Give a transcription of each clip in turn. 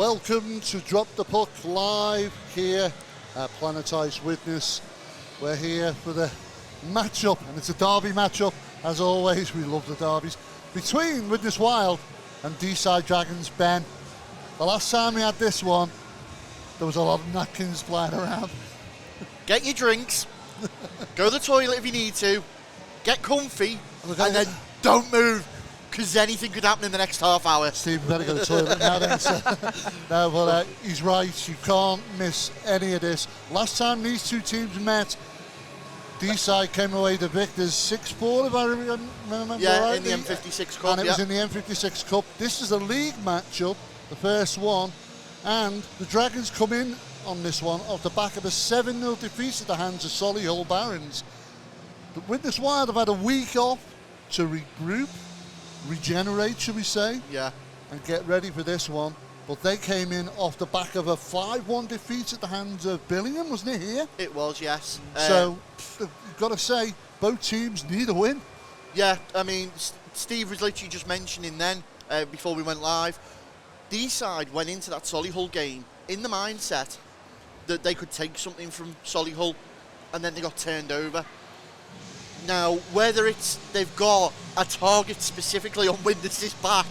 Welcome to Drop the Puck live here at Planetize Widnes. We're here for the matchup, and it's a derby matchup. As always, we love the derbies between Widnes Wild and Deeside Dragons. Ben, the last time we had this one, there was a lot of napkins flying around. Get your drinks, go to the toilet if you need to, get comfy, and then don't move, because anything could happen in the next half hour. Steve, better go to the toilet now then. No, but he's right. You can't miss any of this. Last time these two teams met, Deeside came away the victors 6-4, if I remember right. In the M56 Cup. And it was in the M56 Cup. This is a league matchup, the first one, and the Dragons come in on this one off the back of a 7-0 defeat at the hands of Solihull Barons. The Widnes Wild have had a week off to regroup, regenerate, should we say, and get ready for this one. But they came in off the back of a 5-1 defeat at the hands of Billingham, wasn't it, here? It was, yes. So, you've got to say, both teams need a win. Yeah, I mean, Steve was literally just mentioning then, before we went live, Deeside went into that Solihull game in the mindset that they could take something from Solihull, and then they got turned over. Now, whether it's they've got a target specifically on Widnes' back,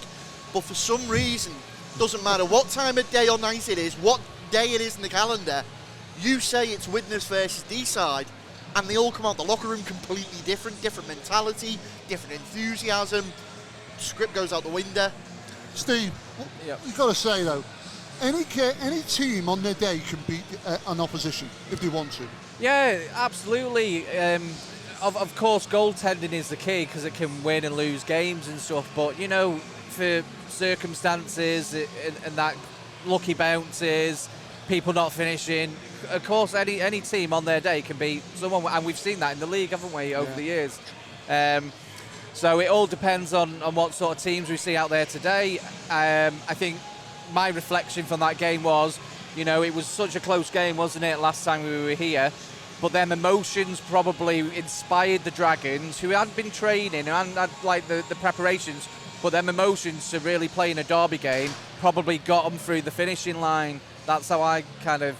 but for some reason, doesn't matter what time of day or night it is, what day it is in the calendar, you say it's Widnes versus Deeside, and they all come out the locker room completely different mentality, different enthusiasm, script goes out the window. Steve, you've got to say though, any team on their day can beat an opposition if they want to. Yeah, absolutely. Of course, goaltending is the key because it can win and lose games and stuff. But you know, for circumstances and that lucky bounces, people not finishing, of course, any team on their day can beat someone, and we've seen that in the league, haven't we, over the years? So it all depends on what sort of teams we see out there today. I think my reflection from that game was, you know, it was such a close game, wasn't it, last time we were here? But them emotions probably inspired the Dragons, who hadn't been training and had like the preparations, but them emotions to really play in a derby game probably got them through the finishing line. That's how I kind of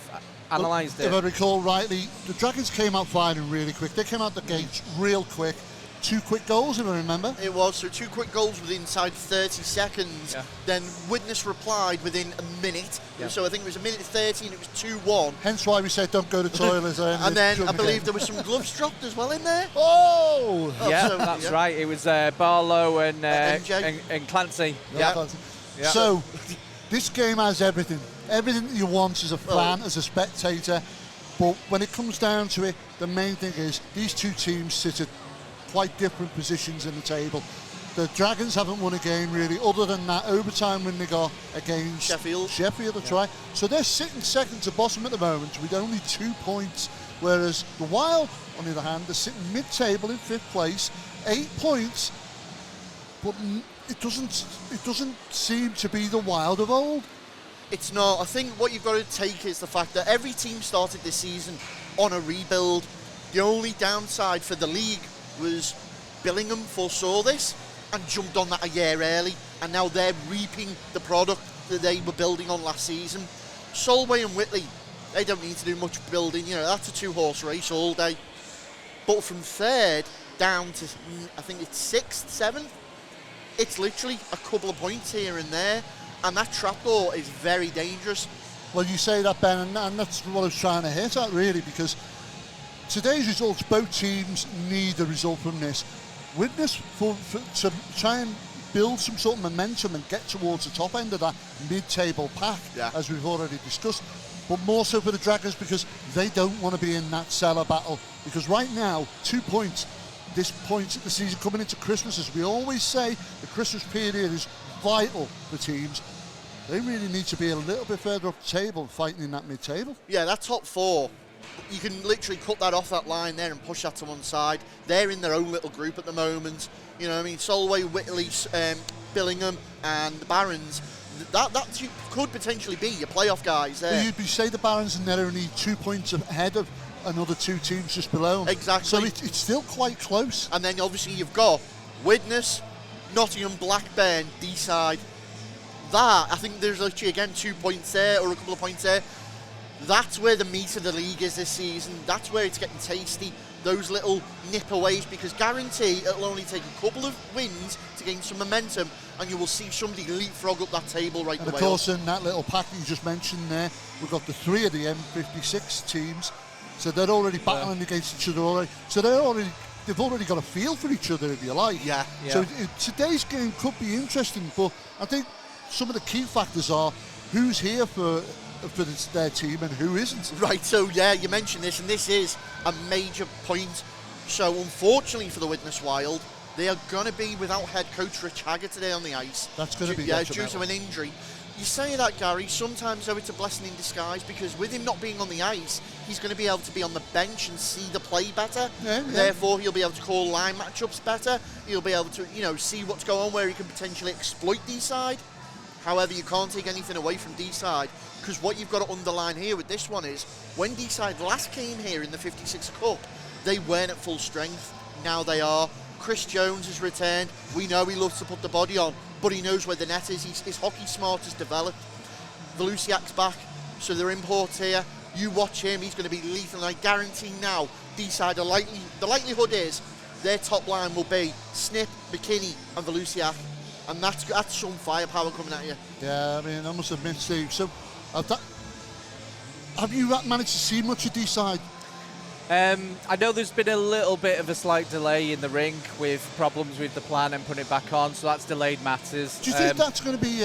analysed it. If I recall rightly, the Dragons came out firing really quick. They came out the gates real quick. 2 quick goals, if I remember. It was, so 2 quick goals within inside 30 seconds. Yeah. Then Widnes replied within a minute. Yeah. So I think it was a minute 30 and it was 2-1. Hence why we said don't go to toilets. And then I believe there was some gloves dropped as well in there. Oh! Yeah, so, that's right. It was Barlow and MJ. and Clancy. Yeah. So, this game has everything. Everything that you want as a fan, as a spectator. But when it comes down to it, the main thing is these two teams sit at quite different positions in the table. The Dragons haven't won a game really, other than that overtime when they got against Sheffield, that's right. So they're sitting second to bottom at the moment with only 2 points, whereas the Wild, on the other hand, they're sitting mid-table in 5th place, 8 points, but it doesn't seem to be the Wild of old. It's not. I think what you've got to take is the fact that every team started this season on a rebuild. The only downside for the league was Billingham foresaw this and jumped on that a year early, and now they're reaping the product that they were building on last season. Solway and Whitley, they don't need to do much building, you know, that's a 2-horse race all day. But from 3rd down to, I think it's 6th, 7th, it's literally a couple of points here and there, and that trapdoor is very dangerous. Well, you say that, Ben, and that's what I was trying to hit at, really, because today's results, both teams need a result from this. Widnes to try and build some sort of momentum and get towards the top end of that mid-table pack, as we've already discussed. But more so for the Dragons because they don't want to be in that cellar battle. Because right now, 2 points, this point at the season coming into Christmas, as we always say, the Christmas period is vital for teams. They really need to be a little bit further up the table, fighting in that mid-table. Yeah, that top 4, you can literally cut that off that line there and push that to one side. They're in their own little group at the moment. You know what I mean? Solway, Whitley, Billingham and the Barons, that could potentially be your playoff guys there. Well, you'd say the Barons and they're only 2 points ahead of another 2 teams just below them. Exactly. So it's still quite close. And then obviously you've got Widnes, Nottingham, Blackburn, Deeside. that, I think there's literally, again, 2 points there or a couple of points there. That's where the meat of the league is this season. That's where it's getting tasty. Those little nip-aways, because guarantee it'll only take a couple of wins to gain some momentum, and you will see somebody leapfrog up that table right and the way of course, up. in that little pack you just mentioned there, we've got the 3 of the M56 teams, so they're already battling against each other already. So they've already got a feel for each other, if you like. Yeah. So today's game could be interesting, but I think some of the key factors are who's here for their team and who isn't. Right, so yeah, you mentioned this, and this is a major point. So unfortunately for the Widnes Wild, they are going to be without head coach Rich Haggard today on the ice. That's going to be due to an injury. You say that, Gary, sometimes though it's a blessing in disguise, because with him not being on the ice, he's going to be able to be on the bench and see the play better. Therefore, he'll be able to call line matchups better. He'll be able to, see what's going on, where he can potentially exploit Deeside. However, you can't take anything away from Deeside, because what you've got to underline here with this one is, when Deeside last came here in the 56 Cup, they weren't at full strength. Now they are. Chris Jones has returned. We know he loves to put the body on, but he knows where the net is. His hockey smart has developed. Velusiak's back, so they're imports here. You watch him, he's going to be lethal, and I guarantee now, Deeside, the likelihood is their top line will be Snip, McKinney and Velusiak, and that's some firepower coming at you. Yeah, I mean, I must admit, Steve, so have you managed to see much of Deeside? I know there's been a little bit of a slight delay in the rink with problems with the plan and putting it back on, so that's delayed matters. Do you think that's going to be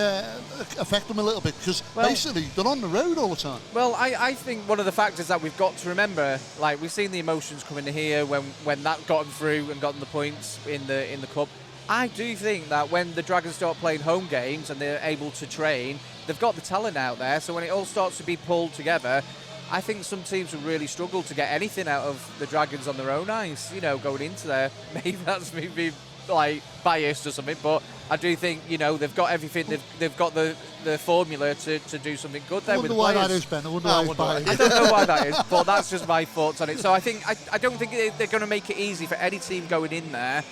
affect them a little bit? Because basically they're on the road all the time. Well, I think one of the factors that we've got to remember, like we've seen the emotions coming here when that got them through and got them the points in the cup. I do think that when the Dragons start playing home games and they're able to train, they've got the talent out there, so when it all starts to be pulled together, I think some teams will really struggle to get anything out of the Dragons on their own ice, going into there. Maybe that's maybe like biased or something, but I do think, they've got everything, they've got the formula to do something good there with the players. I wonder why that is, Ben. I wonder why it's biased. I don't know why that is, but that's just my thoughts on it. So I think, I don't think they're going to make it easy for any team going in there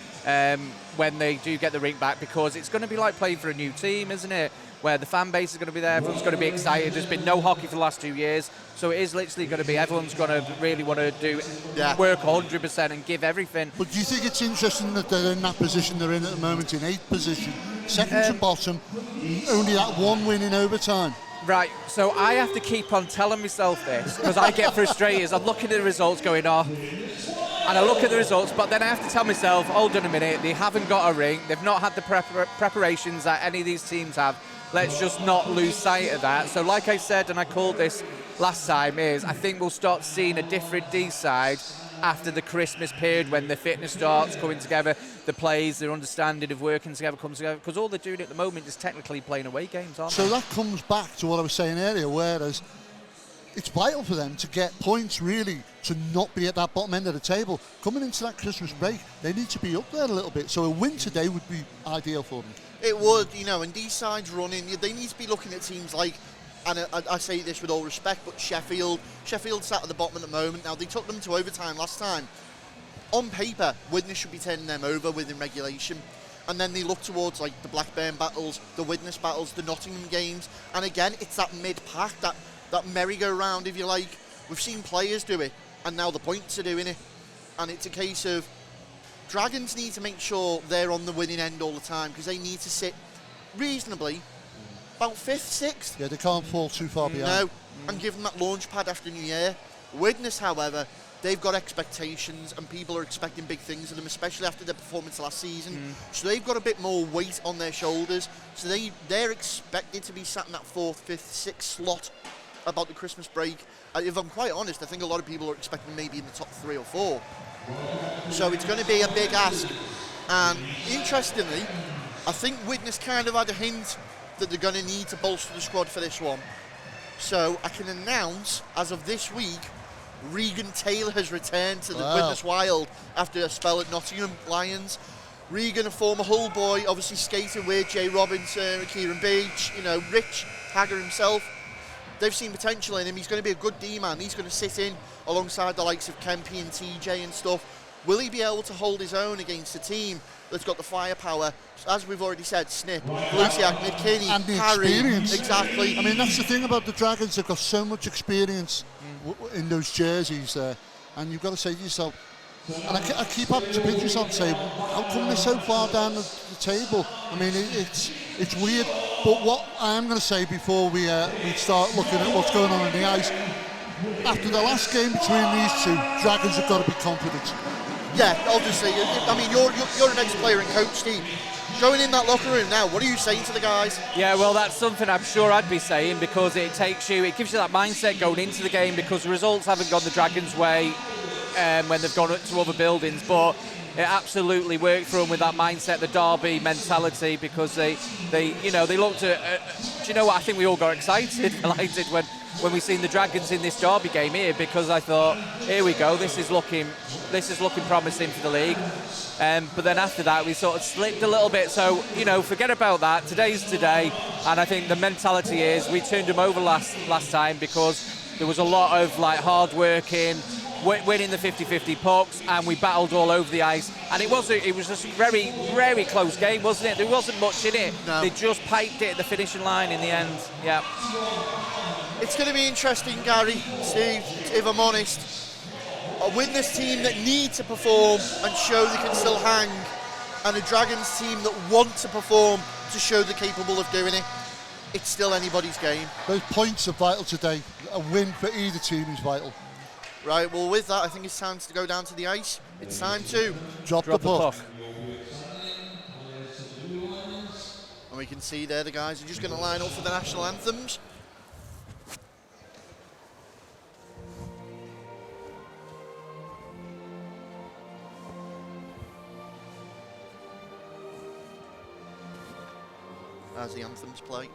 when they do get the rink back, because it's going to be like playing for a new team, isn't it? Where the fan base is going to be there, everyone's going to be excited. There's been no hockey for the last 2 years, so it is literally going to be, everyone's going to really want to work 100% and give everything. But do you think it's interesting that they're in that position they're in at the moment, in 8th position, second to bottom, only that one win in overtime? Right, so I have to keep on telling myself this, because I get frustrated. I'm looking at the results going, and I look at the results, but then I have to tell myself, hold on a minute, they haven't got a ring, they've not had the preparations that any of these teams have. Let's just not lose sight of that. So like I said, and I called this last time, I think we'll start seeing a different Deeside after the Christmas period, when the fitness starts coming together, the plays, their understanding of working together comes together, because all they're doing at the moment is technically playing away games, aren't they? So that comes back to what I was saying earlier, whereas it's vital for them to get points, really, to not be at that bottom end of the table. Coming into that Christmas break, they need to be up there a little bit. So a win today would be ideal for them. It would, and Deeside's running. They need to be looking at teams like, and I say this with all respect, but Sheffield sat at the bottom at the moment. Now, they took them to overtime last time. On paper, Widnes should be turning them over within regulation. And then they look towards like the Blackburn battles, the Widnes battles, the Nottingham games. And again, it's that mid-pack, that merry-go-round, if you like. We've seen players do it, and now the points are doing it. And it's a case of Dragons need to make sure they're on the winning end all the time, because they need to sit reasonably about 5th, 6th. Yeah, they can't fall too far behind. No, and give them that launch pad after New Year. Widnes, however, they've got expectations, and people are expecting big things of them, especially after their performance last season. So they've got a bit more weight on their shoulders. So they're expected to be sat in that 4th, 5th, 6th slot about the Christmas break. If I'm quite honest, I think a lot of people are expecting maybe in the top 3 or 4. So it's going to be a big ask. And interestingly, I think Widnes kind of had a hint that they're going to need to bolster the squad for this one. So I can announce, as of this week, Regan Taylor has returned to the Widnes Wild after a spell at Nottingham Lions. Regan, a former Hull boy, obviously skating with Jay Robinson, Kieran Beach, Rich Haggard himself. They've seen potential in him. He's going to be a good D-man. He's going to sit in alongside the likes of Kempy and TJ and stuff. Will he be able to hold his own against a team that's got the firepower, as we've already said, Snip, Luciak, McKinney, and the Harry, experience. exactly. I mean, that's the thing about the Dragons. They've got so much experience in those jerseys there, and you've got to say to yourself, and I keep having to pinch yourself and say, how come they're so far down the table? I mean, it's weird. But what I am going to say before we start looking at what's going on the ice, after the last game between these two, Dragons have got to be confident. Yeah, obviously. I mean, you're an ex-player and coach, Steve. Going in that locker room now, what are you saying to the guys? Yeah, well, that's something I'm sure I'd be saying, because it gives you that mindset going into the game, because the results haven't gone the Dragons' way when they've gone to other buildings, but it absolutely worked for them with that mindset, the Derby mentality, because they looked at. Do you know what? I think we all got excited, delighted when we seen the Dragons in this Derby game here, because I thought, here we go, this is looking promising for the league. But then after that, we sort of slipped a little bit. So, forget about that. Today's today, and I think the mentality is we turned them over last time, because there was a lot of hard working, winning the 50-50 pucks, and we battled all over the ice. And it was just a very, very close game, wasn't it? There wasn't much in it. No. They just piped it at the finishing line in the end. Yeah. It's going to be interesting, Gary, Steve, if I'm honest. A Widnes team that need to perform and show they can still hang, and a Dragons team that want to perform to show they're capable of doing it. It's still anybody's game. Those points are vital today. A win for either team is vital. Right, well, with that, I think it's time to go down to the ice. It's time to Drop the puck. And we can see there the guys are just going to line up for the national anthems. As the anthems play.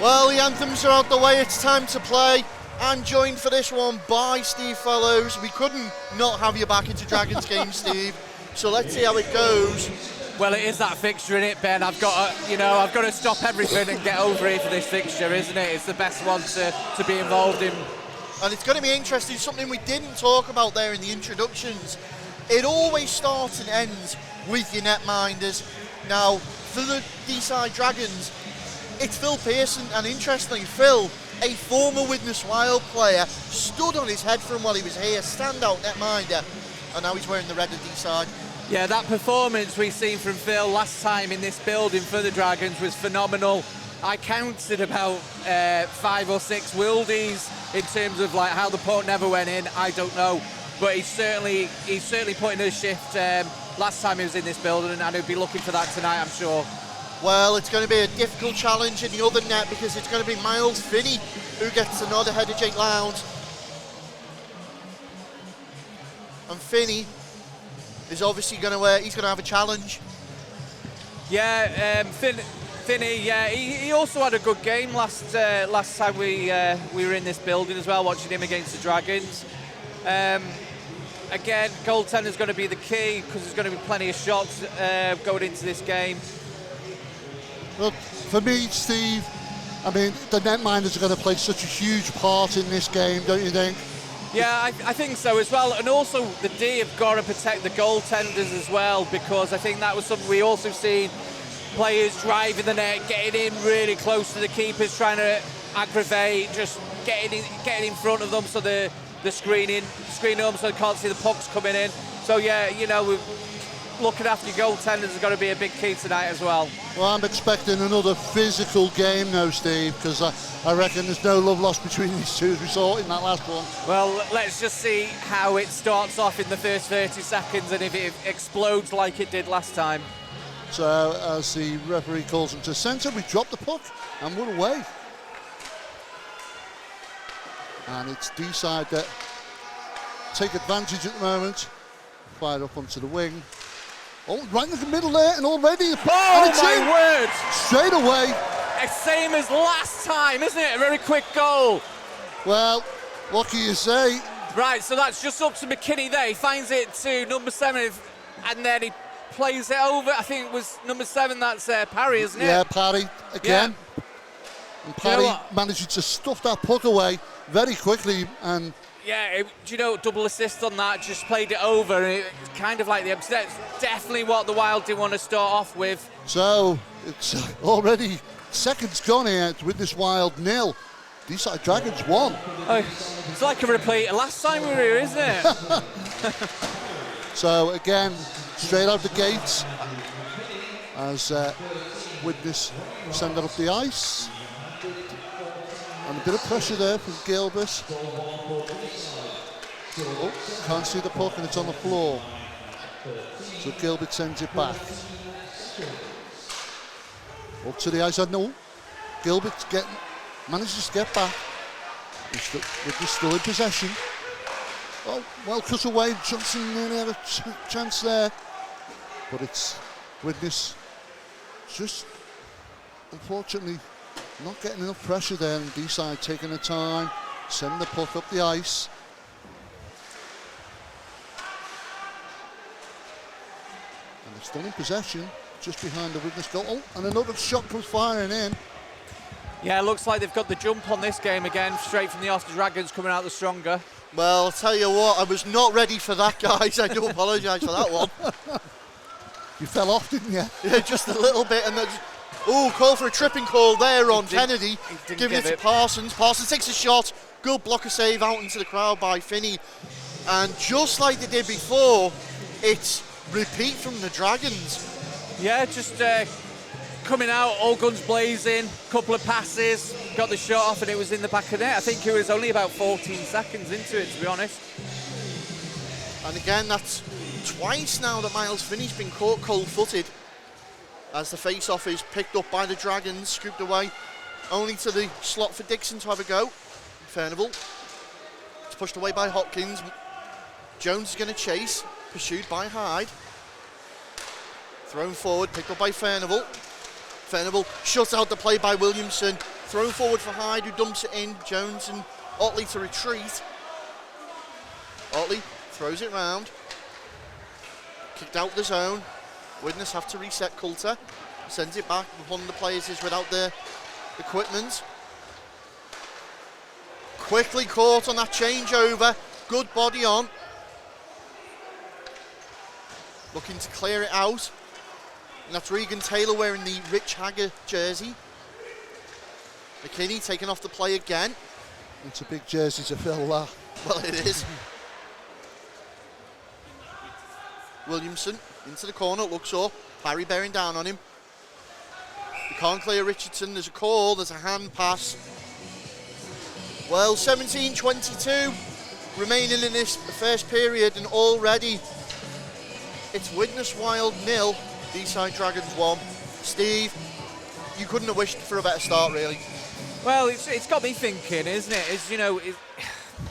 Well, the anthems are out the way, it's time to play. And joined for this one by Steve Fellows. We couldn't not have you back into Dragons game, Steve. So let's see how it goes. Well, it is that fixture in it, Ben. I've got to stop everything and get over here for this fixture, isn't it? It's the best one to be involved in. And it's going to be interesting, something we didn't talk about there in the introductions. It always starts and ends with your netminders. Now, for the Deeside Dragons, it's Phil Pearson, and interestingly, Phil, a former Widnes Wild player, stood on his head from while he was here, standout netminder, and now he's wearing the red of Deeside. Yeah, that performance we've seen from Phil last time in this building for the Dragons was phenomenal. I counted about 5 or 6 wildies in terms of how the puck never went in. I don't know, but he's certainly put in a shift last time he was in this building, and he'll be looking for that tonight, I'm sure. Well, it's going to be a difficult challenge in the other net, because it's going to be Miles Finney who gets another head of Jake Lowndes. And Finney is obviously going to have a challenge. Yeah, Finney. Yeah, he also had a good game last time we were in this building as well, watching him against the Dragons. Again, goaltender's going to be the key, because there's going to be plenty of shots going into this game. Well, for me, Steve, I mean, the netminders are going to play such a huge part in this game, don't you think? Yeah, I think so as well. And also, the D have got to protect the goaltenders as well, because I think that was something we also seen. Players driving the net, getting in really close to the keepers, trying to aggravate, just getting in front of them, so the screening them so they can't see the pucks coming in. So yeah, we're looking after your goaltenders has got to be a big key tonight as well. Well, I'm expecting another physical game now, Steve, because I reckon there's no love lost between these two as we saw in that last one. Well, let's just see how it starts off in the first 30 seconds and if it explodes like it did last time. So, as the referee calls him to centre, we drop the puck and we're away. And it's Deeside that take advantage at the moment. Fire up onto the wing. Oh, right in the middle there, and already. Oh, and it's my in. word! Straight away. It's same as last time, isn't it? A very quick goal. Well, what can you say? Right, so that's just up to McKinney there. He finds it to number 7, and then he plays it over. I think it was number 7, that's Parry, isn't it? Yeah, Parry again. Yeah. And Do you know Parry what? managing to stuff that puck away very quickly. And Yeah, do you know, double assist on that, just played it over. And it's kind of like the empty net. It's definitely what the Wild didn't want to start off with. so it's already seconds gone here. It's Widnes Wild 0. Deeside Dragons 1. Oh, it's like a repeat of last time we were here, isn't it? So again, straight out the gates as Widnes send it up the ice. And a bit of pressure there from Gilbert. Oh, can't see the puck and it's on the floor. So Gilbert sends it back. Up to the ice, I know. Gilbert's manages to get back. Widnes still in possession. Oh, well cut away. Johnson nearly had a chance there. But it's Widnes just, unfortunately, not getting enough pressure there. And Deeside taking the time, sending the puck up the ice. And they're still in possession, just behind the Widnes goal. Oh, and another shot comes firing in. Yeah, looks like they've got the jump on this game again, straight from the off. The Dragons coming out the stronger. Well, I'll tell you what, I was not ready for that, guys. I do apologise for that one. You fell off, didn't you? Yeah, just a little bit. And call for a tripping call there on Kennedy. Giving it to Parsons. Parsons takes a shot. Good blocker save out into the crowd by Finney. And just like they did before, it's repeat from the Dragons. Yeah, just coming out, all guns blazing, couple of passes, got the shot off, and it was in the back of net. I think it was only about 14 seconds into it, to be honest. And again, that's twice now that Miles Finney's been caught cold-footed as the face-off is picked up by the Dragons, scooped away, only to the slot for Dixon to have a go. Furnival. It's pushed away by Hopkins. Jones is going to chase, pursued by Hyde. Thrown forward, picked up by Furnival. Furnival shuts out the play by Williamson. Thrown forward for Hyde, who dumps it in. Jones and Otley to retreat. Otley throws it round. Kicked out the zone. Widnes have to reset Coulter. Sends it back. One of the players is without their equipment. Quickly caught on that changeover. Good body on. Looking to clear it out. And that's Regan Taylor wearing the Rich Hagger jersey. McKinney taking off the play again. It's a big jersey to fill that. Well, it is. Williamson into the corner, looks up. Parry bearing down on him. You can't clear Richardson. There's a call, there's a hand pass. Well, 17-22 remaining in this first period, and already it's Widnes Wild 0, Deeside Dragons 1. Steve, you couldn't have wished for a better start, really. Well, it's got me thinking, isn't it? Is, you know,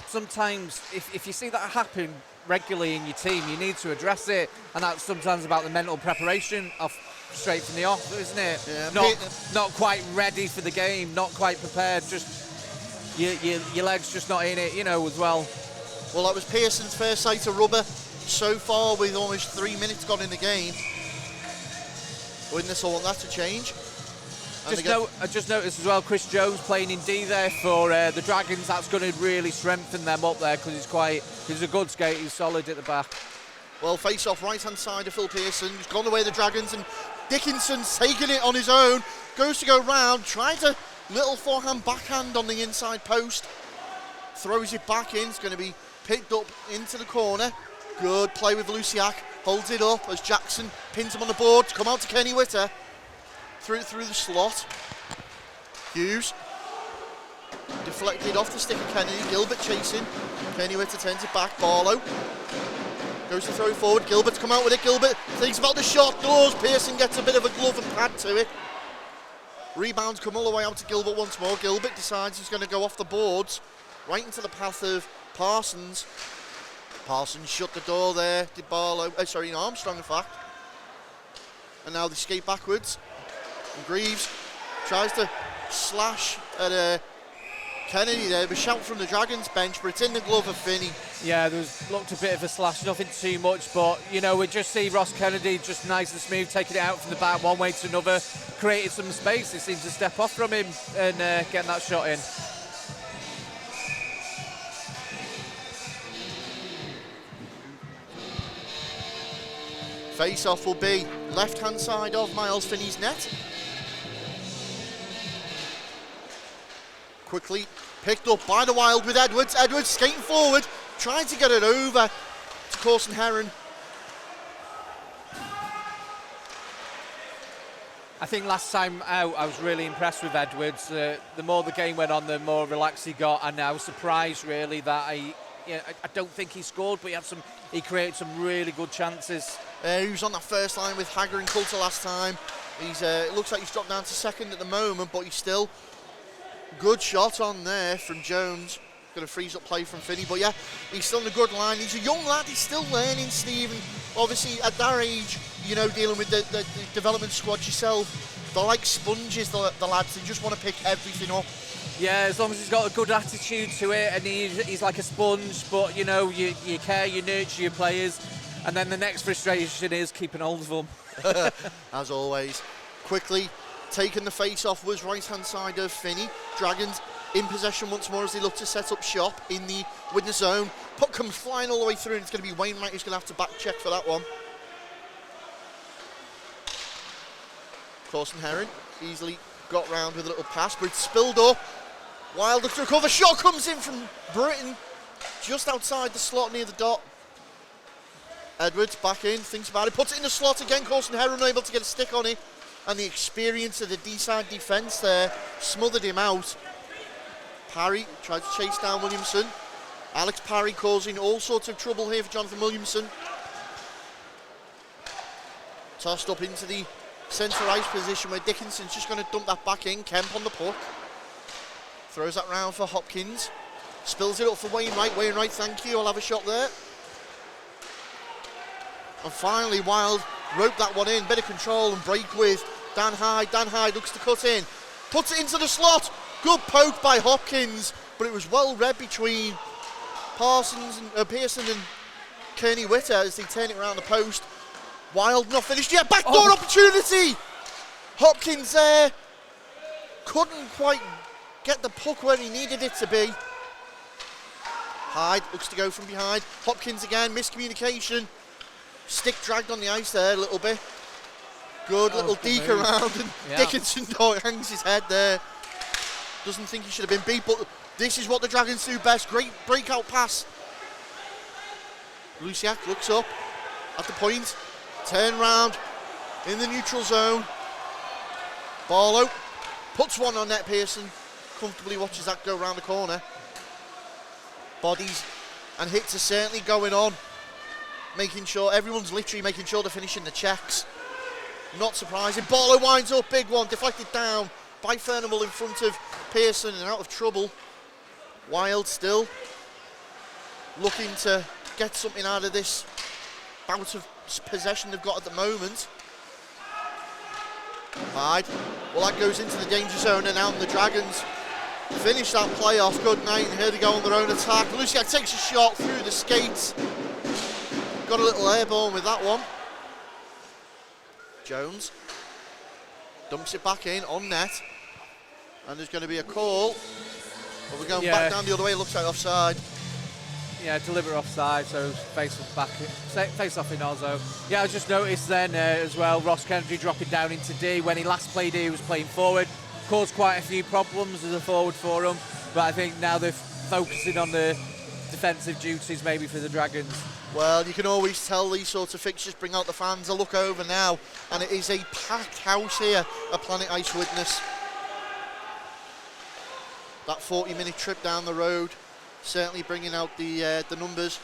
sometimes if you see that happen regularly in your team, you need to address it, and that's sometimes about the mental preparation of straight from the off, isn't it? Yeah, not quite ready for the game, not quite prepared, just your legs just not in it, you know, as well. Well, that was Pearson's first sight of rubber so far, with almost 3 minutes gone in the game. Widnes will want that to change. I just noticed as well, Chris Jones playing in D there for the Dragons. That's going to really strengthen them up there, because he's a good skate, he's solid at the back. Well, face off right hand side of Phil Pearson, who's gone away the Dragons, and Dickinson's taking it on his own, goes to go round, tries a little forehand backhand on the inside post, throws it back in. It's going to be picked up into the corner. Good play with Luciak, holds it up as Jackson pins him on the board to come out to Kenny Witter. Through the slot. Hughes deflected off the stick of Kennedy. Gilbert chasing. Kenny Witter turns it back. Barlow goes to throw forward. Gilbert to come out with it. Gilbert thinks about the shot. Doors. Pearson gets a bit of a glove and pad to it. Rebounds come all the way out to Gilbert once more. Gilbert decides he's going to go off the boards right into the path of Parsons. Parsons shut the door there. Did Barlow? Armstrong, in fact. and now they skate backwards. And Greaves tries to slash at Kennedy there. A shout from the Dragons bench, but it's in the glove of Finney. Yeah, looked a bit of a slash, nothing too much, but you know, we just see Ross Kennedy just nice and smooth, taking it out from the back one way to another, created some space. It seems to step off from him and getting that shot in. Face-off will be left-hand side of Miles Finney's net. Quickly picked up by the Wild with Edwards. Edwards skating forward, trying to get it over to Corson Heron. I think last time out, I was really impressed with Edwards. The more the game went on, the more relaxed he got, and I was surprised really that I don't think he scored, but he created some really good chances. He was on that first line with Hagger and Coulter last time. It looks like he's dropped down to second at the moment, but he's still good shot on there from Jones. Going to freeze up play from Finney, but yeah, he's still in a good line. He's a young lad, he's still learning, Steve, and obviously at that age, you know, dealing with the development squad yourself, they're like sponges, the lads. They just want to pick everything up. Yeah, as long as he's got a good attitude to it, and he's like a sponge, but you know, you care, you nurture your players, and then the next frustration is keeping hold of them. As always. Quickly taking the face off was right hand side of Finney. Dragons in possession once more as they look to set up shop in the Widnes zone. Puck comes flying all the way through, and it's going to be Wainwright who's going to have to back check for that one. Corson Heron easily got round with a little pass, but it's spilled up. Wild looks to recover. Shot comes in from Britain, just outside the slot near the dot. Edwards back in, thinks about it, puts it in the slot again. Corson Heron unable to get a stick on it, and the experience of the Deeside defence there smothered him out. Parry tried to chase down Williamson. Alex Parry causing all sorts of trouble here for Jonathan Williamson. Tossed up into the centre ice position where Dickinson's just going to dump that back in. Kemp on the puck. Throws that round for Hopkins. Spills it up for Wainwright. Wainwright, thank you, I'll have a shot there. And finally, Wild roped that one in. Bit of control and break with Dan Hyde. Dan Hyde looks to cut in. Puts it into the slot. Good poke by Hopkins, but it was well read between Pearson and Kearney Witter as they turn it around the post. Wild not finished yet. Backdoor opportunity. Hopkins there couldn't quite get the puck where he needed it to be. Hyde looks to go from behind. Hopkins again, miscommunication. Stick dragged on the ice there a little bit. Good little deke around, and Dickinson hangs his head there. Doesn't think he should have been beat, but this is what the Dragons do best. Great breakout pass. Luciak looks up at the point. Turn round in the neutral zone. Barlow puts one on net. Pearson comfortably watches that go round the corner. Bodies and hits are certainly going on. Making sure, everyone's literally making sure they're finishing the checks. Not surprising. Barlow winds up, big one, deflected down by Furnival in front of Pearson and out of trouble. Wild still looking to get something out of this bout of possession they've got at the moment. Hyde, well, that goes into the danger zone, and now the Dragons finish that play off. Good night, and here they go on their own attack. Luciak takes a shot through the skates. Got a little airborne with that one. Jones dumps it back in on net, and there's going to be a call. But we're going back down the other way. Looks like offside. Yeah, deliberate offside, so face off in Ozo. Yeah, I just noticed then as well, Ross Kennedy dropping down into D. When he last played here, he was playing forward. Caused quite a few problems as a forward for him, but I think now they're focusing on the defensive duties maybe for the Dragons. Well, you can always tell these sorts of fixtures bring out the fans. A look over now, and it is a packed house here at Planet Ice Widnes. That 40-minute trip down the road certainly bringing out the numbers.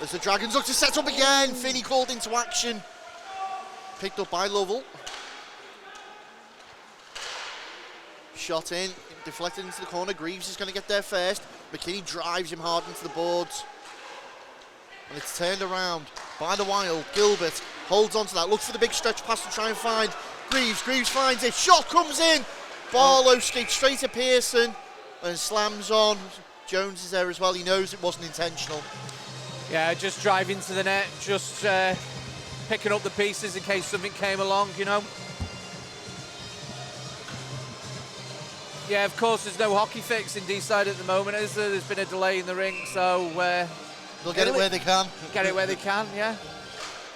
As the Dragons look to set up again, Finney called into action. Picked up by Lovell. Shot in, deflected into the corner. Greaves is going to get there first. McKinney drives him hard into the boards. And it's turned around by the Wild. Gilbert holds on to that, looks for the big stretch pass to try and find Greaves. Greaves finds it, shot comes in. Barlow skates straight to Pearson and slams on. Jones is there as well, he knows it wasn't intentional. Yeah, just driving to the net, just picking up the pieces in case something came along, you know. Yeah, of course, there's no hockey fix in Deeside at the moment, is there? There's been a delay in the rink, so... they'll get it where they can. Get it where they can, yeah.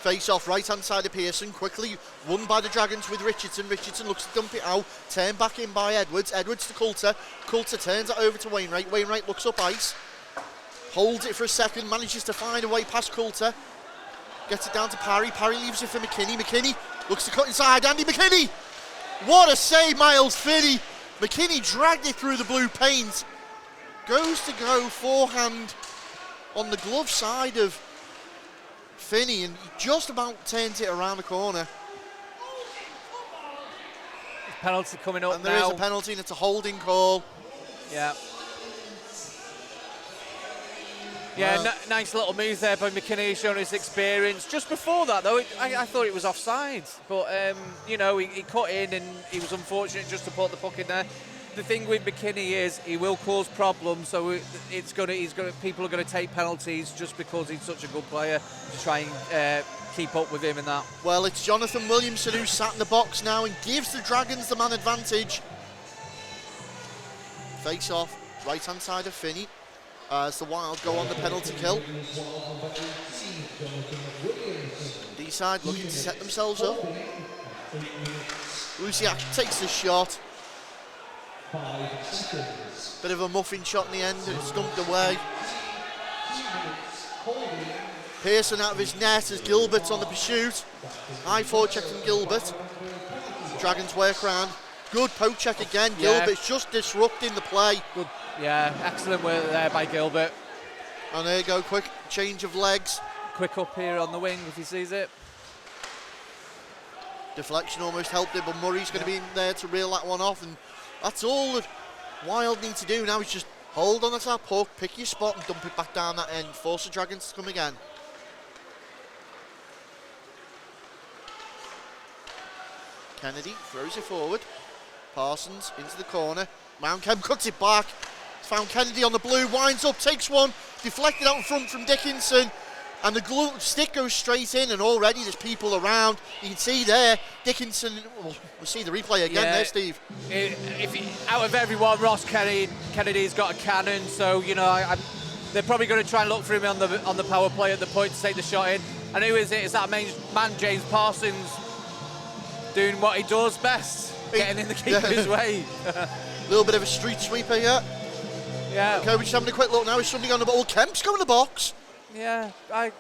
Face off, right-hand side of Pearson, quickly won by the Dragons with Richardson. Richardson looks to dump it out, turned back in by Edwards. Edwards to Coulter. Coulter turns it over to Wainwright. Wainwright looks up ice, holds it for a second, manages to find a way past Coulter. Gets it down to Parry. Parry leaves it for McKinney. McKinney looks to cut inside. Andy McKinney! What a save, Miles Finney! McKinney dragged it through the blue paint. Goes to go forehand on the glove side of Finney, and he just about turns it around the corner. Penalty coming up and there now. is a penalty, and it's a holding call. Yeah. Yeah, nice little move there by McKinney, showing his experience. Just before that, though, I thought it was offside. But, you know, he cut in and he was unfortunate just to put the puck in there. The thing with McKinney is he will cause problems, so people are going to take penalties just because he's such a good player to try and keep up with him in that. Well, it's Jonathan Williamson who's sat in the box now and gives the Dragons the man advantage. Face off, right-hand side of Finney. As the Wild go on the penalty kill. Deeside looking to set themselves up. Luciak takes the shot. Bit of a muffin shot in the end, and it's dumped away. Pearson out of his net as Gilbert's on the pursuit. High forecheck from Gilbert. Dragons work around. Good poke check again. Yeah. Gilbert's just disrupting the play. Good. Yeah, excellent work there by Gilbert. And there you go, quick change of legs. Quick up here on the wing if he sees it. Deflection almost helped it, but Murray's going to be in there to reel that one off, and that's all that Wild need to do now is just hold on to that puck, pick your spot and dump it back down that end. Force the Dragons to come again. Kennedy throws it forward. Parsons into the corner. Mount Kemp cuts it back. Found Kennedy on the blue, winds up, takes one, deflected out in front from Dickinson, and the glue stick goes straight in, and already there's people around. You can see there, Dickinson, we'll see the replay again there, Steve. Out of everyone, Ross Kennedy's got a cannon, so, you know, they're probably going to try and look for him on the power play at the point to take the shot in. And who is it? It's that man, James Parsons, doing what he does best, getting in the keeper's way. A little bit of a street sweeper here. Yeah. Okay, we're just having a quick look now. Is somebody on the ball? Kemp's going in the box. Yeah, it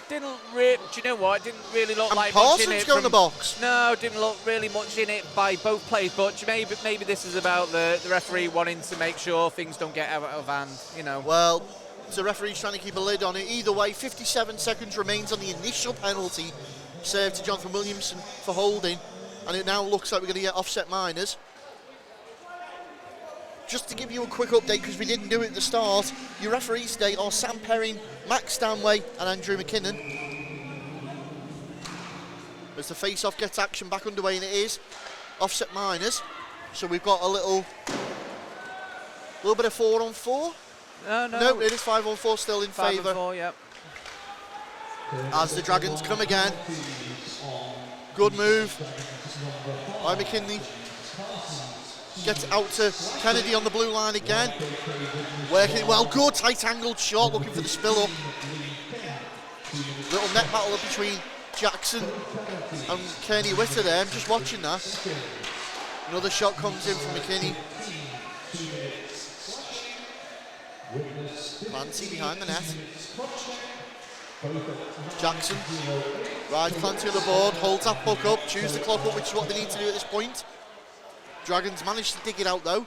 didn't really. Do you know what? It didn't really look and like Parsons much in it. Going in the box. No, it didn't look really much in it by both players. But maybe this is about the referee wanting to make sure things don't get out of hand. You know. Well, the referee's trying to keep a lid on it. Either way, 57 seconds remains on the initial penalty served to Jonathan Williamson for holding, and it now looks like we're going to get offset minors. Just to give you a quick update, because we didn't do it at the start, your referees today are Sam Perrin, Max Stanway and Andrew McKinnon. As the face-off gets action back underway, and it is offset minors. So we've got a little bit of 4-on-4. No, it is 5-on-4 still in favour. 5-on-4, yep. As the Dragons come again. Good move by McKinley. Gets out to Kennedy on the blue line again. Working well, good tight angled shot, looking for the spill up. Little net battle up between Jackson and Kearney Witter there. I'm just watching that. Another shot comes in from McKinney. Clancy behind the net. Jackson rides Clancy on the board, holds that puck up, chews the clock up, which is what they need to do at this point. Dragons managed to dig it out though.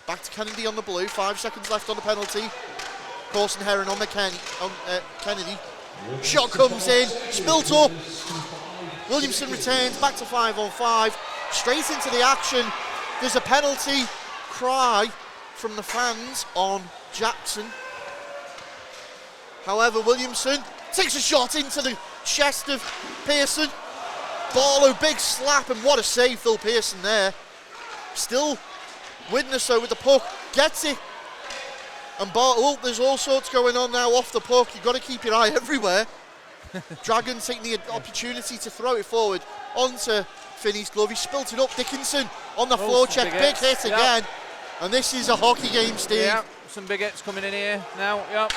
Back to Kennedy on the blue, 5 seconds left on the penalty. Corson Heron on Kennedy. Shot comes in, spilt up. Williamson returns back to 5-on-5. Straight into the action. There's a penalty cry from the fans on Jackson. However, Williamson takes a shot into the chest of Pearson. Barlow, big slap, and what a save, Phil Pearson there. Still Widnes though with the puck, gets it. And there's all sorts going on now off the puck. You've got to keep your eye everywhere. Dragons taking the opportunity to throw it forward onto Finney's glove. He spilt it up. Dickinson on the forecheck, big hit again. And this is a hockey game, Steve. Yeah, some big hits coming in here now. Yep.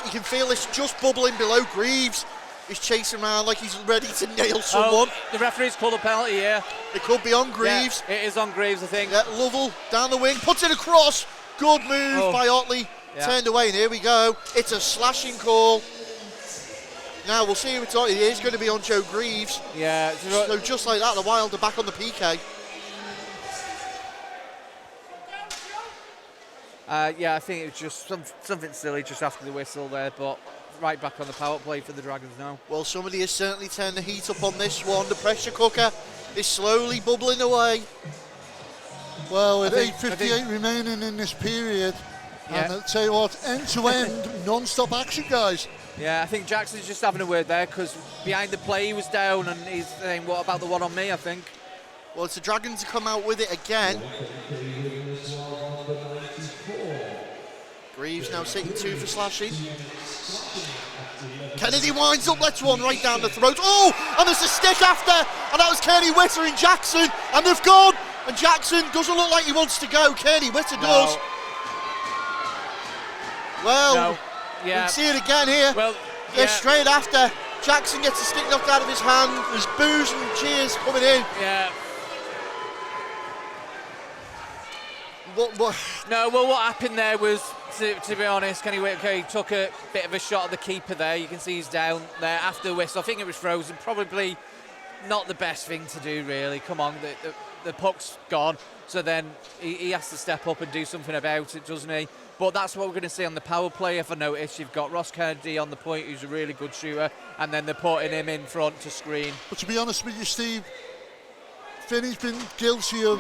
You can feel this just bubbling below. Greaves is chasing around like he's ready to nail someone. The referee's called a penalty here. It could be on Greaves. Yeah, it is on Greaves, I think. Yeah, Lovell down the wing, puts it across. Good move by Otley. Yeah. Turned away, and here we go. It's a slashing call. Now we'll see who it's on. It is going to be on Joe Greaves. Yeah. So just like that, the Wild are back on the PK. Yeah, I think it was just something silly just after the whistle there, but right back on the power play for the Dragons now. Well, somebody has certainly turned the heat up on this one. The pressure cooker is slowly bubbling away. Well, with 8:58 remaining in this period, and I'll tell you what, end-to-end, non-stop action, guys. Yeah, I think Jackson's just having a word there because behind the play he was down and he's saying, what about the one on me, I think. Well, it's the Dragons to come out with it again. Greaves now sitting 2 for slashing. Kennedy winds up, lets one right down the throat. Oh, and there's a stick after, and that was Kearney Witter and Jackson, and they've gone. And Jackson doesn't look like he wants to go. Kearney Witter does. Well, we can see it again here. Well, they're straight after. Jackson gets the stick knocked out of his hand. There's boos and cheers coming in. Yeah. What? No, well, what happened there was, to be honest, Kenny Whitaker took a bit of a shot at the keeper there. You can see he's down there after the whistle. I think it was frozen. Probably not the best thing to do, really. Come on, the puck's gone. So then he has to step up and do something about it, doesn't he? But that's what we're going to see on the power play. If I notice, you've got Ross Kennedy on the point, who's a really good shooter, and then they're putting him in front to screen. But to be honest with you, Steve, Finney's been guilty of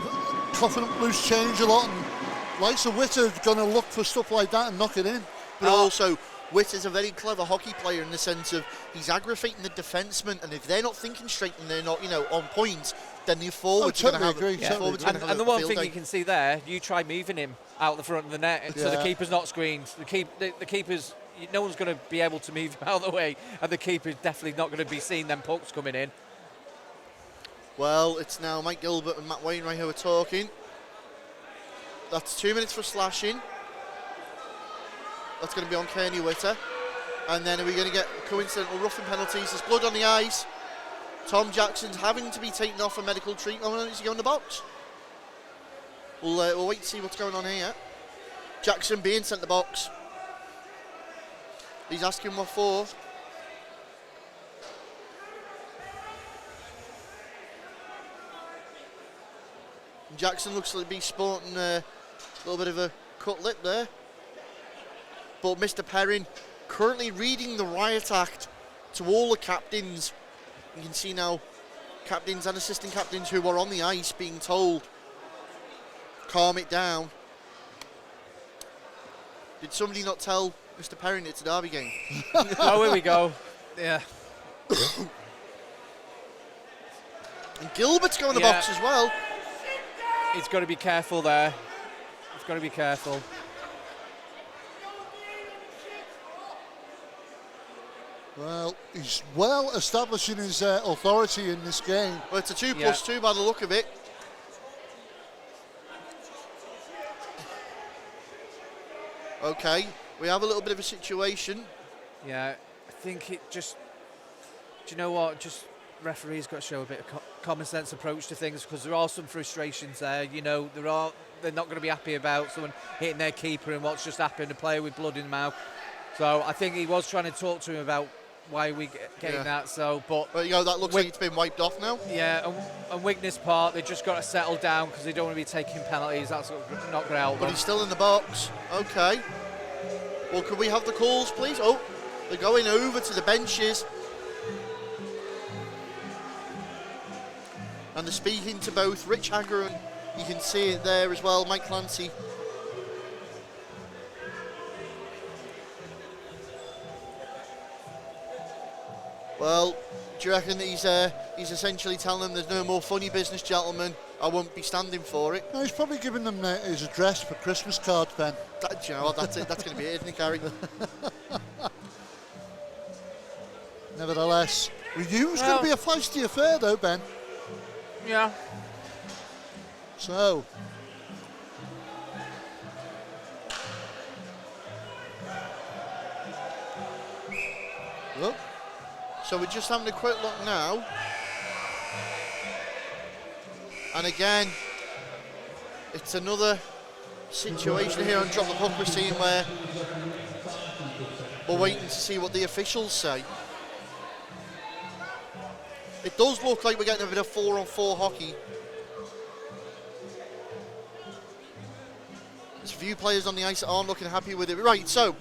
coughing up loose change a lot, and likes of Witter's going to look for stuff like that and knock it in. But also, Witter's a very clever hockey player in the sense of he's aggravating the defensemen, and if they're not thinking straight and they're not, on point, then the forwards are going to have And the one thing you can see there, you try moving him out the front of the net, so the keeper's not screened. The keeper's, no one's going to be able to move him out of the way, and the keeper's definitely not going to be seeing them pucks coming in. Well, it's now Mike Gilbert and Matt Wainwright who are talking. That's 2 minutes for slashing. That's going to be on Kearney Witter. And then are we going to get coincidental roughing penalties? There's blood on the ice. Tom Jackson's having to be taken off for medical treatment. Is he going in the box? We'll wait to see what's going on here. Jackson being sent the box. He's asking what for. Jackson looks like he's sporting a little bit of a cut lip there. But Mr. Perrin currently reading the riot act to all the captains. You can see now captains and assistant captains who are on the ice being told, calm it down. Did somebody not tell Mr. Perrin it's a derby game? Oh, here we go. Yeah. And Gilbert's going in the box as well. He's got to be careful there. He's got to be careful. Well, he's well establishing his authority in this game. Well, it's a 2+2 by the look of it. Okay, we have a little bit of a situation. Yeah, I think it just, do you know what, just referees got to show a bit of common sense approach to things, because there are some frustrations there. They're not going to be happy about someone hitting their keeper and what's just happened, a player with blood in the mouth. So I think he was trying to talk to him about why we getting that. So, but that looks like it's been wiped off now. Yeah, and Widnes part, they just got to settle down because they don't want to be taking penalties. That's not going to help. But he's still in the box. Okay. Well, could we have the calls, please? Oh, they're going over to the benches. And they're speaking to both Rich Hagger and you can see it there as well, Mike Clancy. Well, do you reckon that he's essentially telling them there's no more funny business, gentlemen? I won't be standing for it. No, he's probably giving them his address for Christmas cards, Ben. Do you know what? That's it. That's going to be it, isn't it, Gary? Nevertheless, we knew it was going to be a feisty affair, though, Ben. Yeah. So. Look. So we're just having a quick look now. And again, it's another situation here on Drop the Puck we're seeing where we're waiting to see what the officials say. It does look like we're getting a bit of 4-on-4 hockey. There's a few players on the ice that aren't looking happy with it. Right, so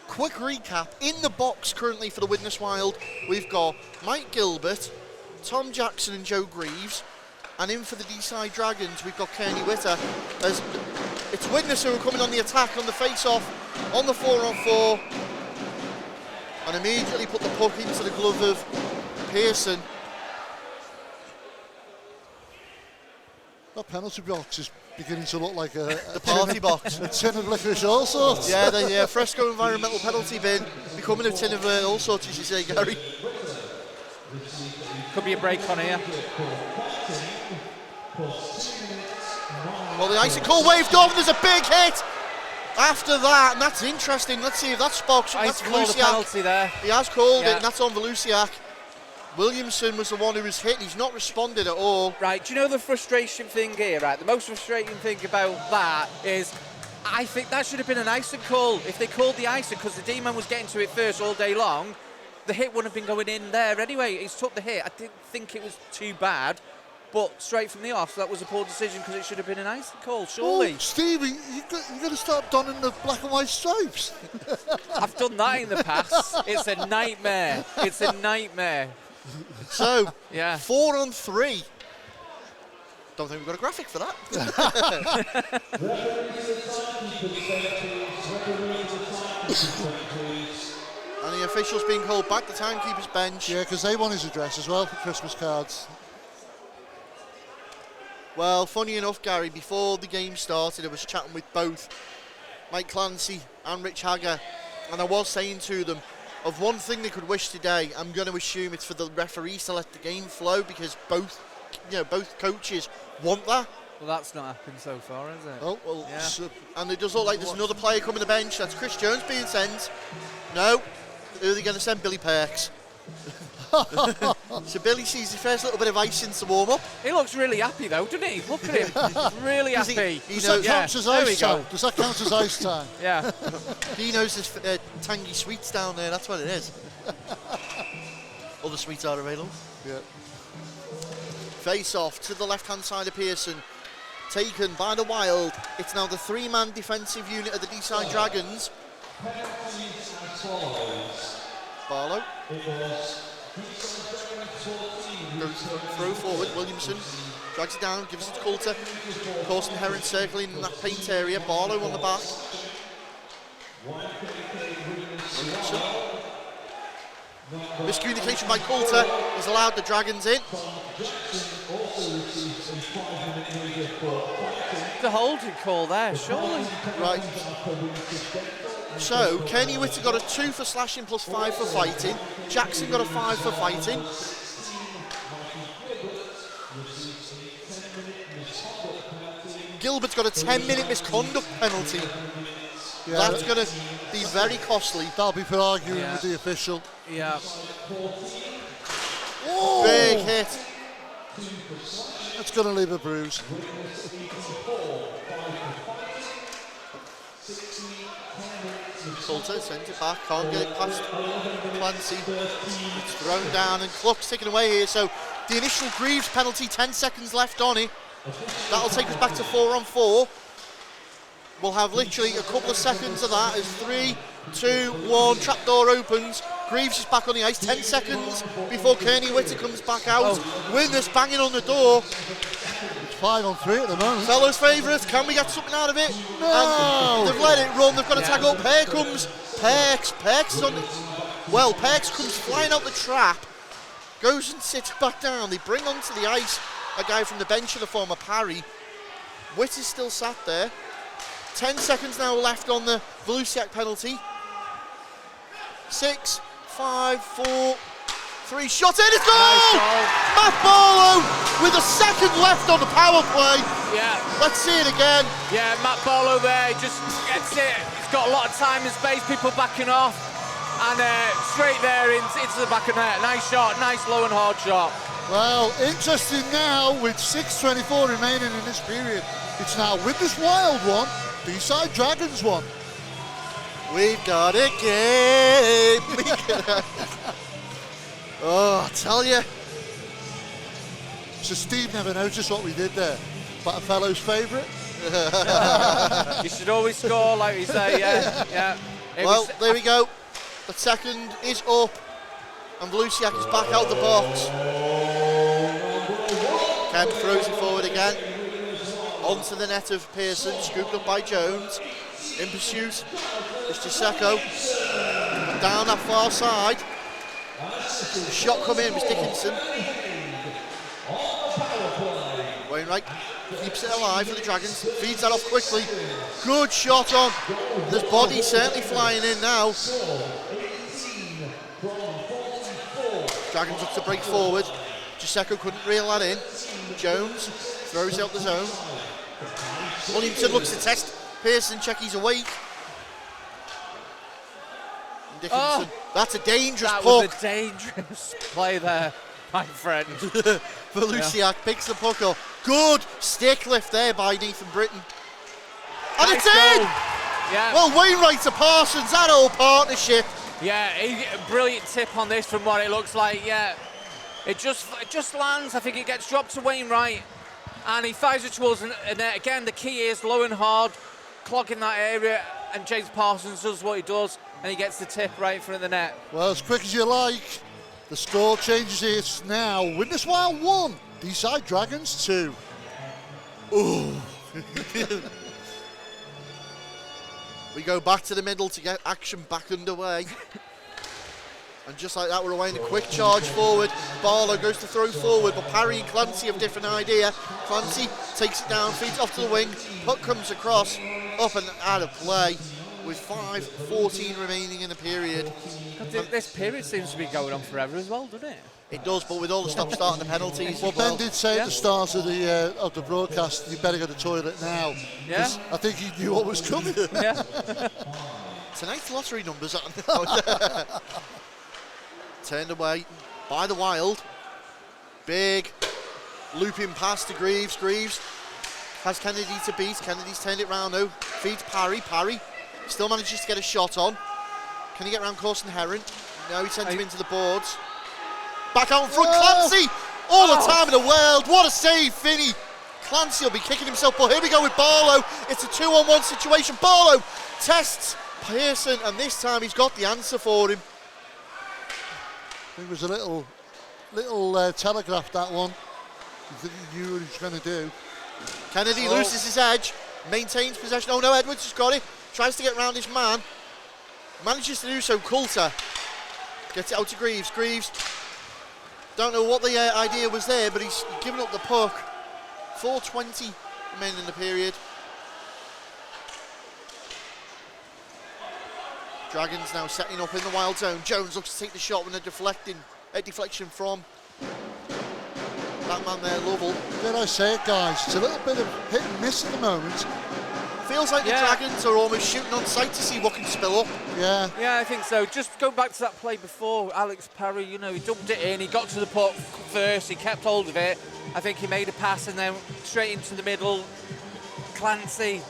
quick recap. In the box currently for the Widnes Wild, we've got Mike Gilbert, Tom Jackson and Joe Greaves. And in for the Deeside Dragons, we've got Kearney Witter. As it's Widnes who are coming on the attack, on the face-off, on the 4-on-4. And immediately put the puck into the glove of Pearson. That penalty box is beginning to look like the party box. A tin of licorice, all sorts. Yeah, Fresco environmental penalty bin, becoming a tin of all sorts, as you say, Gary. Could be a break on here. Well, the icicle waved off, there's a big hit after that, and that's interesting. Let's see if that sparks up. That's called a penalty there. He has called it, and that's on Volusiak. Williamson was the one who was hit, he's not responded at all. Right, do you know the frustration thing here, right? The most frustrating thing about that is I think that should have been an icing call. If they called the icing, because the D-man was getting to it first all day long, the hit wouldn't have been going in there anyway. He's took the hit. I didn't think it was too bad, but straight from the off, that was a poor decision because it should have been an icing call, surely. Oh, Stevie, you've got to start donning the black and white stripes. I've done that in the past. It's a nightmare. It's a nightmare. So, yeah. 4-on-3. Don't think we've got a graphic for that. And the officials being called back to timekeeper's bench. Yeah, because they want his address as well for Christmas cards. Well, funny enough, Gary, before the game started, I was chatting with both Mike Clancy and Rich Hagger, and I was saying to them, of one thing they could wish today, I'm going to assume it's for the referees to let the game flow, because both coaches want that. Well, that's not happened so far, is it? Oh, well, yeah. And it does look like there's another player coming to the bench. That's Chris Jones being sent. No, who are they going to send? Billy Perks. So Billy sees the first little bit of ice in to warm up. He looks really happy though, doesn't he? Look at him. He's really happy. Does that count as ice time? Does that count as ice time? Yeah. He knows there's tangy sweets down there, that's what it is. Other sweets are available. Yeah. Face off to the left-hand side of Pearson. Taken by the Wild. It's now the three-man defensive unit of the Deeside Dragons. Barlow. Goes throw forward, Williamson drags it down, gives it to Coulter. Corson Heron circling in that paint area. Barlow on the back. Williamson. Miscommunication by Coulter has allowed the Dragons in. The holding call there, surely. Right. So, Kearney Witter got a 2 for slashing plus 5 for fighting. Jackson got a 5 for fighting. Gilbert's got a 10-minute misconduct penalty. Yeah, that's going to be very costly. That'll be for arguing with the official. Yeah. Oh. Big hit. That's going to leave a bruise. Coulter sends it back, can't get it past Clancy. It's thrown down and clock's ticking away here. So the initial Greaves penalty, 10 seconds left on it. That'll take us back to 4-on-4. We'll have literally a couple of seconds of that as 3, 2, 1, trapdoor opens. Greaves is back on the ice, 10 seconds before Kearney Witter comes back out. Widnes banging on the door. It's 5-on-3 at the moment. Fellows' favourites, can we get something out of it? No! And they've let it run, they've got to tag up. Here comes Perks. Perks is on the... Well, Perks comes flying out the trap Goes and sits back down. They bring onto the ice a guy from the bench of the former Parry. Witt is still sat there. 10 seconds now left on the Volusiak penalty. 6, 5, 4, 3, shot in, it's goal! Nice goal. Matt Barlow with a second left on the power play. Yeah. Let's see it again. Yeah, Matt Barlow there, just gets it. He's got a lot of time and space, people backing off. And straight there into the back of net. Nice shot, nice low and hard shot. Well, interesting now with 6:24 remaining in this period. It's now Widnes Wild 1, Deeside Dragons 1. We've got a game. Oh, I tell you. So Steve never noticed what we did there. But a fellow's favourite. You should always score, like we say, yeah. Well, there we go. The second is up. And Volusiak is back out the box. Kemp throws it forward again. Onto the net of Pearson, scooped up by Jones. In pursuit is Chiseko. But down that far side. The shot come in was Dickinson. Wainwright keeps it alive for the Dragons. Feeds that off quickly. Good shot on. There's body certainly flying in now. Dragons look to break forward. Chiseko couldn't reel that in. Jones throws out the zone. Williamson looks to test Pearson, check he's awake. And Dickinson, that's a dangerous puck. That was a dangerous play there, my friend. Volusiak picks the puck up. Good stick lift there by Nathan Britton. And Nice it's in! goal. Yeah. Well, Wainwright to Parsons, that old partnership. Yeah, a brilliant tip on this from what it looks like, yeah. It just lands, I think it gets dropped to Wainwright, and he fires it towards a net. Again, the key is low and hard, clogging that area, and James Parsons does what he does, and he gets the tip right in front of the net. Well, as quick as you like, the score changes here. It's now Widnes Wild 1, Deeside Dragons 2. Ooh. We go back to the middle to get action back underway. And just like that, we're away in a quick charge forward. Barlow goes to throw forward, but Parry and Clancy have a different idea. Clancy takes it down, feeds off to the wing. Puck comes across, up and out of play with 5:14 remaining in the period. This period seems to be going on forever as well, doesn't it? It does, but with all the stop-start and the penalties. Well, Ben did say at the start of the broadcast, you better go to the toilet now. Yeah. I think he knew what was coming. Yeah. Tonight's lottery numbers are turned away by the Wild. Big looping pass to Greaves. Greaves has Kennedy to beat. Kennedy's turned it round though. Feeds Parry. Parry still manages to get a shot on. Can he get round Corson Heron? No, he sends him into the boards. Back out in front, Clancy! All the time in the world. What a save, Finney. Clancy will be kicking himself, but here we go with Barlow. It's a 2-on-1 situation. Barlow tests Pearson, and this time he's got the answer for him. It was a little telegraph, that one. You think he knew what he was going to do. Kennedy loses his edge, maintains possession. Oh no, Edwards has got it. Tries to get round his man. Manages to do so. Coulter gets it out to Greaves. Greaves, don't know what the idea was there, but he's given up the puck. 4:20 remaining in the period. Dragons now setting up in the Wild zone. Jones looks to take the shot with a deflection from that man there, Lovell. Did I say it, guys? It's a little bit of hit and miss at the moment. Feels like the Dragons are almost shooting on sight to see what can spill up. Yeah. Yeah, I think so. Just go back to that play before, Alex Parry, you know, he dumped it in, he got to the puck first, he kept hold of it. I think he made a pass and then straight into the middle. Clancy,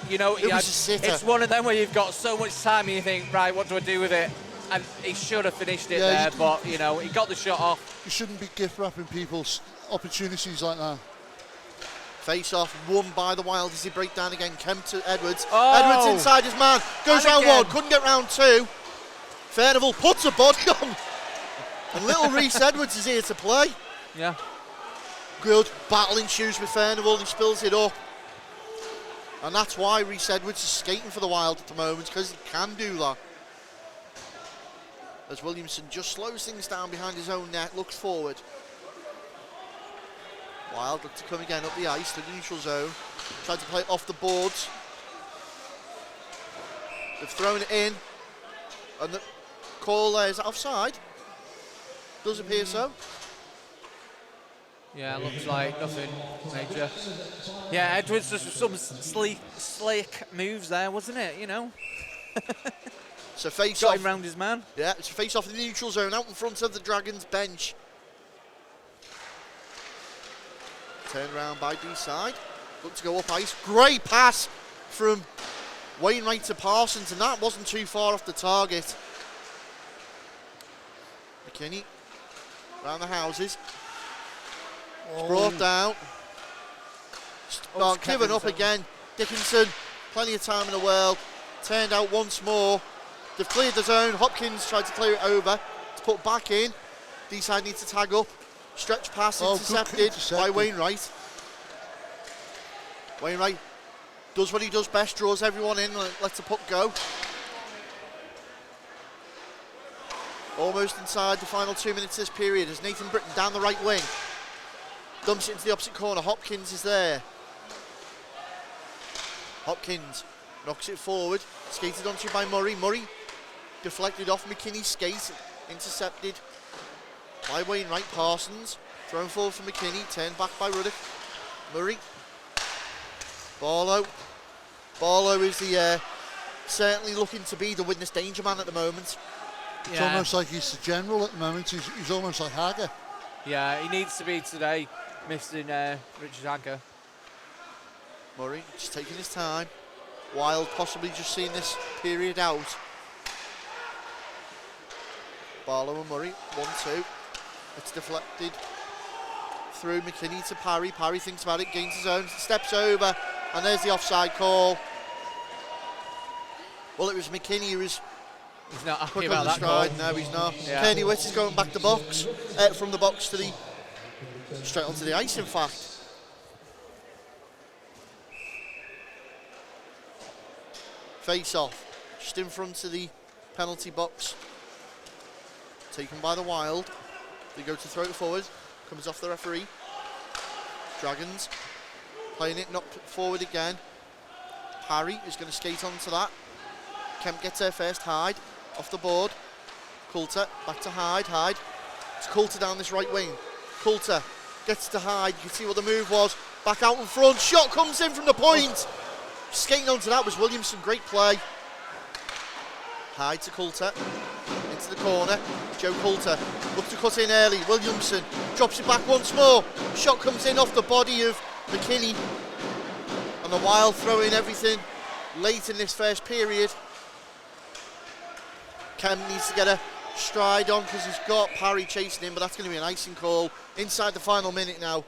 you know, it's one of them where you've got so much time and you think, right, what do I do with it? And he should have finished it there, but, you know, he got the shot off. You shouldn't be gift-wrapping people's opportunities like that. Face-off won by the Wild as he break down again. Kemp to Edwards. Edwards inside his man. Goes round one. Couldn't get round two. Furnival puts a body on. And little Reece Edwards is here to play. Yeah. Good battling shoes with Furnival. He spills it up. And that's why Reece Edwards is skating for the Wild at the moment, because he can do that. as Williamson just slows things down behind his own net, looks forward. Wild look to come again up the ice, to the neutral zone. Tried to play it off the boards. They've thrown it in. And the call there is offside. Does appear so. Yeah, looks like nothing major. Yeah, Edwards just some slick moves there, wasn't it? You know. So face Got off. him round his man. Yeah, it's a face off in the neutral zone, out in front of the Dragons bench. Turned around by Deeside. Look to go up ice. Great pass from Wainwright to Parsons, and that wasn't too far off the target. McKinney around the houses. It's brought down. Given up again. Dickinson, plenty of time in the world. Turned out once more. They've cleared the zone. Hopkins tried to clear it over. It's put back in. Deeside needs to tag up. Stretch pass intercepted by Wainwright. Wainwright does what he does best, draws everyone in, lets the puck go. Almost inside the final 2 minutes of this period as Nathan Britton down the right wing. Dumps it into the opposite corner. Hopkins is there. Hopkins knocks it forward. Skated onto by Murray. Murray deflected off McKinney's skate. Intercepted by Wainwright. Parsons thrown forward for McKinney. Turned back by Ruddock. Murray. Barlow. Barlow is the certainly looking to be the Widnes danger man at the moment. Yeah. It's almost like he's the general at the moment. He's almost like Hager. Yeah, he needs to be today, missing Richard Hager. Murray just taking his time. Wild possibly just seeing this period out. Barlow and Murray, 1-2. It's deflected through McKinney to Parry. Parry thinks about it, gains his own, steps over, and there's the offside call. Well, it was McKinney who was He's not happy quick about on the that stride. goal. No, he's not. Yeah. Kearney Witt is going back the box, from the box to the straight onto the ice. In fact, face off, just in front of the penalty box, taken by the Wild. They go to throw it forward, comes off the referee. Dragons playing it, knocked forward again. Parry is going to skate onto that. Kemp gets there first. Hyde off the board. Coulter back to Hyde. Hyde. It's Coulter down this right wing. Coulter gets to Hyde. You can see what the move was. Back out in front. Shot comes in from the point. Skating onto that was Williamson. Great play. Hyde to Coulter. Into the corner. Joe Coulter looks to cut in early. Williamson drops it back once more. Shot comes in off the body of McKinney. And the Wild throw in everything late in this first period. Kemp needs to get a stride on because he's got Parry chasing him, but that's going to be an icing call inside the final minute now.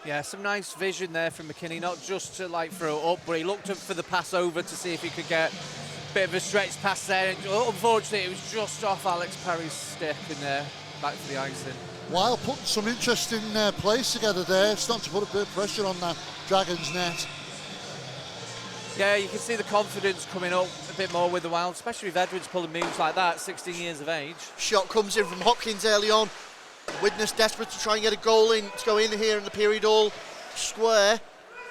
Yeah, some nice vision there from McKinney, not just to like throw it up, but he looked up for the pass over to see if he could get a bit of a stretch pass there. Unfortunately, it was just off Alex Parry's stick and back for the icing. Wild putting some interesting plays together there, starting to put a bit of pressure on that Dragons net. Yeah, you can see the confidence coming up a bit more with the Wild, especially with Edwards pulling moves like that, 16 years of age. Shot comes in from Hopkins early on. Widnes desperate to try and get a goal in, to go in here in the period all square.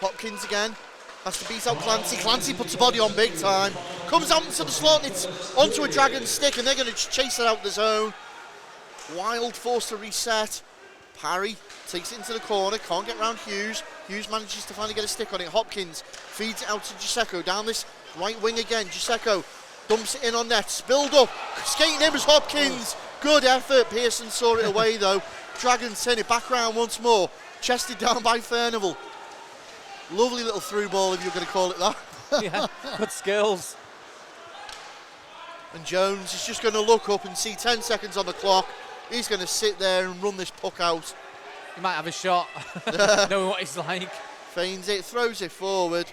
Hopkins again has to beat out Clancy. Clancy puts the body on big time. Comes out into the slot and it's onto a Dragon stick and they're going to chase it out the zone. Wild forced to reset. Parry takes it into the corner, can't get round Hughes. Hughes manages to finally get a stick on it. Hopkins feeds it out to Giuseppe down this right wing again. Giuseppe dumps it in on net, spilled up, skating in was Hopkins. Good effort, Pearson saw it away though. Dragons send it back round once more, chested down by Furnival. Lovely little through ball if you're going to call it that. Yeah, good skills. And Jones is just going to look up and see 10 seconds on the clock. He's going to sit there and run this puck out. He might have a shot, knowing what he's like. Feigns it, throws it forward.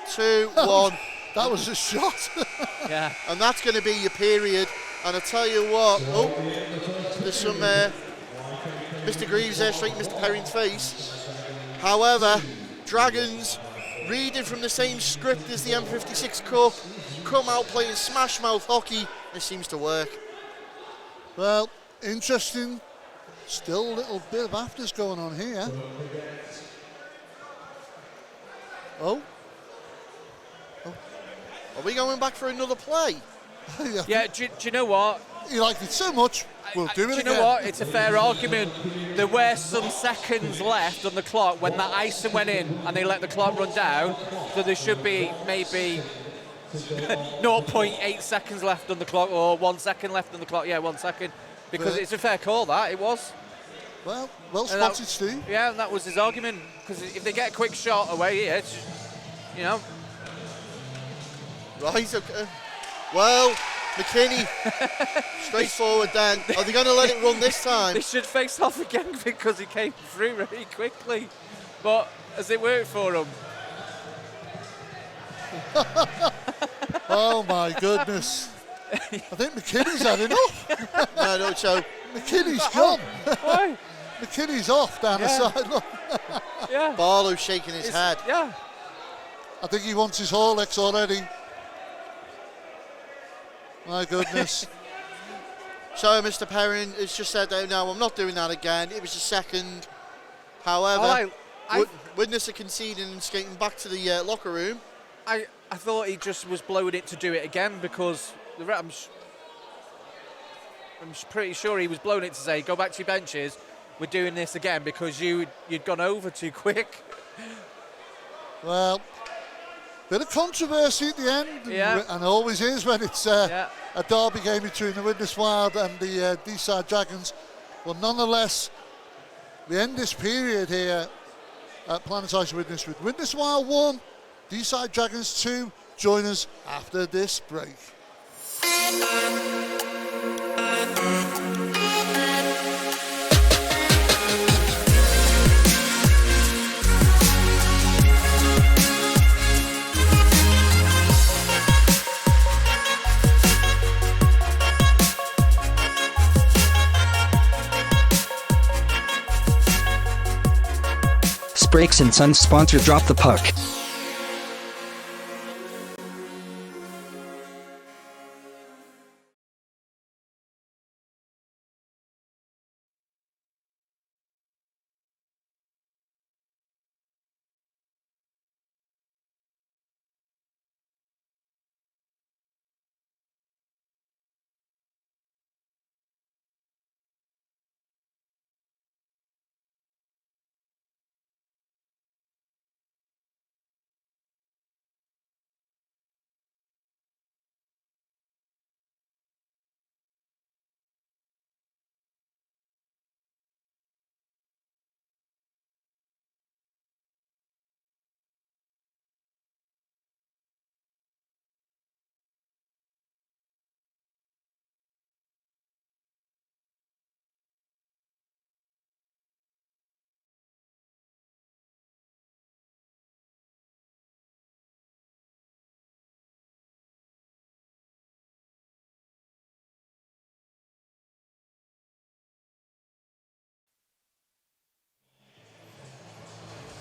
2-1. That was a shot. Yeah. And that's going to be your period. And I tell you what, there's some Mr. Greaves there, straight in Mr. Perrin's face. However, Dragons, reading from the same script as the M56 Cup, come out playing smash mouth hockey. This seems to work. Well, interesting. Still a little bit of afters going on here. Oh. Are we going back for another play? Yeah, do you know what? You like it so much, we'll do it again. Do you know what? It's a fair argument. There were some seconds left on the clock when that icing went in and they let the clock run down, so there should be maybe 0.8 seconds left on the clock or 1 second left on the clock. Yeah, 1 second. Because it's a fair call, that, it was. Well spotted, Steve. Yeah, and that was his argument. Because if they get a quick shot away here, it's, you know. Right, okay. Well, McKinney, straightforward then. Are they going to let it run this time? They should face off again because he came through very quickly. But has it worked for him? Oh my goodness. I think McKinney's had enough. No, so McKinney's gone. Why? McKinney's off down the side. Look. Yeah. Barlow's shaking his head. Yeah. I think he wants his Horlicks already. My goodness. So Mr. Perrin has just said, oh, no, I'm not doing that again. It was a second. However, Widnes are conceding and skating back to the locker room. I thought he just was blowing it to do it again because I'm pretty sure he was blowing it to say, go back to your benches, we're doing this again because you'd gone over too quick. Well, bit of controversy at the end, and always is when it's a derby game between the Widnes Wild and the Deeside Dragons. Well, nonetheless, we end this period here at Planetize Widnes with Widnes Wild 1, Deeside Dragons 2. Join us after this break. Brakes and Sons sponsor Drop the Puck.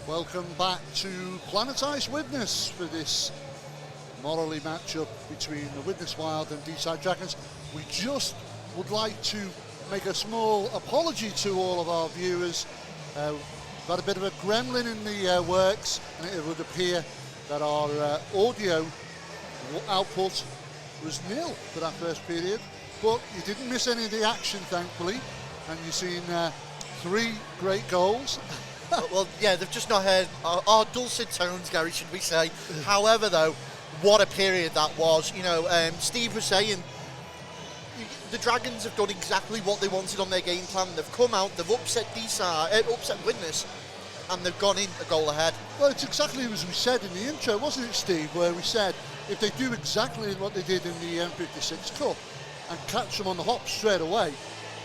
Welcome back to Planetize Widnes for this morally matchup between the Widnes Wild and Deeside Dragons. We just would like to make a small apology to all of our viewers. We've had a bit of a gremlin in the works, and it would appear that our audio output was nil for that first period. But you didn't miss any of the action, thankfully, and you've seen 3 great goals. Well, yeah, they've just not heard our dulcet tones, Gary, should we say. However, though, what a period that was. You know, Steve was saying the Dragons have done exactly what they wanted on their game plan. They've come out, they've upset upset Widnes, and they've gone in a goal ahead. Well, it's exactly as we said in the intro, wasn't it, Steve, where we said if they do exactly what they did in the M56 Cup and catch them on the hop straight away,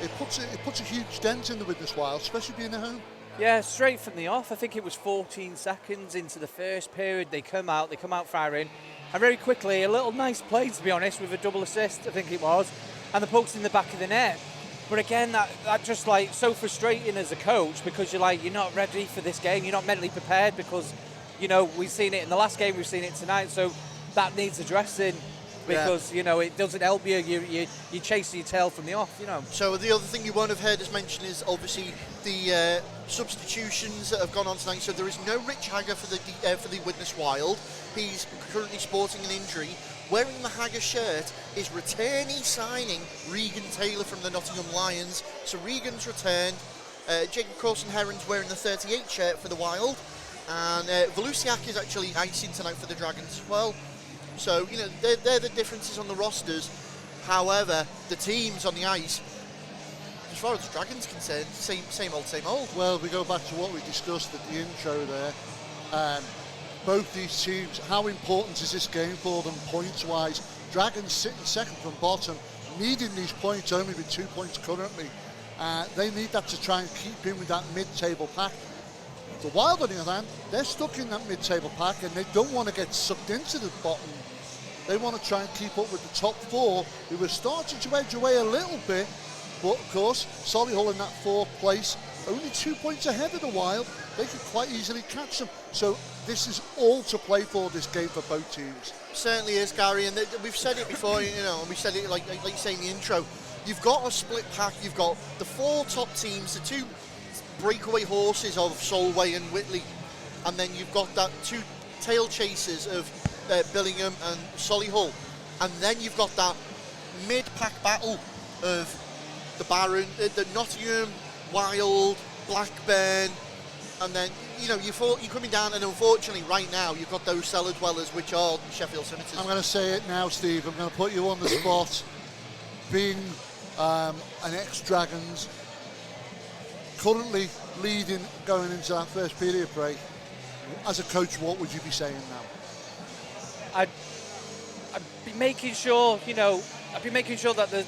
it puts a huge dent in the Widnes Wild, especially being at home. Yeah, straight from the off. I think it was 14 seconds into the first period. They come out firing. And very quickly, a little nice play, to be honest, with a double assist, I think it was. And the poke's in the back of the net. But again, that just like so frustrating as a coach because you're not ready for this game. You're not mentally prepared because, you know, we've seen it in the last game, we've seen it tonight. So that needs addressing. because you know it doesn't help you. You're chasing your tail from the off. You know. So the other thing you won't have heard us mention is obviously the substitutions that have gone on tonight. So there is no Rich Hagger for the Widnes Wild. He's currently sporting an injury. Wearing the Hagger shirt is returnee signing Regan Taylor from the Nottingham Lions. So Regan's returned. Jacob Corson-Heron's wearing the 38 shirt for the Wild. And Volusiak is actually icing tonight for the Dragons as well. So, you know, they're the differences on the rosters. However, the teams on the ice, as far as the Dragons concerned, same old. Well, we go back to what we discussed at the intro there. Both these teams, how important is this game for them points-wise? Dragons sitting second from bottom, needing these points only with 2 points currently. They need that to try and keep in with that mid-table pack. The Wild, on the other hand, they're stuck in that mid-table pack and they don't want to get sucked into the bottom. They want to try and keep up with the top four, who are starting to edge away a little bit. But, of course, Solihull in that fourth place, only 2 points ahead of the Wild. They could quite easily catch them. So this is all to play for, this game, for both teams. Certainly is, Gary, and we've said it before, you know, and we said it like you say in the intro. You've got a split pack. You've got the four top teams, the two breakaway horses of Solway and Whitley, and then you've got that two tail chasers of Billingham and Solihull, and then you've got that mid-pack battle of the Baron, the Nottingham, Wild, Blackburn, and then you know you're coming down, and unfortunately right now you've got those cellar dwellers, which are Sheffield Senators. I'm going to say it now, Steve. I'm going to put you on the spot. Being an ex-Dragons, currently leading going into that first period break, as a coach, what would you be saying now? I'd be making sure, you know, that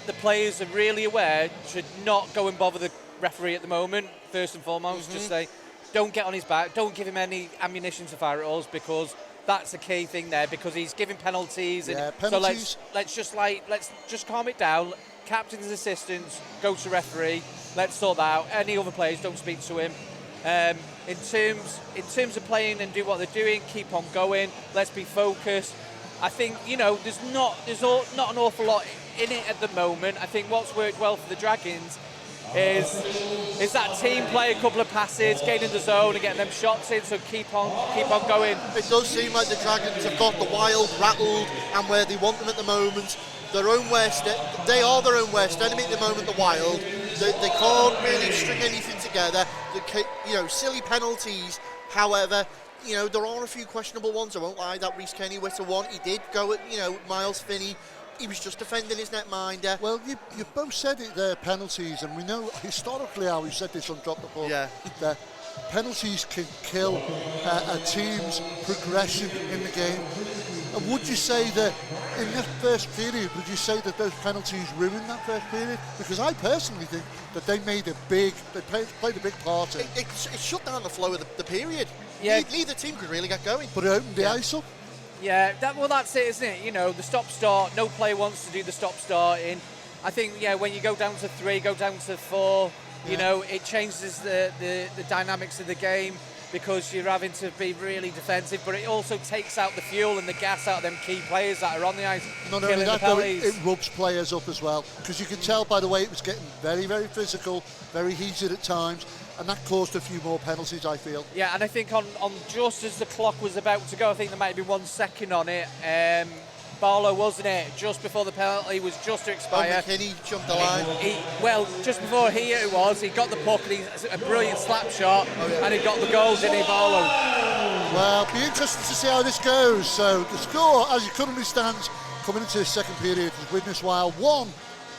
the players are really aware to not go and bother the referee at the moment, first and foremost. Just say, don't get on his back, don't give him any ammunition to fire at us, because that's the key thing there, because he's giving penalties. Yeah, penalties. So let's just calm it down. Captains and assistants, go to referee. Let's sort that out. Any other players, don't speak to him. In terms of playing and do what they're doing, keep on going. Let's be focused. I think, you know, there's not an awful lot in it at the moment. I think what's worked well for the Dragons is that team play a couple of passes, getting in the zone and getting them shots in. So keep on going. It does seem like the Dragons have got the Wild rattled and where they want them at the moment. They are their own worst enemy at the moment, the Wild. They can't really string anything together. You know, silly penalties. However, you know, there are a few questionable ones. I won't lie, that Rhys Kenny-Witter one, he did go at, you know, Miles Finney. He was just defending his netminder. Well, you both said it there, penalties, and we know historically how we've said this on Drop the Puck. Yeah. That penalties can kill a team's progression in the game. And would you say that in this first period, would you say that those penalties ruined that first period? Because I personally think that they played a big part in it. It shut down the flow of the period. Yeah. Neither team could really get going. But it opened the ice up. Yeah, that's it, isn't it? You know, the stop-start, no player wants to do the stop-starting. I think, yeah, when you go down to 3, go down to 4, you know, it changes the dynamics of the game, because you're having to be really defensive, but it also takes out the fuel and the gas out of them key players that are on the ice. Not only that, though, it rubs players up as well, because you could tell by the way it was getting very, very physical, very heated at times, and that caused a few more penalties, I feel. Yeah, and I think on just as the clock was about to go, I think there might have been 1 second on it. Barlow, wasn't it? Just before the penalty was just to expire. McKinney jumped the line. Just before he got the puck, and he's a brilliant slap shot, and he got the goal, didn't he, Barlow? Well, be interested to see how this goes. So the score, as it currently stands, coming into the second period, is Widnes Wild 1,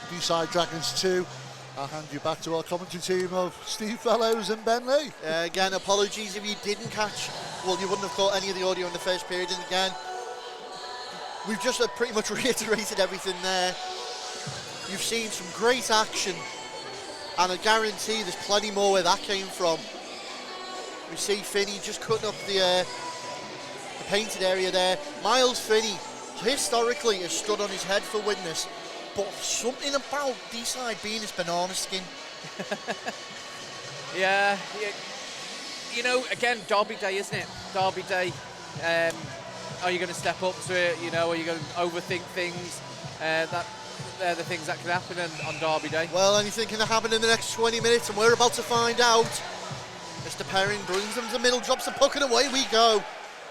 Deeside Dragons 2. I'll hand you back to our commentary team of Steve Fellows and Ben Lee. Again, apologies if you didn't catch, well, you wouldn't have caught any of the audio in the first period, and again, we've just pretty much reiterated everything there. You've seen some great action, and I guarantee there's plenty more where that came from. We see Finney just cutting up the painted area there. Miles Finney, historically, has stood on his head for Widnes, but something about Deeside being his banana skin. Yeah. You know, again, Derby Day, isn't it? Derby Day. are you going to step up to it? You know, are you going to overthink things? They're the things that can happen on Derby Day. Well, anything can happen in the next 20 minutes, and we're about to find out. Mr. Perrin brings them to the middle, drops the puck, and away we go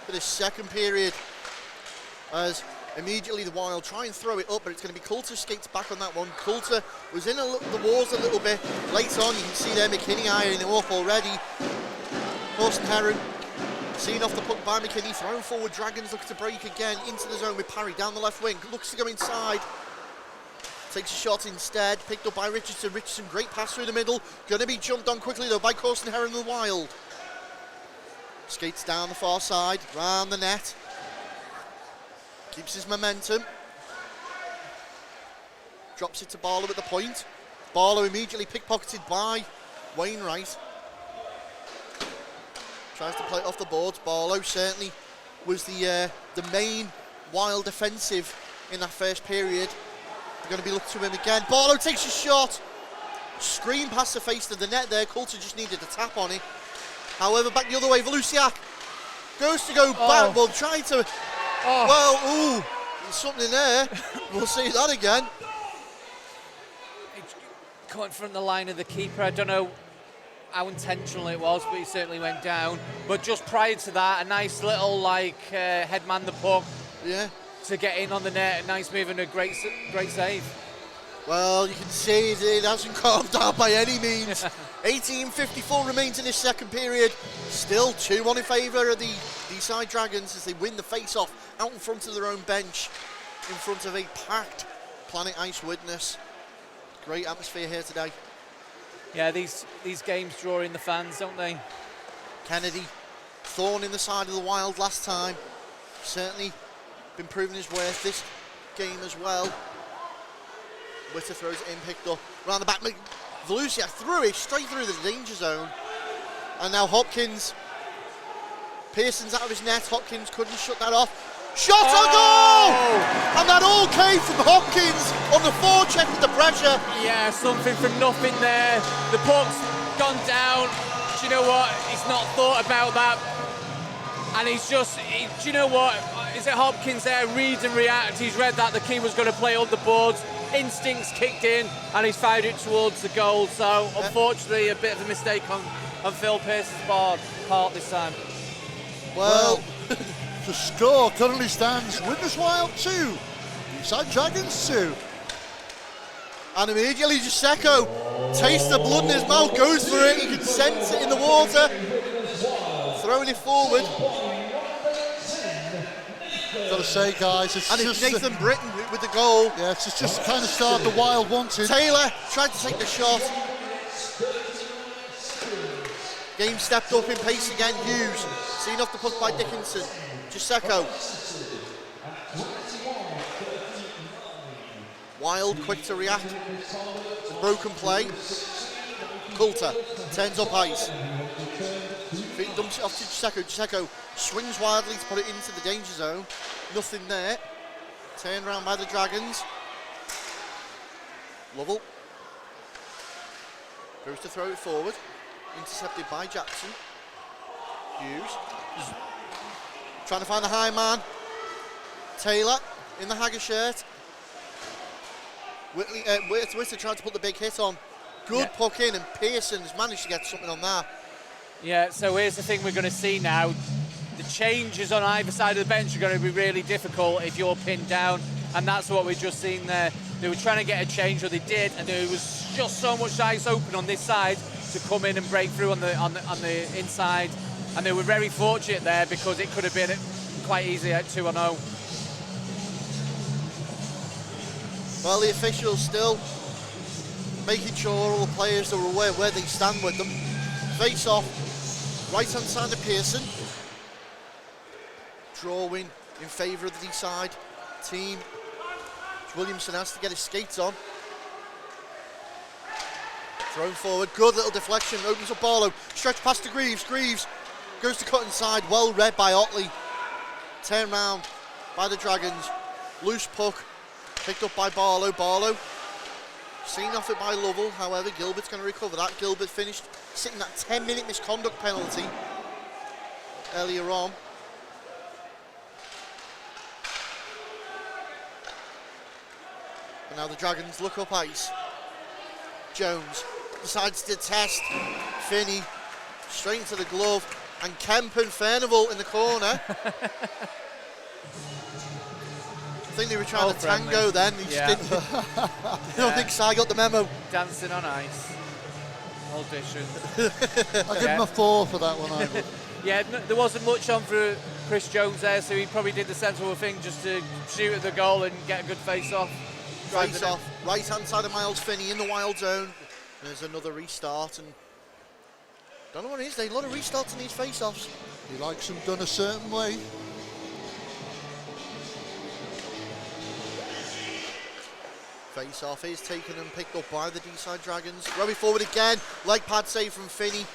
for this second period. As immediately the Wild try and throw it up, but it's going to be Coulter skates back on that one. Coulter was in the walls a little bit late on. You can see there McKinney eyeing him up already. Corson Herron seen off the puck by McKinney, thrown forward. Dragons look to break again into the zone with Parry down the left wing. Looks to go inside. Takes a shot instead, picked up by Richardson. Richardson, great pass through the middle. Going to be jumped on quickly though by Corson Herron and the Wild. Skates down the far side, round the net. Keeps his momentum. Drops it to Barlow at the point. Barlow immediately pickpocketed by Wainwright. Tries to play it off the boards. Barlow certainly was the main Wild defensive in that first period. They're going to be looking to him again. Barlow takes a shot. Screen past the face of the net there. Coulter just needed a tap on it. However, back the other way, Volusiak goes to go back, but trying to... Well, ooh, there's something there. We'll see that again. It's caught in front of the line of the keeper. I don't know how intentional it was, but he certainly went down. But just prior to that, a nice little headman the puck. Yeah. To get in on the net, a nice move and a great save. Well, you can see it hasn't calmed down by any means. 18:54 remains in this second period. Still 2-1 in favour of the Deeside Dragons as they win the face-off out in front of their own bench, in front of a packed Planet Ice Widnes. Great atmosphere here today. Yeah, these games draw in the fans, don't they? Kennedy, thorn in the side of the Wild last time. Certainly been proving his worth this game as well. Witter throws it in, picked up around the back. Volusiak threw it straight through the danger zone. And now Hopkins. Pearson's out of his net. Hopkins couldn't shut that off. Shot on goal! And that all came from Hopkins on the forecheck with the pressure. Yeah, something from nothing there. The puck's gone down. Do you know what? He's not thought about that. And he's just, do you know what? Is it Hopkins there? Read and react. He's read that the key was going to play on the boards. Instincts kicked in and he's fired it towards the goal. So unfortunately a bit of a mistake on Phil Pearson's part this time. Well, the score currently stands Widnes Wild 2, Deeside Dragons 2. And immediately Giuseppe tastes the blood in his mouth, goes for it, he can sense it in the water. Throwing it forward. Gotta say, guys, it's Nathan Britton with the goal. Yeah, it's just the kind of start the Wild wanted. Taylor tried to take the shot. Game stepped up in pace again. Hughes seen off the puck by Dickinson. Giuseppe. Wild quick to react. Broken play. Coulter turns up ice. Dumps it off to Giuseppe. Giuseppe swings wildly to put it into the danger zone. Nothing there. Turned around by the Dragons. Lovell goes to throw it forward. Intercepted by Jackson. Hughes trying to find the high man. Taylor in the Hagger shirt. Witter tried to put the big hit on. Good puck in, and Pearson's managed to get something on that. Yeah, so here's the thing we're going to see now. The changes on either side of the bench are going to be really difficult if you're pinned down, and that's what we've just seen there. They were trying to get a change, or they did, and there was just so much ice open on this side to come in and break through on the inside, and they were very fortunate there because it could have been quite easy at 2-0. Well, the officials still making sure all the players are aware where they stand with them. Face off, right hand side of Pearson. Drawing in favour of the Deeside team. Williamson has to get his skates on. Thrown forward, good little deflection, opens up Barlow. Stretch past to Greaves, Greaves goes to cut inside, well read by Otley. Turn round by the Dragons. Loose puck, picked up by Barlow. Barlow seen off it by Lovell, however Gilbert's going to recover that. Gilbert finished sitting that 10-minute misconduct penalty earlier on. And now the Dragons look up ice. Jones decides to test Finney straight into the glove, and Kemp and Furnival in the corner. I think they were trying to tango then. He just didn't. I don't think Si got the memo. Dancing on ice. Audition. I give him a 4 for that one, I would. Yeah, there wasn't much on for Chris Jones there, so he probably did the sensible thing just to shoot at the goal and get a good face-off. Face-off, right-hand side of Miles Finney in the Wild zone. There's another restart, and don't know what it is. There's a lot of restarts in these face-offs. He likes them done a certain way. Face-off is taken and picked up by the Deeside Dragons. Robbie forward again, leg pad save from Finney.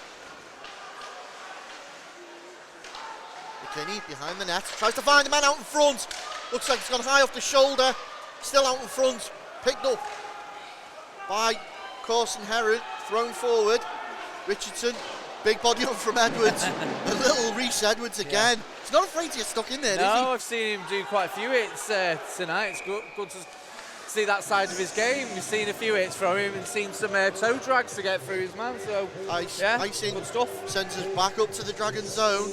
McKinney behind the net, tries to find the man out in front. Looks like it's gone high off the shoulder. Still out in front, picked up by Corson Herod, thrown forward. Richardson, big body up from Edwards. A little Reece Edwards again. He's not afraid to get stuck in there, is he? No, I've seen him do quite a few hits tonight. It's good to see that side of his game. We've seen a few hits from him and seen some toe drags to get through his man. So icing, good stuff. Sends us back up to the Dragon zone.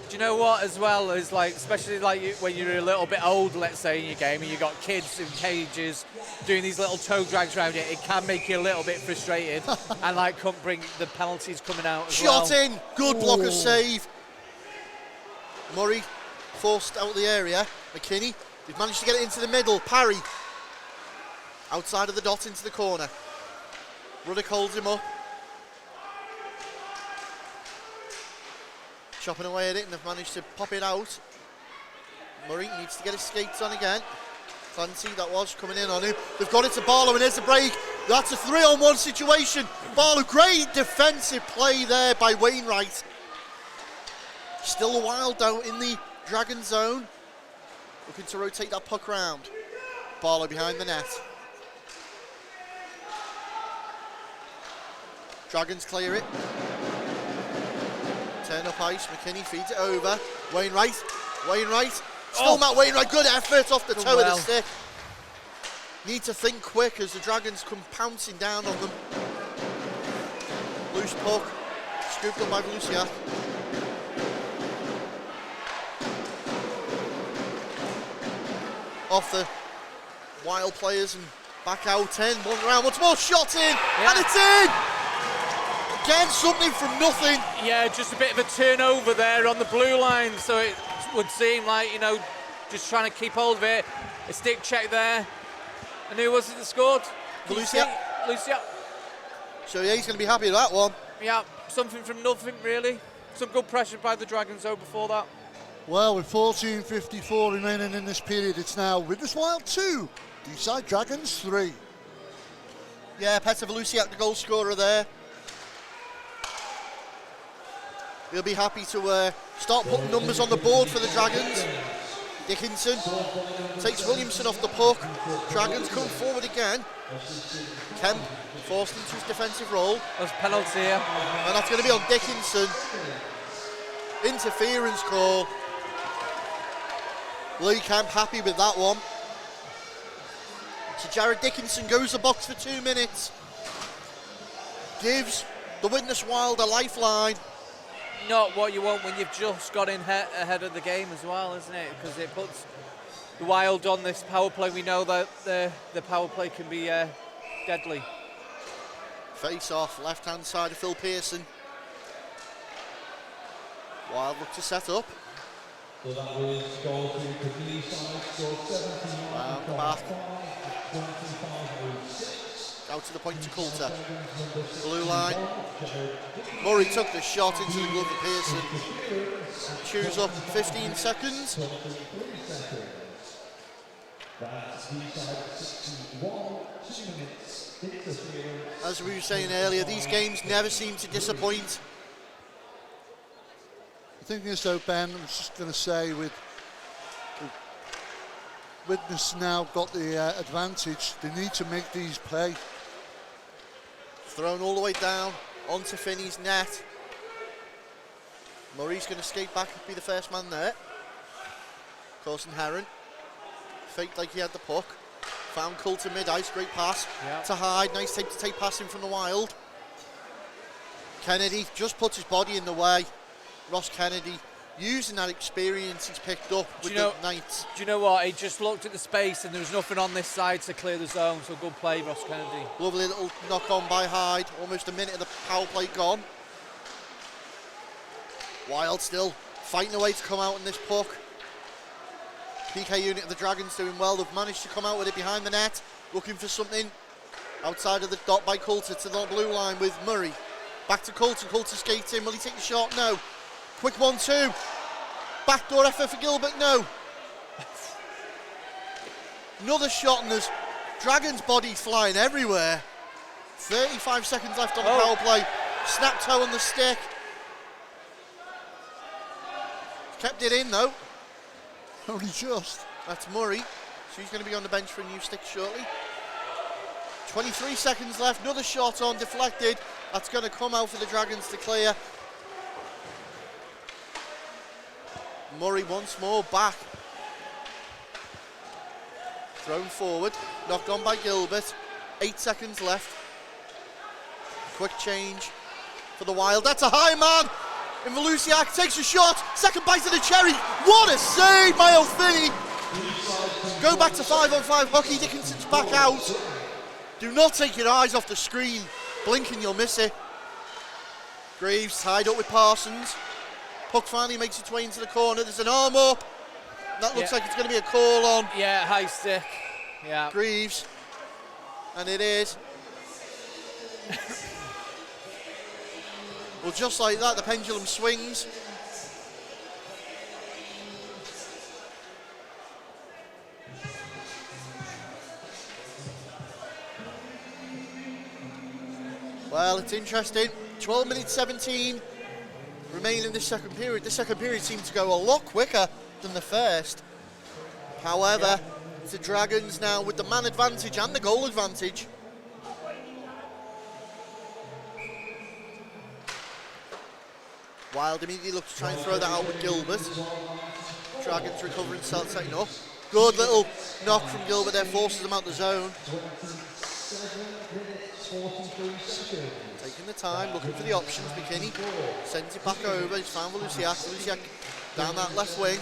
Do you know what, as well, is like, especially like when you're a little bit old, let's say, in your game, and you've got kids in cages doing these little toe drags around you, it can make you a little bit frustrated and like couldn't bring the penalties coming out as well. Shot in, good blocker save. Murray forced out of the area. McKinney, he's managed to get it into the middle. Parry, outside of the dot into the corner. Ruddock holds him up. Chopping away at it, and they've managed to pop it out. Murray needs to get his skates on again. Clancy, that was coming in on him. They've got it to Barlow, and there's the break. That's a 3-on-1 situation. Barlow, great defensive play there by Wainwright. Still a Wild out in the Dragon zone. Looking to rotate that puck round. Barlow behind the net. Dragons clear it. Turn up ice, McKinney feeds it over. Wainwright, still Matt Wainwright, good effort off the toe of the stick. Need to think quick as the Dragons come pouncing down on them. Loose puck, scooped up by Lucia. Off the Wild players and back out in, one round, once more, shot in, and it's in! Again, something from nothing. Yeah, just a bit of a turnover there on the blue line, so it would seem like, you know, just trying to keep hold of it. A stick check there. And who was it that scored? Lucia. So yeah, he's going to be happy with that one. Yeah, something from nothing, really. Some good pressure by the Dragons, though, before that. Well, with 14:54 remaining in this period, it's now Widnes Wild 2, Deeside Dragons 3. Yeah, Petter Valusiak, the goal scorer there. He'll be happy to start putting numbers on the board for the Dragons. Dickinson takes Williamson off the puck. Dragons come forward again. Kemp forced into his defensive role. There's a penalty here. And that's going to be on Dickinson. Interference call. Lee Kemp happy with that one. So Jared Dickinson goes the box for 2 minutes. Gives the Widnes Wild a lifeline. Not what you want when you've just got in ahead of the game as well, isn't it? Because it puts the Wild on this power play. We know that the power play can be deadly. Face off, left hand side of Phil Pearson. Wild look to set up. So that was goal to the Deeside, scored 17. Round the back. Out to the point to Coulter. Blue line. Murray took the shot into the glove of Pearson. Chews up 15 seconds. As we were saying earlier, these games never seem to disappoint. The thing is, though, Ben, I was just going to say, with Widnes now got the advantage, they need to make these play. Thrown all the way down onto Finney's net. Murray's going to skate back and be the first man there. Corson Heron faked like he had the puck. Found Coulter mid-ice, great pass Yeah. to Hyde. Nice take passing from the Wild. Kennedy just puts his body in the way. Ross Kennedy using that experience he's picked up with the Knights. Do you know what? He just looked at the space and there was nothing on this side to clear the zone, so good play, Ross Kennedy. Lovely little knock on by Hyde. Almost a minute of the power play gone. Wild still fighting away to come out in this puck. PK unit of the Dragons doing well. They've managed to come out with it behind the net, looking for something outside of the dot by Coulter to the blue line with Murray. Back to Coulter. Coulter skates in. Will he take the shot? No. Quick 1-2. Backdoor effort for Gilbert. No. Another shot, and there's Dragons' body flying everywhere. 35 seconds left on the power play. Snap toe on the stick. Kept it in though. Only just. That's Murray. So he's going to be on the bench for a new stick shortly. 23 seconds left. Another shot on, deflected. That's going to come out for the Dragons to clear. Murray once more back. Thrown forward. Knocked on by Gilbert. 8 seconds left. Quick change for the Wild. That's a high man. And Volusiak takes a shot. Second bite of the cherry. What a save, Miles Finney. Go back to 5-on-5 hockey. Dickinson's back out. Do not take your eyes off the screen. Blink and you'll miss it. Graves tied up with Parsons. Puck finally makes its way into the corner. There's an arm up. That looks like it's going to be a call on. Yeah, high stick. Yeah. Greaves. And it is. Well, just like that, the pendulum swings. Well, it's interesting. 12 minutes 17 remaining in the second period. The second period seemed to go a lot quicker than the first. However, it's the Dragons now with the man advantage and the goal advantage. Wild immediately looks to try and throw that out with Gilbert. Dragons recovering, setting up. Good little knock from Gilbert there, forces them out the zone. Taking the time, looking for the options. McKinney sends it back over. He's found Volusiak. Volusiak down that left wing.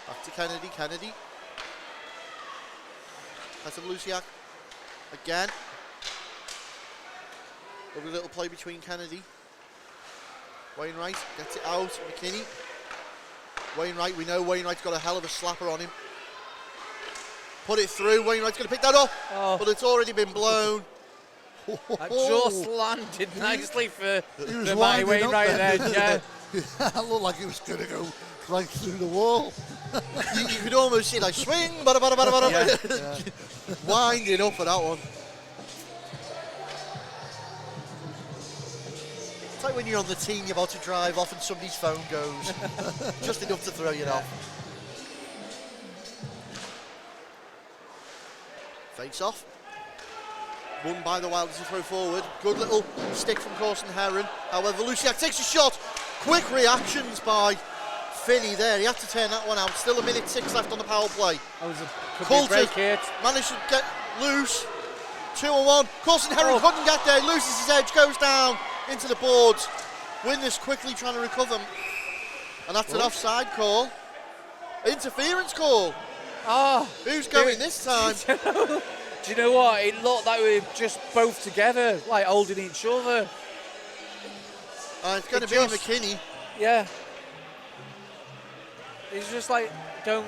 Back to Kennedy. Kennedy. That's a Volusiak again. Lovely little play between Kennedy. Wainwright gets it out. McKinney. Wainwright, we know Wainwright's got a hell of a slapper on him. Put it through. Wainwright's going to pick that up, but it's already been blown. That just landed nicely for Matty Wainwright then. Yeah. That looked like it was going to go right through the wall. you could almost see like swing, winding up for that one. It's like when you're on the team, you're about to drive off and somebody's phone goes. Just enough to throw you off. Face off. Won by the Wild as they throw forward. Good little stick from Corson Heron. However, Volusiak takes a shot. Quick reactions by Finney there. He had to turn that one out. Still 1:06 left on the power play. Coulter managed to get loose. 2-on-1. Corson Heron couldn't get there. Loses his edge. Goes down into the boards. Widnes quickly trying to recover. And that's an offside call. Interference call. Who's going this time? Do you know what? It looked like we were just both together, like holding each other. It's going to be McKinney. Yeah. It's just like, don't...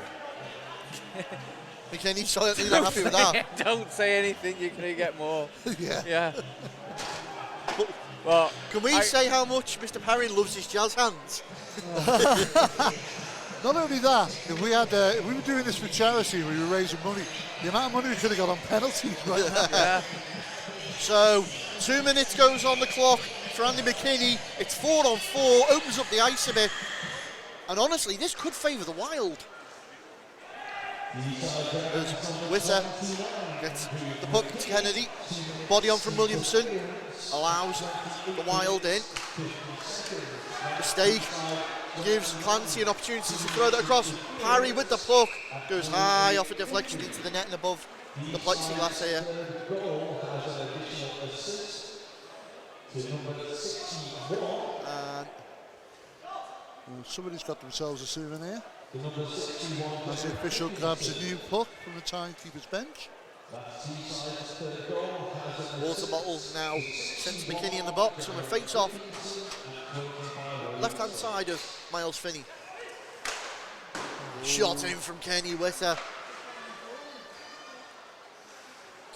McKinney's certainly not happy with that. Don't say anything, you're going to get more. Yeah. But can we say how much Mr. Perry loves his jazz hands? Not only that, if we were doing this for charity, we were raising money, the amount of money we could have got on penalties right now. Yeah. So 2 minutes goes on the clock for Andy McKinney. It's 4-on-4, opens up the ice a bit. And honestly, this could favour the Wild. As Witter gets the puck to Kennedy. Body on from Williamson. Allows the Wild in. Mistake. gives Clancy an opportunity to throw that across. Parry with the puck, goes high off a deflection into the net and above the plexiglass here. Goal has an additional assist to number 61. And Somebody's got themselves a souvenir The number 61. as the official grabs a new puck from the timekeeper's bench. That's Deeside's third goal. Has an water bottle now sent to McKinney in the box, and a face off left hand side of Miles Finney. Shot in from Kenny Witter.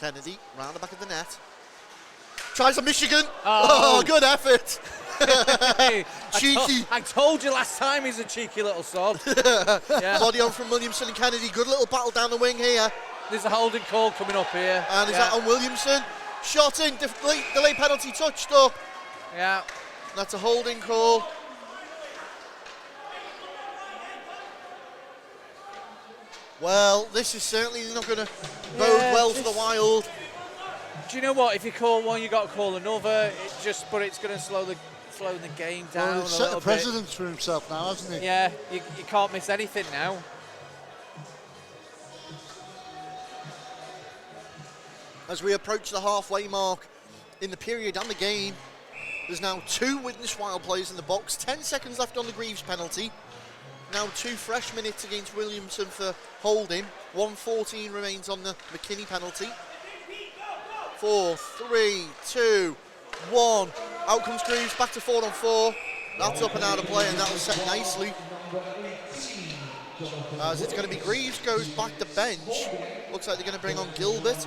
Kennedy round the back of the net. Tries a Michigan. Oh, good effort. Hey, Cheeky. I told you last time he's a cheeky little sod. Yeah. Body on from Williamson and Kennedy. Good little battle down the wing here. There's a holding call coming up here. And is that on Williamson? Shot in. Delay penalty touched up. Yeah. That's a holding call. Well, this is certainly not going to bode well for the Wild. Do you know what? If you call one, you got to call another. But it's going to slow the game down Well, a he's set little a bit. precedence for himself now, hasn't he? Yeah, you can't miss anything now. As we approach the halfway mark in the period and the game, there's now 2 Widnes Wild players in the box. 10 seconds left on the Greaves penalty. Now 2 fresh minutes against Williamson for holding. 1:14 remains on the McKinney penalty. 4, 3, 2, 1. Out comes Greaves, back to 4-on-4. That's up and out of play, and that was set nicely. As it's going to be Greaves goes back to bench. Looks like they're going to bring on Gilbert.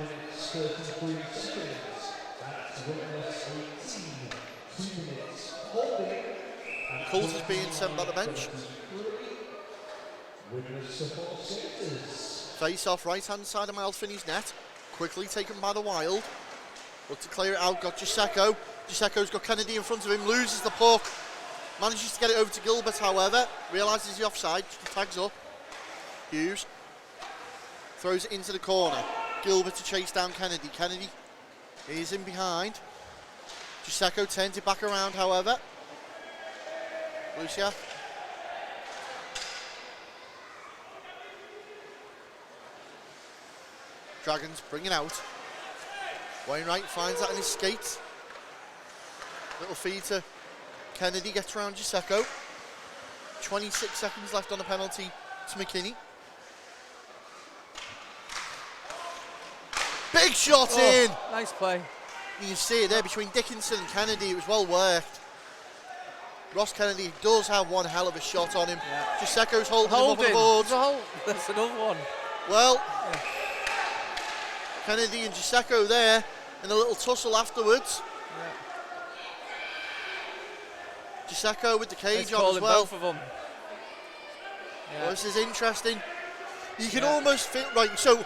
Coulter's being sent by the bench. Face off right hand side of Miles Finney's net. Quickly taken by the Wild. Look to clear it out, got Giuseppe. Giuseppe's got Kennedy in front of him, loses the puck. Manages to get it over to Gilbert, however. Realises the offside, tags up. Hughes throws it into the corner. Gilbert to chase down Kennedy. Kennedy is in behind. Giuseppe turns it back around, however. Lucia. Dragons bring it out. Wainwright finds that in his skates. Little feed to Kennedy, gets around Giuseppe. 26 seconds left on the penalty to McKinney. Big shot in! Nice play. You can see it there between Dickinson and Kennedy. It was well worked. Ross Kennedy does have one hell of a shot on him. Yeah. Giuseppe's holding him up on the boards. That's another one. Well, Kennedy and Giuseppe there in a little tussle afterwards. Giuseppe with the cage on as well. Both of them. Yeah. Well, this is interesting. You can almost feel, right, so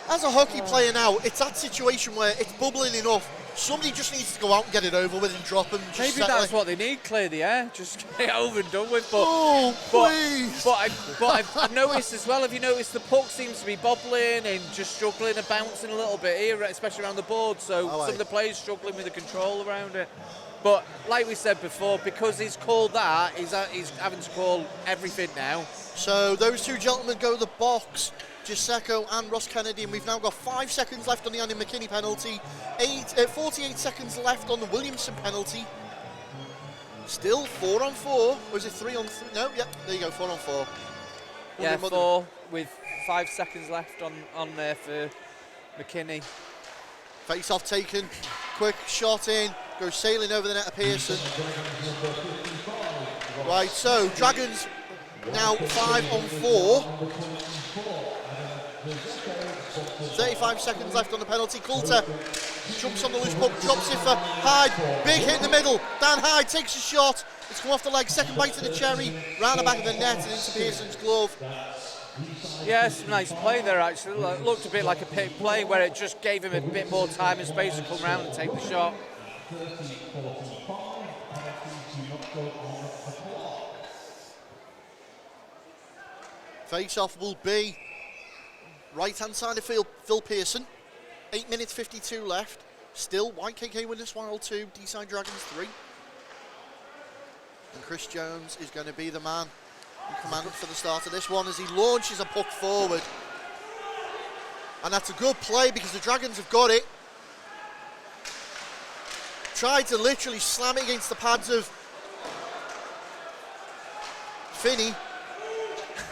as a hockey player now, it's that situation where it's bubbling enough. Somebody just needs to go out and get it over with and drop them. Maybe that's what they need, clear the air. Just get it over and done with. But, please! But I've noticed as well, have you noticed the puck seems to be bobbling and just struggling and bouncing a little bit here, especially around the board. So some of the players struggling with the control around it. But like we said before, because he's called that, he's having to call everything now. So those two gentlemen go to the box, Giuseppe and Ross Kennedy, and we've now got 5 seconds left on the Andy McKinney penalty, 48 seconds left on the Williamson penalty. Still 4-on-4, or is it 3-on-3? No, yep, there you go, 4-on-4. Yeah, 4 with 5 seconds left on there for McKinney. Face off taken, quick shot in, goes sailing over the net of Pearson. Right, so Dragons now 5-on-4. 35 seconds left on the penalty. Coulter jumps on the loose puck, drops it for Hyde. Big hit in the middle. Dan Hyde takes a shot. It's come off the leg. Second bite of the cherry. Round the back of the net and into Pearson's glove. Yes, nice play there actually. Looked a bit like a pick play where it just gave him a bit more time and space to come round and take the shot. Face-off will be right-hand side of Phil Pearson. 8 minutes 52 left. Still YKK Widnes Wild 2, Deeside Dragons 3. And Chris Jones is going to be the man in command for the start of this one as he launches a puck forward. And that's a good play because the Dragons have got it. Tried to literally slam it against the pads of Finney.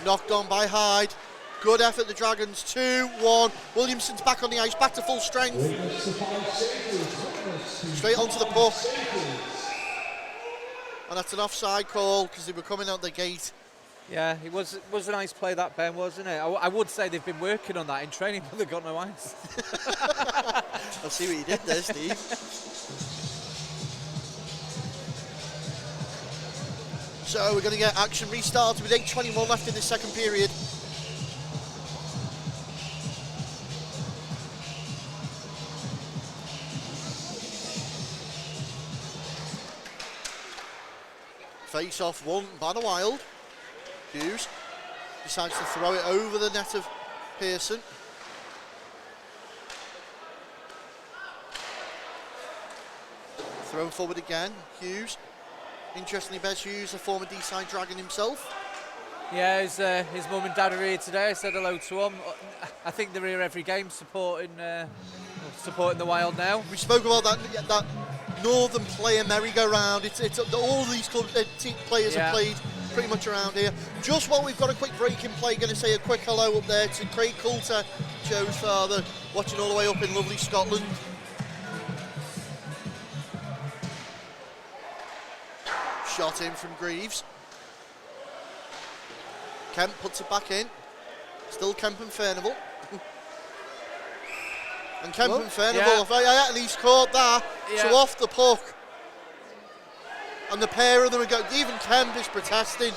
Knocked on by Hyde. Good effort, the Dragons. 2-1. Williamson's back on the ice, back to full strength. Straight onto the puck. And that's an offside call because they were coming out the gate. Yeah, it was a nice play that, Ben, wasn't it? I would say they've been working on that in training, but they've got no ice. I see what you did there, Steve. So we're going to get action restarted with 8:21 left in the second period. Face off won by the Wild. Hughes decides to throw it over the net of Pearson. Thrown forward again, Hughes. Interestingly, Bez Hughes, a former Deeside Dragon himself. Yeah, his mum and dad are here today. I said hello to them. I think they're here every game supporting the Wild now. We spoke about that northern player merry-go-round. It's all these clubs, team players have played pretty much around here. Just while we've got a quick break in play, going to say a quick hello up there to Craig Coulter, Joe's father, watching all the way up in lovely Scotland. Shot in from Greaves. Kemp puts it back in. Still Kemp and Furnival. And Kemp and Furnival, and he's caught that. So off the puck. And the pair of them are going, even Kemp is protesting.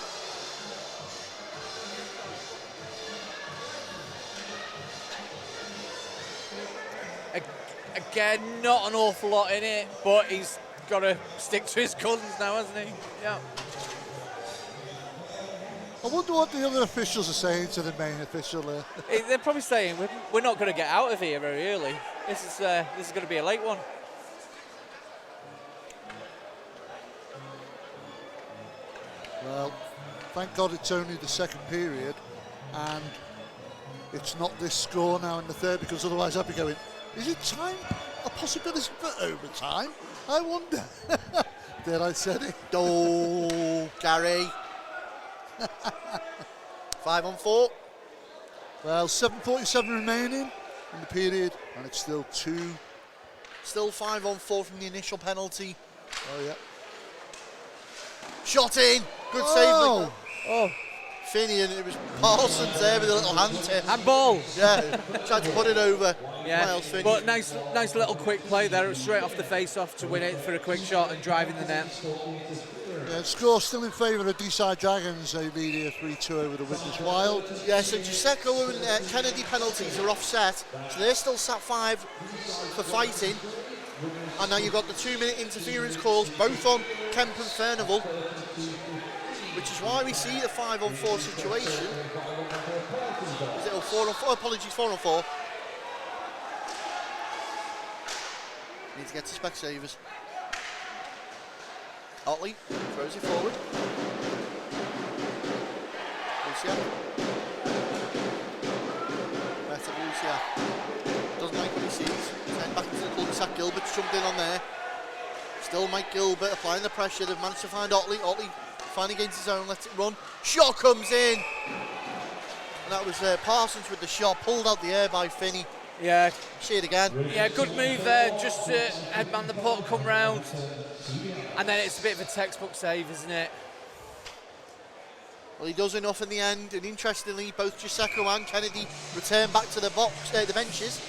Again, not an awful lot in it, but he's got to stick to his guns now, hasn't he? Yeah. I wonder what the other officials are saying to the main official there. They're probably saying, we're not going to get out of here very early. This is going to be a late one. Well, thank God it's only the second period and it's not this score now in the third, because otherwise I'd be going, is it time? A possibility for overtime? I wonder. There, I said it. Oh, Gary. 5-on-4. Well, 7:47 remaining in the period, and it's still 2. Still 5-on-4 from the initial penalty. Oh, yeah. Shot in. Good save. Oh. Finney, and it was Parsons there with a little hand tip. Handball. Yeah, tried to put it over. Yeah, Miles Finney. but nice little quick play there, straight off the face-off to win it for a quick shot and driving the net. Yeah, score still in favour of Deeside Dragons. They lead here 3-2 over the Widnes Wild. Yeah, so Giuseppe and Kennedy penalties are offset, so they're still sat 5 for fighting. And now you've got the 2-minute interference calls, both on Kemp and Furnival, which is why we see the 5-on-4 situation. Is it 4-on-4? Apologies, 4-on-4. Need to get to Specsavers. Otley throws it forward. Lucia. Better Lucia. Doesn't like what he sees. Then back into the cul-de-sac. Gilbert's jumped in on there. Still Mike Gilbert applying the pressure. They've managed to find Otley. Otley finally against his own, lets it run. Shot comes in. And that was Parsons with the shot. Pulled out the air by Finney. Yeah. See it again. Yeah, good move there. Just to headman the puck, come round. And then it's a bit of a textbook save, isn't it? Well, he does enough in the end. And interestingly, both Giuseppe and Kennedy return back to the box, the benches.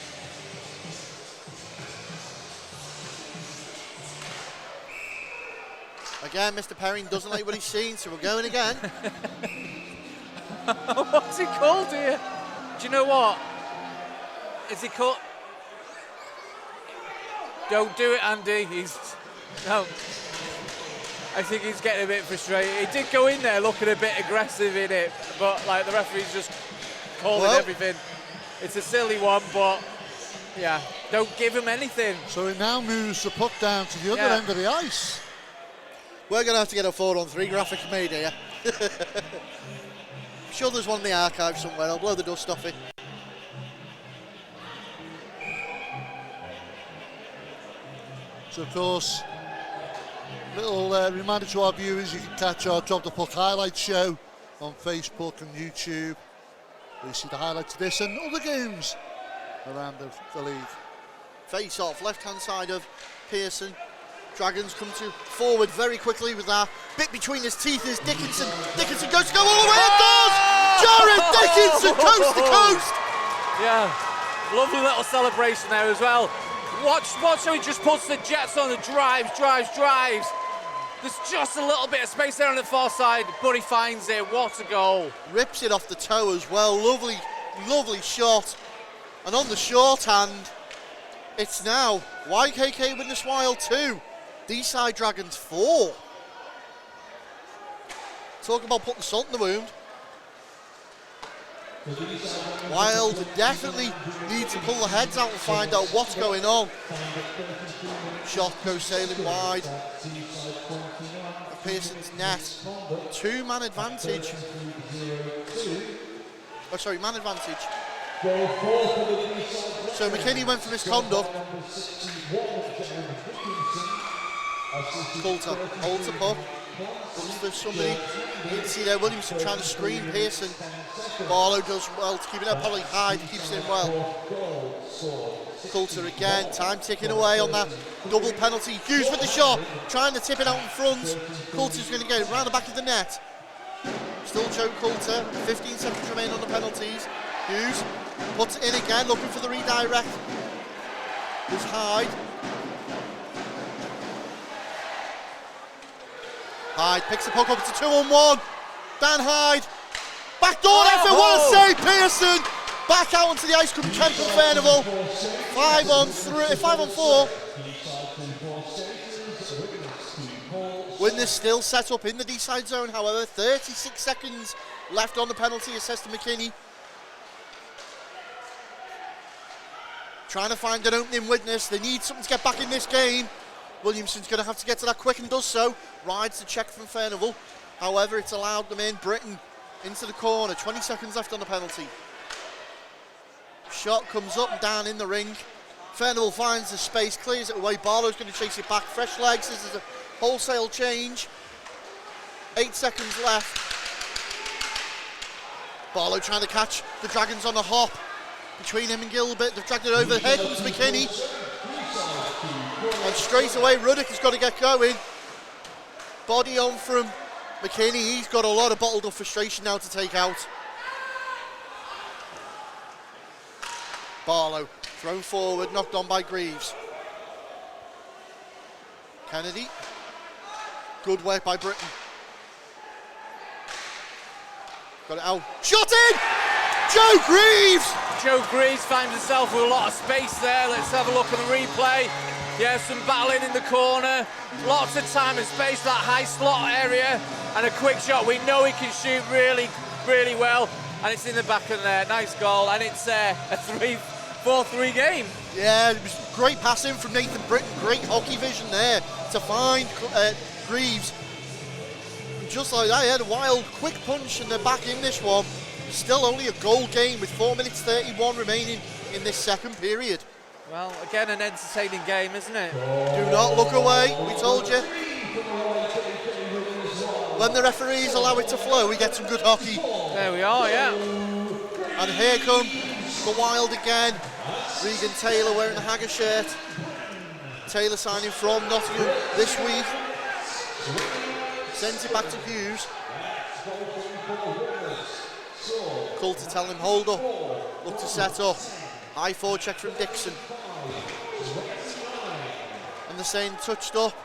Again, Mr. Perrin doesn't like what he's seen, so we're going again. What's he called here? Do you know what? Is he caught? Don't do it, Andy. No. I think he's getting a bit frustrated. He did go in there looking a bit aggressive in it, but like the referee's just calling everything. It's a silly one, but yeah, don't give him anything. So it now moves the puck down to the other end of the ice. We're going to have to get a 4-on-3 graphic made here. I'm sure there's one in the archive somewhere. I'll blow the dust off it. So, of course, little reminder to our viewers, you can catch our Drop the Puck highlights show on Facebook and YouTube. You see the highlights of this and other games around the league. Face off, left-hand side of Pearson. Dragons come forward very quickly with that. Bit between his teeth is Dickinson. Dickinson goes to go all the way, it does! Jared Dickinson, coast to coast! Yeah, lovely little celebration there as well. Watch how he just puts the Jets on the drives. There's just a little bit of space there on the far side, but he finds it. What a goal. Rips it off the toe as well. Lovely shot. And on the shorthand, it's now YKK Widnes Wild 2, Deeside Dragons 4. Talk about putting salt in the wound. Wild definitely need to pull the heads out and find out what's going on. Shot goes sailing wide. Pearson's net. 2-man advantage. Oh, sorry, man advantage. So McKinney went for misconduct. Coulter holds the puck. Looks for somebody. You can see there Williamson trying to screen Pearson. Barlow does well to keep it up. Probably Hyde keeps it in well. Coulter again. Time ticking away on that double penalty. Hughes with the shot. Trying to tip it out in front. Coulter's going to get it round the back of the net. Still Joe Coulter. 15 seconds remain on the penalties. Hughes puts it in again, looking for the redirect. There's Hyde. Hyde picks the puck up, it's a 2-on-1. Dan Hyde. Backdoor effort, what a save, Pearson. Back out onto the ice from Kemp and Furnival. 5-on-4. Widnes still set up in the Deeside zone, however. 36 seconds left on the penalty, assessed to McKinney. Trying to find an opening Widnes. They need something to get back in this game. Williamson's going to have to get to that quick and does so. Rides the check from Furnival. However, it's allowed them in. Britton into the corner. 20 seconds left on the penalty. Shot comes up and down in the ring. Furnival finds the space, clears it away. Barlow's going to chase it back. Fresh legs. This is a wholesale change. 8 seconds left. Barlow trying to catch the Dragons on the hop. Between him and Gilbert, they've dragged it over. Here comes McKinney. And straight away, Ruddock has got to get going. Body on from McKinney. He's got a lot of bottled up frustration now to take out. Barlow thrown forward, knocked on by Greaves. Kennedy. Good work by Britton. Got it out. Shot in! Joe Greaves! Joe Greaves finds himself with a lot of space there. Let's have a look at the replay. Yeah, some battling in the corner. Lots of time and space, that high slot area. And a quick shot. We know he can shoot really, really well. And it's in the back of the net. Nice goal. And it's a 4-3 game. Yeah, it was great passing from Nathan Britton. Great hockey vision there to find Greaves. And just like that, he had a wild, quick punch and they're back in this one. Still only a goal game with 4 minutes 31 remaining in this second period. Well, again, an entertaining game, isn't it? Do not look away, we told you. When the referees allow it to flow, we get some good hockey. There we are, yeah. And here come the Wild again. Regan Taylor wearing the Hagger shirt. Taylor signing from Nottingham this week. Sends it back to Hughes. Coulter telling him hold up, look to set up. High forward check from Dixon. And they're saying touched up.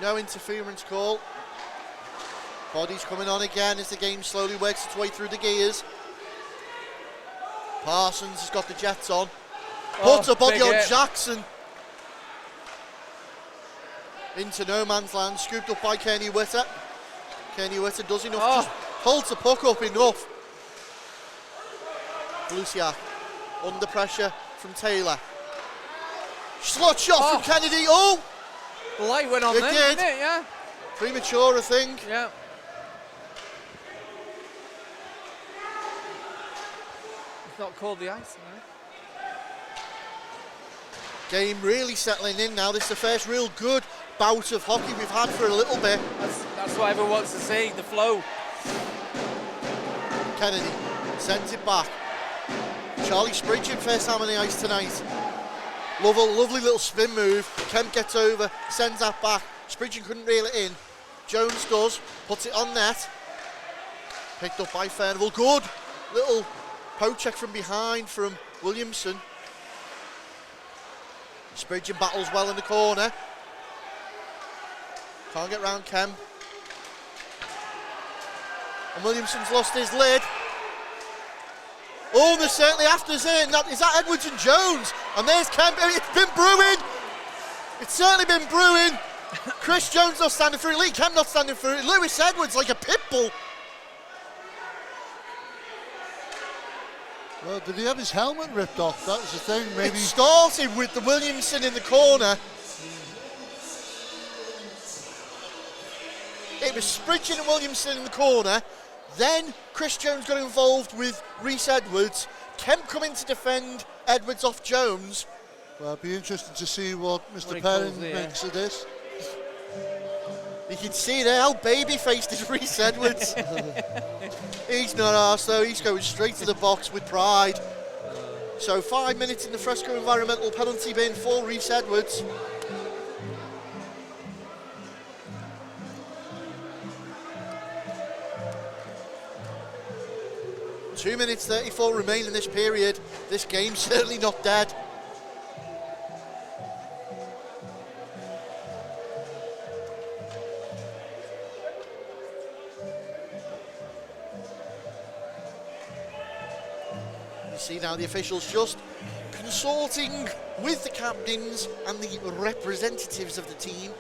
No interference call. Body's coming on again as the game slowly works its way through the gears. Parsons has got the Jets on. Puts a body on Jackson. Into no man's land, scooped up by Kenny Witter. Kenny Witter does enough, just holds the puck up enough. Luciak under pressure from Taylor. Slot shot from Kennedy. Oh! The light went on there, didn't it? Yeah. Premature, I think. Yeah. It's not called the ice, no. Game really settling in now. This is the first real good bout of hockey we've had for a little bit. That's what everyone wants to see, the flow. Kennedy sends it back. Charlie Spridgen first time on the ice tonight. Lovely little spin move. Kemp gets over, sends that back. Spridgen couldn't reel it in. Jones does, puts it on net. Picked up by Furnival. Good little poke check from behind from Williamson. Spridgen battles well in the corner. Can't get round Kemp. And Williamson's lost his lid. Oh, they're certainly after us in. Is that Edwards and Jones? And there's Kemp. It's been brewing. It's certainly been brewing. Chris Jones not standing through it. Lee Kemp not standing through it. Lewis Edwards like a pit bull. Well, did he have his helmet ripped off? That was the thing. Maybe It started with the Williamson in the corner. It was Spridgen and Williamson in the corner. Then Chris Jones got involved with Rhys Edwards. Kemp coming to defend Edwards off Jones. Well, it'd be interesting to see what Mr. he Perrin calls it, makes of this. You can see there how baby-faced is Rhys Edwards. He's not arsed though, he's going straight to the box with pride. So 5 minutes in the Fresco environmental penalty bin for Rhys Edwards. Two minutes 34 remain in this period. This game's certainly not dead. You see now the officials just consulting with the captains and the representatives of the team.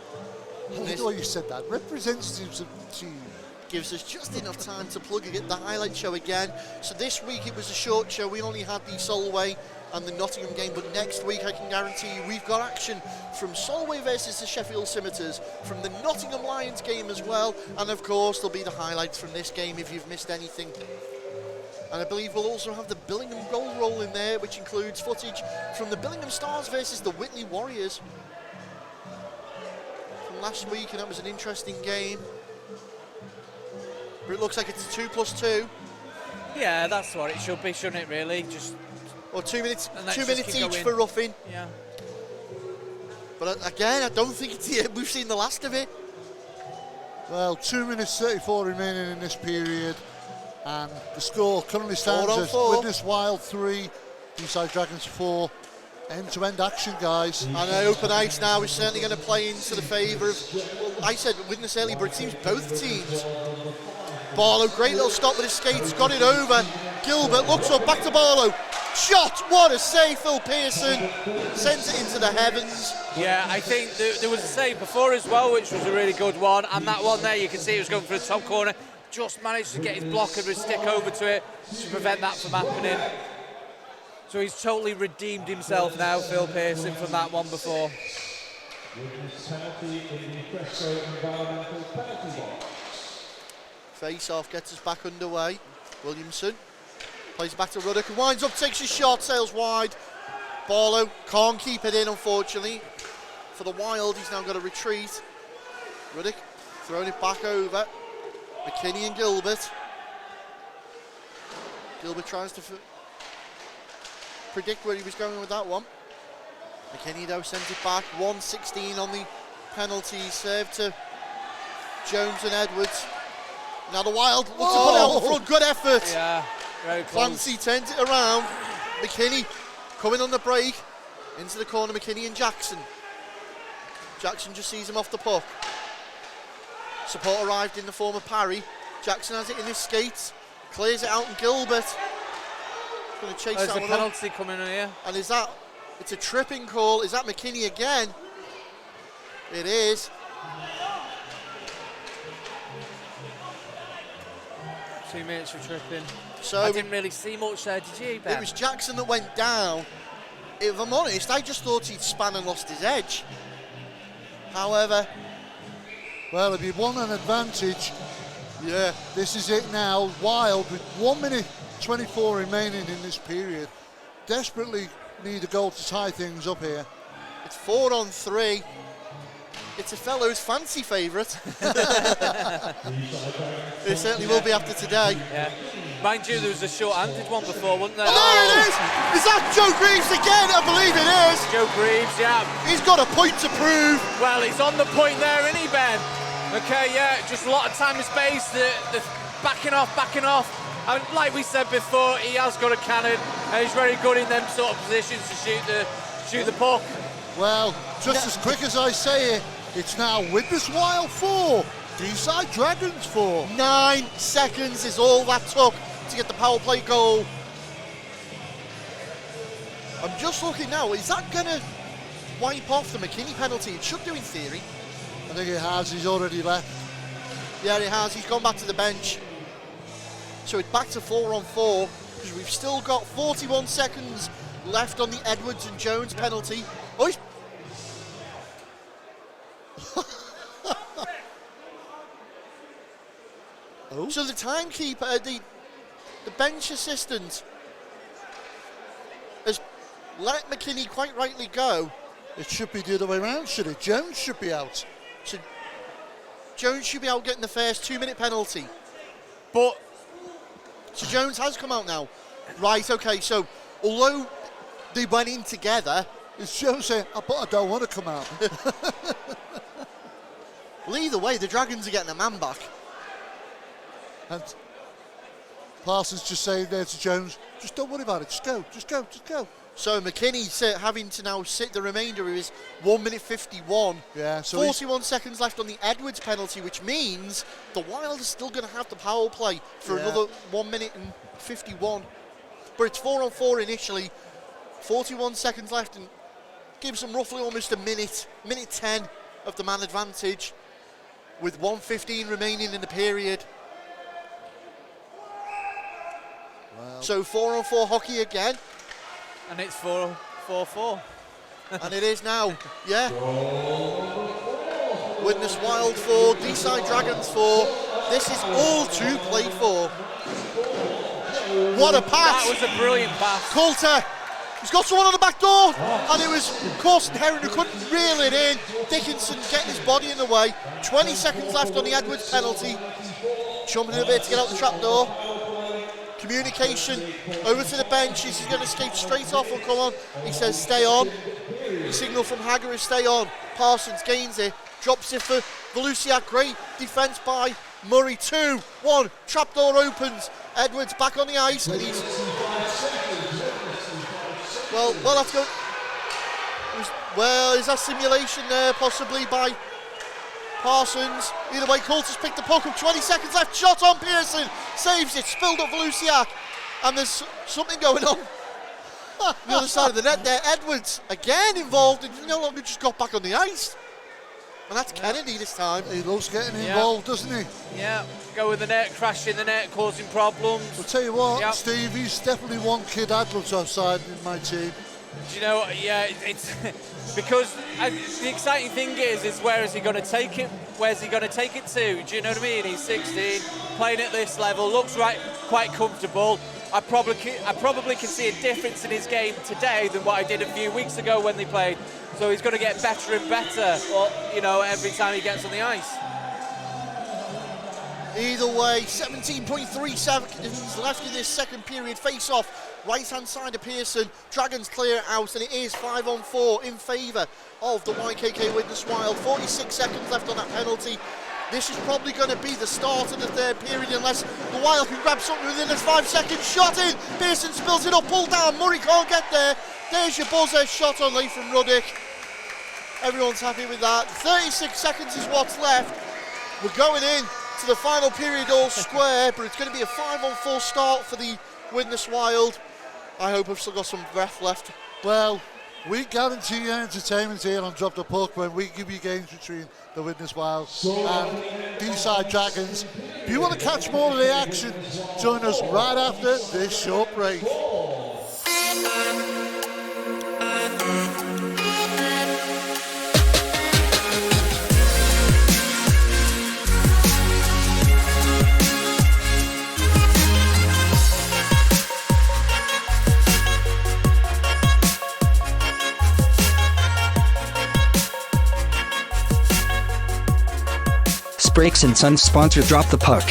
I like the way you said that. Representatives of the team. Gives us just enough time to plug and get the highlight show again. So this week it was a short show. We only had the Solway and the Nottingham game, but next week I can guarantee you we've got action from Solway versus the Sheffield Scimitars, from the Nottingham Lions game as well, and of course there'll be the highlights from this game if you've missed anything. And I believe we'll also have the Billingham goal roll in there, which includes footage from the Billingham Stars versus the Whitley Warriors from last week, and that was an interesting game. But it looks like it's a 2+2. Yeah, that's what it should be, shouldn't it, really? Or 2 minutes, And let's 2 just minutes keep each going. for roughing. Yeah. But again, I don't think we've seen the last of it. Well, 2 minutes 34 remaining in this period, and the score currently stands 4 on as 4. Widnes Wild 3, Deeside Dragons 4. End-to-end action, guys. And open ice now is certainly going to play into the favour of, well, I said Widnes early, but it seems both teams. Barlow, great little stop with his skates, got it over. Gilbert looks up, back to Barlow. Shot, what a save, Phil Pearson. Sends it into the heavens. Yeah, I think there was a save before as well, which was a really good one. And that one there, you can see it was going for the top corner. Just managed to get his blocker with his stick over to it to prevent that from happening. So he's totally redeemed himself now, Phil Pearson, from that one before. Penalty in the Fresco environmental penalty box. Face-off gets us back underway. Williamson plays back to Ruddock, who winds up, takes his shot, sails wide. Barlow can't keep it in, unfortunately. For the Wild, he's now got to retreat. Ruddock throwing it back over. McKinney and Gilbert. Gilbert tries to predict where he was going with that one. McKinney, though, sends it back. 1:16 on the penalty served to Jones and Edwards. Now the Wild looks to put it out front. Good effort. Yeah, very close. Clancy turns it around. McKinney coming on the break. Into the corner, McKinney and Jackson. Jackson just sees him off the puck. Support arrived in the form of Parry. Jackson has it in his skates. Clears it out, and Gilbert going to chase There's that a one penalty coming in here. And is that, it's a tripping call. Is that McKinney again? It is. Two minutes for tripping. So I didn't really see much there, did you, Ben? it was Jackson that went down. If I'm honest, I just thought he'd span and lost his edge. However, Well, if you want an advantage, Yeah. this is it now. Wild with 1 minute 24 remaining in this period. Desperately need a goal to tie things up here. It's 4-on-3. It's a fellow's fancy favourite. It certainly will be after today. Yeah. Mind you, there was a short-handed one before, wasn't there? Oh, there it is! Is that Joe Greaves again? I believe it is. Joe Greaves, yeah. He's got a point to prove. Well, he's on the point there, isn't he, Ben? Okay, yeah, just a lot of time and space. The backing off. And like we said before, he has got a cannon, and he's very good in them sort of positions to shoot the puck. Well, just as quick as I say it, it's now Widnes Wild 4, Deeside Dragons 4. 9 seconds is all that took to get the power play goal. I'm just looking now, is that going to wipe off the McKinney penalty? It should do in theory. I think it has, he's already left. Yeah, it has. He's gone back to the bench. So it's back to 4-on-4 because we've still got 41 seconds left on the Edwards and Jones penalty. Oh, he's... Oh. So the timekeeper, the bench assistant, has let McKinney quite rightly go. It should be the other way around, should it? Jones should be out. So Jones should be out getting the first 2-minute penalty. But So Jones has come out now. Right, okay, so although they went in together, It's Jones saying, but I don't want to come out. well, either way, the Dragons are getting a man back. And Parsons just saying there to Jones, just don't worry about it, just go. So McKinney having to now sit the remainder of his 1 minute 51. Yeah, so 41 seconds left on the Edwards penalty, which means the Wild is still going to have the power play for Yeah. another 1 minute and 51. But it's 4-on-4 initially, 41 seconds left, and gives them roughly almost a minute 10 of the man advantage, with 1:15 remaining in the period. Well, So 4-on-4 hockey again. and it's 4-4. And it is now, yeah. Widnes Wild 4, Deeside Dragons 4. This is all to play for. What a pass! That was a brilliant pass. Coulter, he's got someone on the back door, and it was Corson Heron who couldn't reel it in. Dickinson getting his body in the way. 20 seconds left on the Edwards penalty. Jumping in a bit to get out the trapdoor. Communication over to the bench. He's going to skate straight off or come on. He says stay on. The signal from Hager is stay on. Parsons gains it, drops it for Volusiak. Great defence by Murray. 2-1. Trapdoor opens. Edwards back on the ice, and he's well. That's good. Well, is that simulation there possibly by Parsons? Either way, Coulter's picked the puck up. 20 seconds left. Shot on Pearson. Saves it. Spilled up Volusiak. And there's something going on the other side of the net there. Edwards again involved, and he no longer just got back on the ice. And that's Kennedy this time. he loves getting involved, doesn't he? Yeah, go with the net, crash in the net, causing problems. I'll tell you what, Yep. Steve, he's definitely one kid I'd love to have signed in my team. Do you know, yeah, it's because the exciting thing is where is he going to take it? Where's he going to take it to? Do you know what I mean? He's 16, playing at this level, looks quite comfortable. I probably can see a difference in his game today than what I did a few weeks ago when they played. So he's going to get better and better, every time he gets on the ice. Either way, 17.3 seconds left in this second period. Face off, right hand side of Pearson. Dragons clear it out, and it is 5-on-4 in favour of the YKK Widnes Wild. 46 seconds left on that penalty. This is probably going to be the start of the third period unless the Wild can grab something within this 5 seconds. Shot in, Pearson spills it up, pulled down, Murray can't get there. There's your buzzer, shot on late from Ruddick. Everyone's happy with that. 36 seconds is what's left. We're going in to the final period all square, but it's going to be a 5-on-4 start for the Widnes Wild. I hope I've still got some breath left. Well, we guarantee you entertainment here on Drop the Puck when we give you games between the Widnes Wild and Deeside Dragons. If you want to catch more of the action, join us right after this short break. Brakes and Sons sponsor Drop the Puck.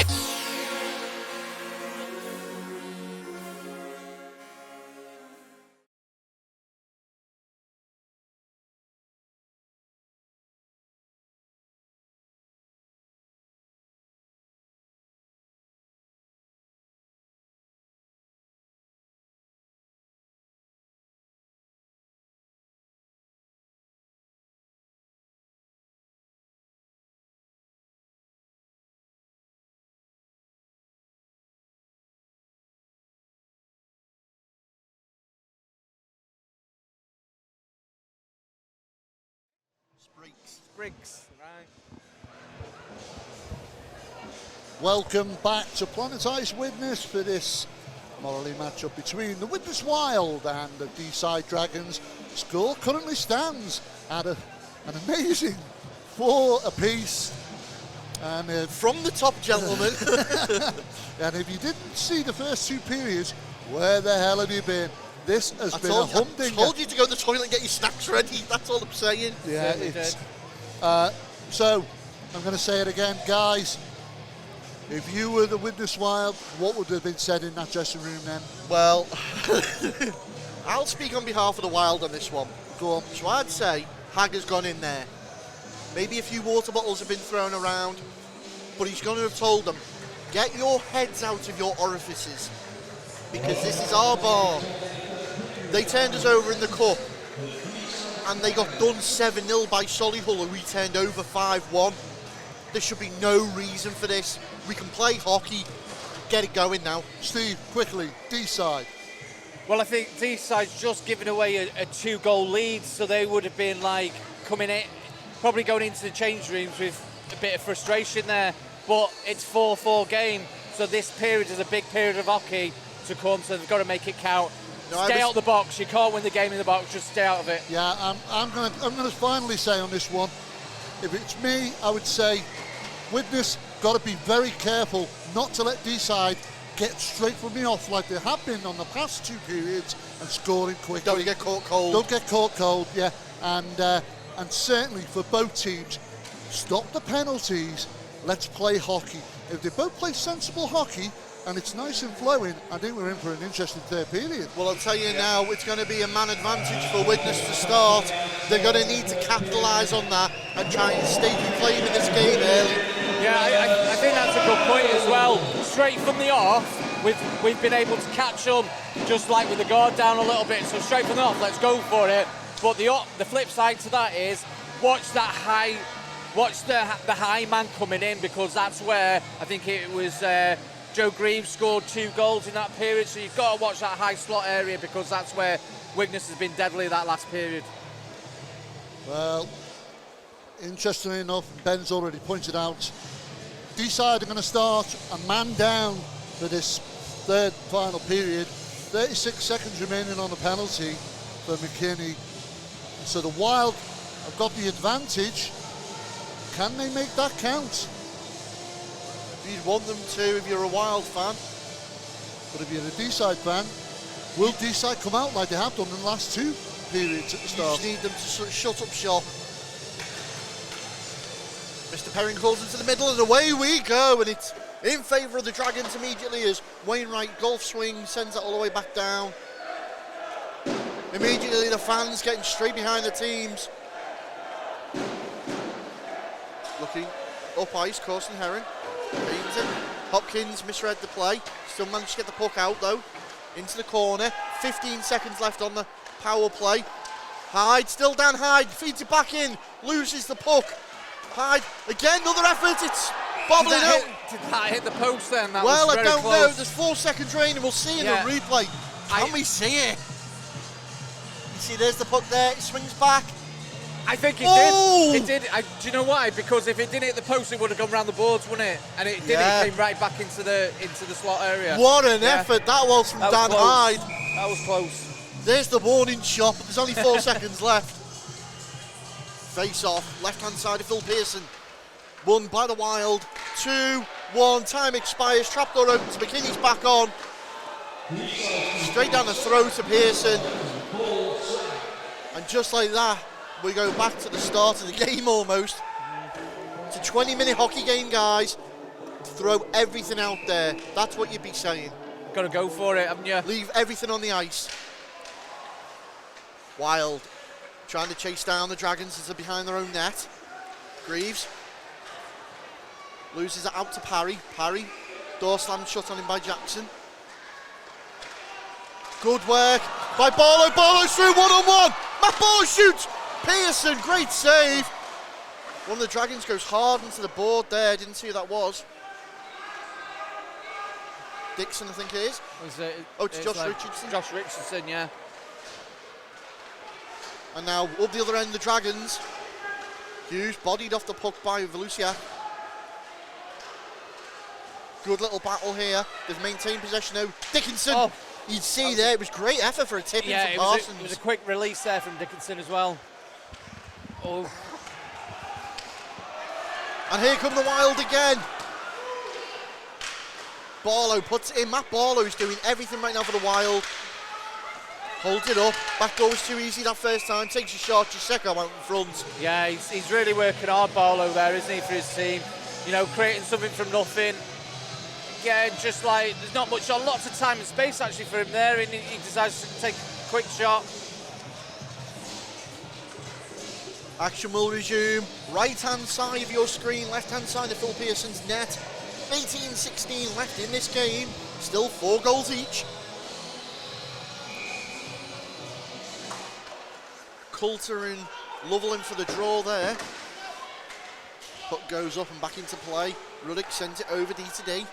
Briggs, right. Welcome back to Planet Ice Widnes for this morally matchup between the Widnes Wild and the Deeside Dragons. Score currently stands at an amazing 4 apiece. And From the top, gentlemen. and if you didn't see the first 2 periods, where the hell have you been? This has been a humdinger. I told you to go to the toilet and get your snacks ready. That's all I'm saying. Yeah, it's. So, I'm going to say it again, guys. If you were the Widnes Wild, what would have been said in that dressing room then? Well, I'll speak on behalf of the Wild on this one. Go on. So I'd say Hagger's gone in there. Maybe a few water bottles have been thrown around, but he's going to have told them, get your heads out of your orifices, because this is our bar. They turned us over in the cup, and they got done 7-0 by Solihull, who we turned over 5-1. There should be no reason for this. We can play hockey, get it going now. Steve, quickly, Deeside. Well, I think Deeside's just given away a 2-goal lead, so they would have been like coming in, probably going into the change rooms with a bit of frustration there. But it's 4-4 game, so this period is a big period of hockey to come, so they've got to make it count. Stay out the box. You can't win the game in the box. Just stay out of it. Yeah, I'm going to finally say on this one, if it's me, I would say Widnes got to be very careful not to let Deeside get straight from the off like they have been on the past 2 periods and scoring quickly. Don't get caught cold. Don't get caught cold, yeah. And certainly for both teams, stop the penalties. Let's play hockey. If they both play sensible hockey, and it's nice and flowing, I think we're in for an interesting 3rd period. Well, I'll tell you now, it's going to be a man advantage for Widnes to start. They're going to need to capitalise on that and try and stake a claim in this game early. Yeah, I think that's a good point as well. Straight from the off, we've been able to catch them, just like with the guard down a little bit. So straight from the off, let's go for it. But the flip side to that is watch the high man coming in, because that's where I think it was. Joe Greaves scored 2 goals in that period, so you've got to watch that high slot area, because that's where Widnes has been deadly that last period. Well, interestingly enough, Ben's already pointed out, Deeside are going to start a man down for this 3rd final period. 36 seconds remaining on the penalty for McKinney. So the Wild have got the advantage. Can they make that count? You'd want them to if you're a Wild fan. But if you're a Deeside fan, will Deeside come out like they have done in the last 2 periods at the You start? just need them to sort of shut up shop. Mr. Perrin calls into the middle, and away we go, and it's in favour of the Dragons immediately as Wainwright golf swing sends that all the way back down. Immediately the fans getting straight behind the teams. Looking up ice, Corson Herring. Aims it. Hopkins misread the play. Still managed to get the puck out though. Into the corner. 15 seconds left on the power play. Hyde, still Dan Hyde, feeds it back in. Loses the puck. Hyde, again, another effort. It's bobbling out. Did that hit the post then? That Well, was I very don't close. know. There's 4 seconds remaining. We'll see in the replay. Can we see it? You see, there's the puck there. It swings back. I think it Oh! did. It did. Do you know why? Because if it didn't hit the post, it would have gone round the boards, wouldn't it? And it did. Yeah. It came right back into the slot area. What an Yeah. effort that was from That was Dan close. Hyde. That was close. There's the warning shot, but there's only 4 seconds left. Face off, left-hand side of Phil Pearson. Won by the Wild. 2-1. Time expires. Trapdoor opens. McKinney's back on. Straight down the throat of Pearson. And just like that, we go back to the start of the game almost. It's a 20-minute hockey game, guys. Throw everything out there. That's what you'd be saying. Got to go for it, haven't you? Leave everything on the ice. Wild trying to chase down the Dragons as they're behind their own net. Greaves loses it out to Parry. Parry, door slam shut on him by Jackson. Good work by Barlow. Barlow's through one-on-one. Matt Barlow shoots. Pearson, great save. One of the Dragons goes hard into the board there. Didn't see who that was. Dixon, I think it is. It's Josh Richardson. Josh Richardson, yeah. And now up the other end, the Dragons. Hughes bodied off the puck by Volusia. Good little battle here. They've maintained possession now. Dickinson, you'd see there, it was great effort for a tip in from Parsons. It was a quick release there from Dickinson as well. Oh. And here come the Wild again. Barlow puts it in. Matt Barlow is doing everything right now for the Wild. Holds it up. Back door was too easy that first time. Takes a shot. Chiseko out in front. Yeah, he's really working hard, Barlow, there, isn't he, for his team? You know, creating something from nothing. Yeah, just like, there's not much, lots of time and space actually for him there, and he decides to take a quick shot. Action will resume. Right-hand side of your screen, left-hand side of Phil Pearson's net. 18-16 left in this game. Still 4 goals each. Coulter and Lovell in for the draw there. Puck goes up and back into play. Ruddick sends it over D2D.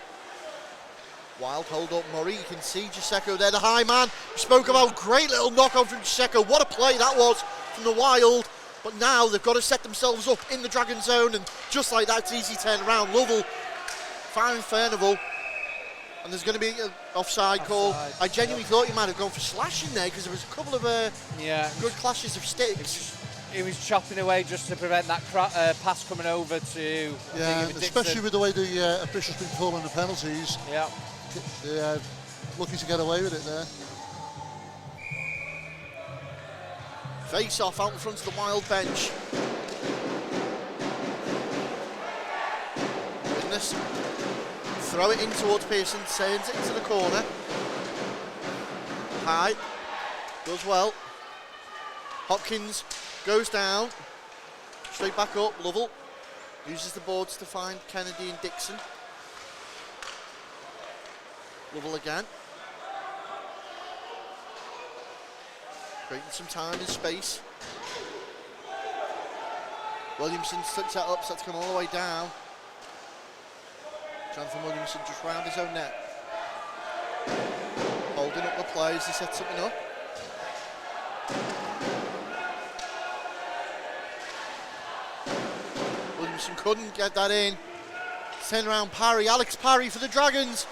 Wild hold up Murray. You can see Chiseko there, the high man. We spoke about great little knockout from Chiseko. What a play that was from the Wild. But now they've got to set themselves up in the Dragon zone, and just like that, it's easy turn around. Lovell firing Furnival, and there's going to be an offside call. I genuinely thought he might have gone for slashing there because there was a couple of good clashes of sticks. He was chopping away just to prevent that pass coming over to. Yeah, especially with the way the officials been calling the penalties. Yeah. They're lucky to get away with it there. Face off out in front of the Wild bench. Widnes throw it in towards Pearson, sends it into the corner. High, does well. Hopkins goes down, straight back up. Lovell uses the boards to find Kennedy and Dixon. Lovell again. Creating some time and space. Williamson sets that up, sets to come all the way down. Jonathan Williamson just round his own net. Holding up the play as he sets something up. Williamson couldn't get that in. Turn around Parry, Alex Parry for the Dragons.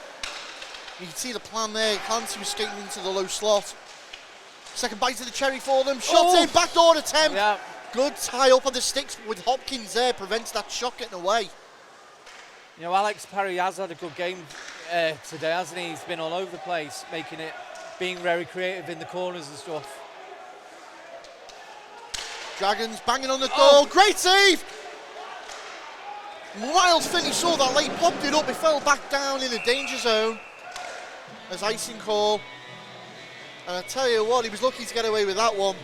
You can see the plan there. Clancy was skating into the low slot. Second bite of the cherry for them. Shot in, backdoor attempt. Yeah. Good tie up on the sticks with Hopkins there. Prevents that shot getting away. You know, Alex Parry has had a good game today, hasn't he? He's been all over the place, making it, being very creative in the corners and stuff. Dragons banging on the door. Great save. Wild finish, saw that late, popped it up. It fell back down in the danger zone. As icing call. And I tell you what, he was lucky to get away with that one.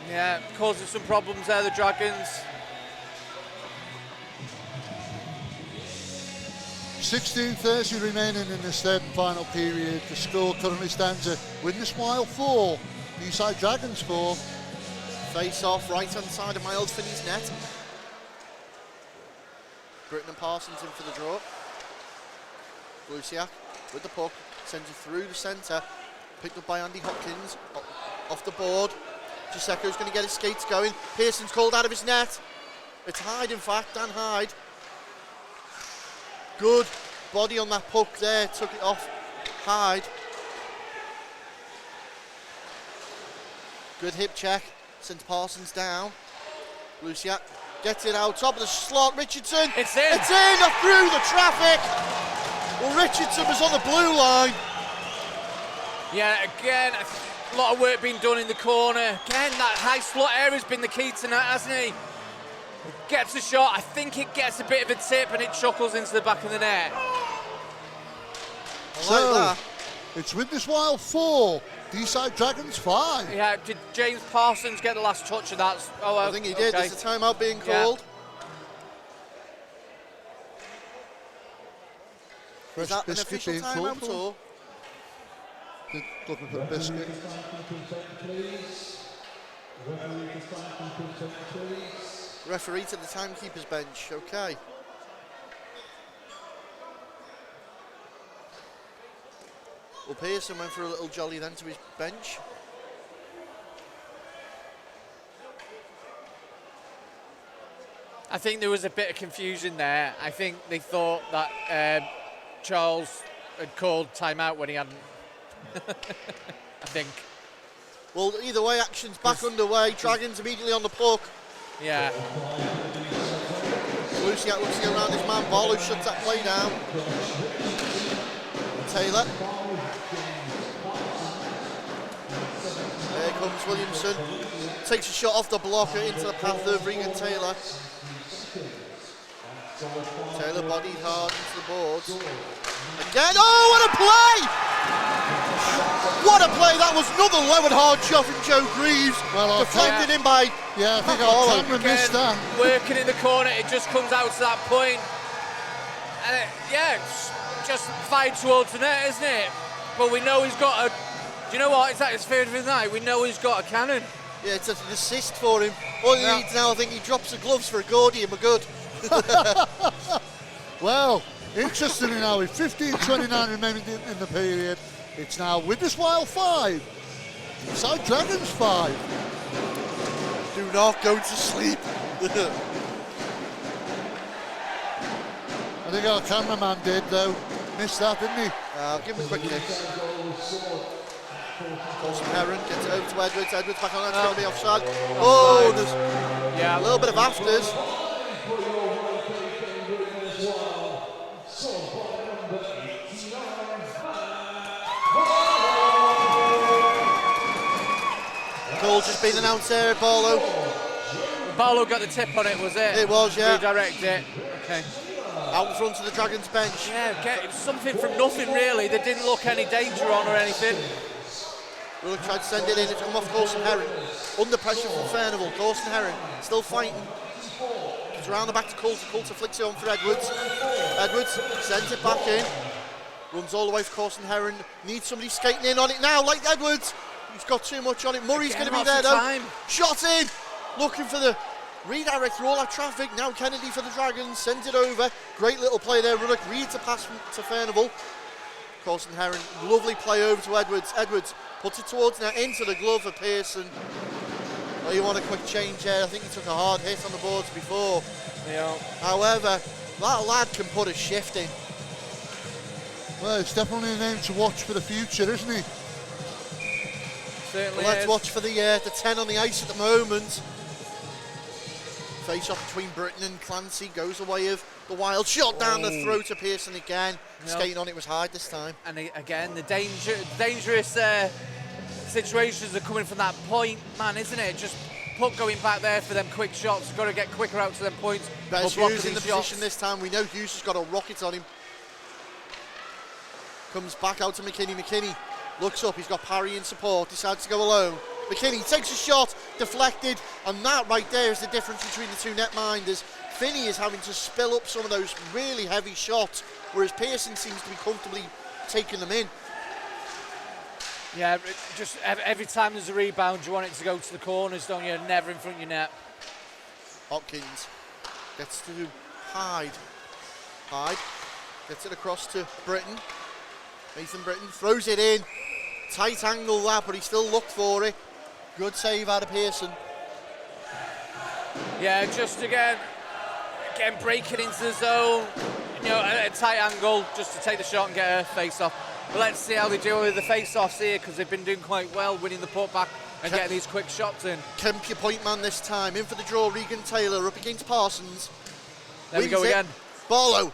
Yeah, causing some problems there, the Dragons. 16:30 remaining in this third and final period. The score currently stands at Widnes Wild 4, Deeside Dragons 4. Face off, right hand side of Miles Finney's net. Britton and Parsons in for the draw. Luciak with the puck, sends it through the centre. Picked up by Andy Hopkins, off the board. Giuseco's going to get his skates going. Pearson's called out of his net. It's Hyde, in fact, Dan Hyde. Good body on that puck there, took it off Hyde. Good hip check, sends Parsons down. Luciak gets it out, top of the slot, Richardson. It's in. It's in, up through the traffic. Well, Richardson was on the blue line. Yeah, again, a lot of work being done in the corner. Again, that high slot area's been the key tonight, hasn't he? Gets a shot. I think it gets a bit of a tip and it chuckles into the back of the net. So, that. it's Widnes Wild 4, Deeside Dragons 5. Yeah, did James Parsons get the last touch of that? Oh, I think he did. okay. There's a timeout being Yeah. called. Fresh Is that an biscuit official being timeout called or? Looking for a biscuit. Referee to the timekeeper's bench. Okay. Well, Pearson went for a little jolly then to his bench. I think there was a bit of confusion there. I think they thought that Charles had called timeout when he hadn't. I think. Well, either way, action's back underway. Dragons immediately on the puck. Yeah. Luciak looks to go around his man. Barlow shuts that play down. Taylor. There comes Williamson. Takes a shot off the blocker into the path of Regan Taylor. Taylor bodied hard into the boards. Again, oh, what a play! What a play! That was another low and hard shot from Joe Greaves. Well, deflected in by... Yeah, I think Barlow. our camera missed that. Working in the corner, it just comes out to that point. And it's just fired towards the net, isn't it? But we know he's got a... Do you know what? It's at his third of the night. We know he's got a cannon. Yeah, it's an assist for him. All he needs now, I think he drops the gloves for a Gordy and we're good. Well, interestingly now, with 15:29 remaining in the period, it's now Widnes Wild 5, Deeside Dragons 5. Do not go to sleep. I think our cameraman did, though. Missed that, didn't he? Give him a quick kick. Colson Heron gets it over to Edwards. Edwards back on, that's going to be offside. Oh, there's Yeah. a little bit of afters. Goal just been announced there at Barlow. Barlow got the tip on it, was it? It was, yeah. Redirect it. Okay. Out in front of the Dragons bench. Yeah, it was something from nothing, really. There didn't look any danger on or anything. Willock tried to send it in, it's come off Colson Heron. Under pressure from Furnival. Colson Heron still fighting. It's around the back to Coulter. Coulter flicks it on for Edwards. Edwards sends it back in. Runs all the way for Colson Heron. Needs somebody skating in on it now, like Edwards. He's got too much on it. Murray's going to be there though. Time. Shot in. Looking for the redirect through all that traffic. Now Kennedy for the Dragons. Sends it over. Great little play there. Ruddock reads a pass to Furnival. Colson Heron. Lovely play over to Edwards. Edwards puts it towards now into the glove of Pearson. Well, you want a quick change there. I think he took a hard hit on the boards before. Yeah. However, that lad can put a shift in. Well, it's definitely a name to watch for the future, isn't he? Certainly Well, let's is. watch for the 10 on the ice at the moment. Face off between Britton and Clancy goes away of the Wild. Shot down the throat of Pearson again. Yep. Skating on it was Hyde this time. And again, the dangerous situations are coming from that point, man, isn't it? Just puck going back there for them quick shots. Got to get quicker out to them points. Best or blocking Hughes in the these shots. position this time. We know Hughes has got a rocket on him. Comes back out to McKinney. McKinney looks up. He's got Parry in support. Decides to go alone. McKinney takes a shot, deflected, and that right there is the difference between the two netminders. Finney is having to spill up some of those really heavy shots, whereas Pearson seems to be comfortably taking them in. Yeah, just every time there's a rebound, you want it to go to the corners, don't you? Never in front of your net. Hopkins gets to Hyde. Hyde gets it across to Britton. Nathan Britton throws it in. Tight angle that, but he still looked for it. Good save out of Pearson. Yeah, just again breaking into the zone, you know, at a tight angle, just to take the shot and get a face-off. But let's see how they do with the face-offs here, because they've been doing quite well, winning the puck back and getting these quick shots in. Kemp, your point man this time. In for the draw, Regan Taylor up against Parsons. There we go again. Barlow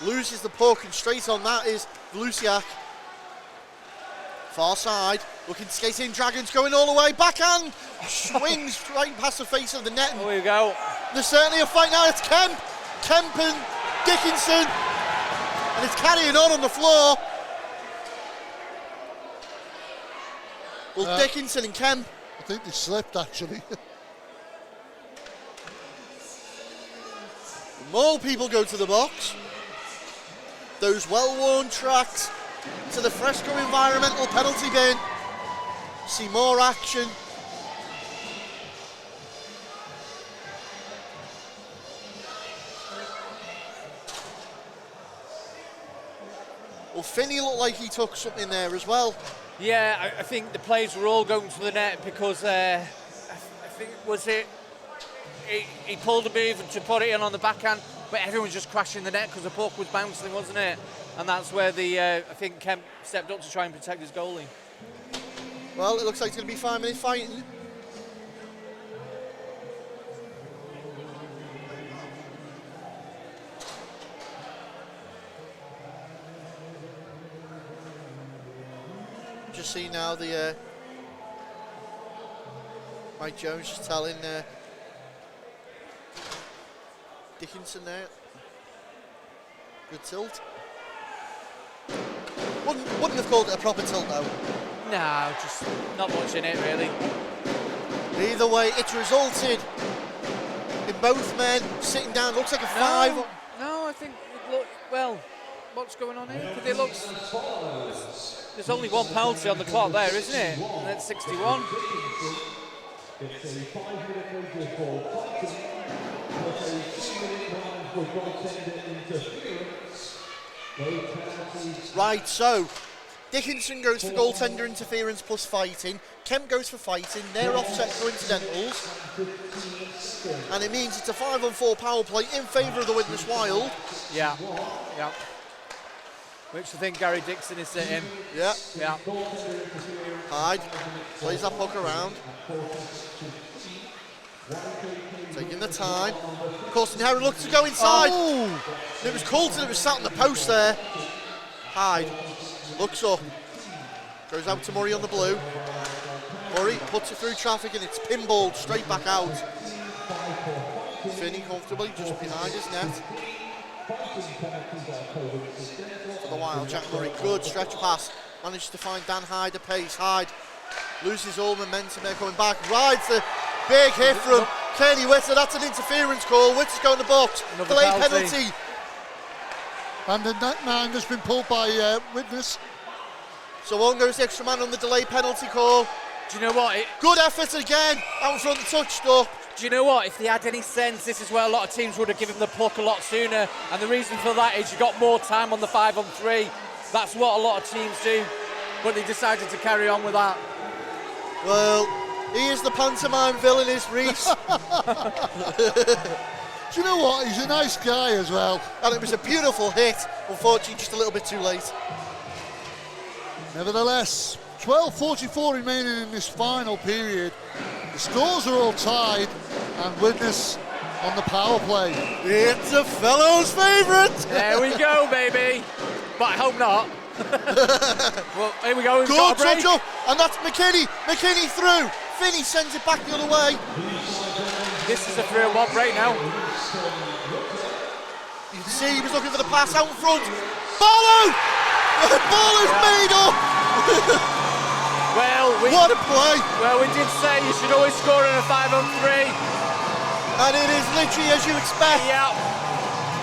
loses the puck, and straight on that is Luciak. Far side, looking to skate in. Dragons going all the way. Backhand. swings right past the face of the net. Here we go. There's certainly a fight now. It's Kemp and Dickinson, and it's carrying on the floor. Well, Dickinson and Kemp. I think they slipped, actually. More people go to the box. Those well-worn tracks to the Fresco environmental penalty bin. See more action. Well, Finney looked like he took something there as well. Yeah, I think the players were all going to the net because I think he pulled a move to put it in on the backhand, but everyone was just crashing the net because the puck was bouncing, wasn't it? And that's where I think Kemp stepped up to try and protect his goalie. Well, it looks like it's going to be 5 minutes fighting. Just see now the Mike Jones just telling Dickinson there. Good tilt. Wouldn't have called it a proper tilt though. No, just not much in it really. Either way, it's resulted in both men sitting down. Looks like a 5. No, I think well. What's going on here? Because it looks there's only one penalty on the clock there, isn't it? And that's 61. It's a 5-minute wager for fighting, plus a 2-minute round for goaltender interference. No penalties. Right, so Dickinson goes for goaltender interference plus fighting. Kemp goes for fighting. They're offset coincidentals. And it means it's a 5-on-4 power play in favour of the Widnes Wild. Yeah. Which I think Gary Dixon is sitting. Yeah. Hyde plays that puck around. Taking the time. Corson Herron looks to go inside. Oh. It was Coulton that was sat on the post there. Hyde looks up. Goes out to Murray on the blue. Murray puts it through traffic and it's pinballed straight back out. Finney comfortably just behind his net. For the Wild, Jack Murray, good stretch pass. Manages to find Dan Hyde at pace. Hyde loses all momentum there coming back. Rides the big hit from Kenny Witter. That's an interference call. Witter's going to box. Delay penalty. And the net man has been pulled by Widnes. So on goes the extra man on the delay penalty call. Do you know what? Good effort again. Out in front, touched up. Do you know what? If they had any sense, this is where a lot of teams would have given the puck a lot sooner. And the reason for that is you got more time on the 5-on-3. That's what a lot of teams do. But they decided to carry on with that. Well, he is the pantomime villain, is Reese. Do you know what? He's a nice guy as well. And it was a beautiful hit. Unfortunately, just a little bit too late. Nevertheless, 12:44 remaining in this final period. The scores are all tied, and Widnes on the power play. It's a fellow's favourite. There we go, baby. But I hope not. Well, here we go. We've Good got a break. touch up, and that's McKinney. McKinney through. Finney sends it back the other way. This is a 3-1 break now. You can see he was looking for the pass out in front. Barlow! The ball is made up. What a play. Well, we did say you should always score in a 5-on-3. And it is literally as you expect. Yeah.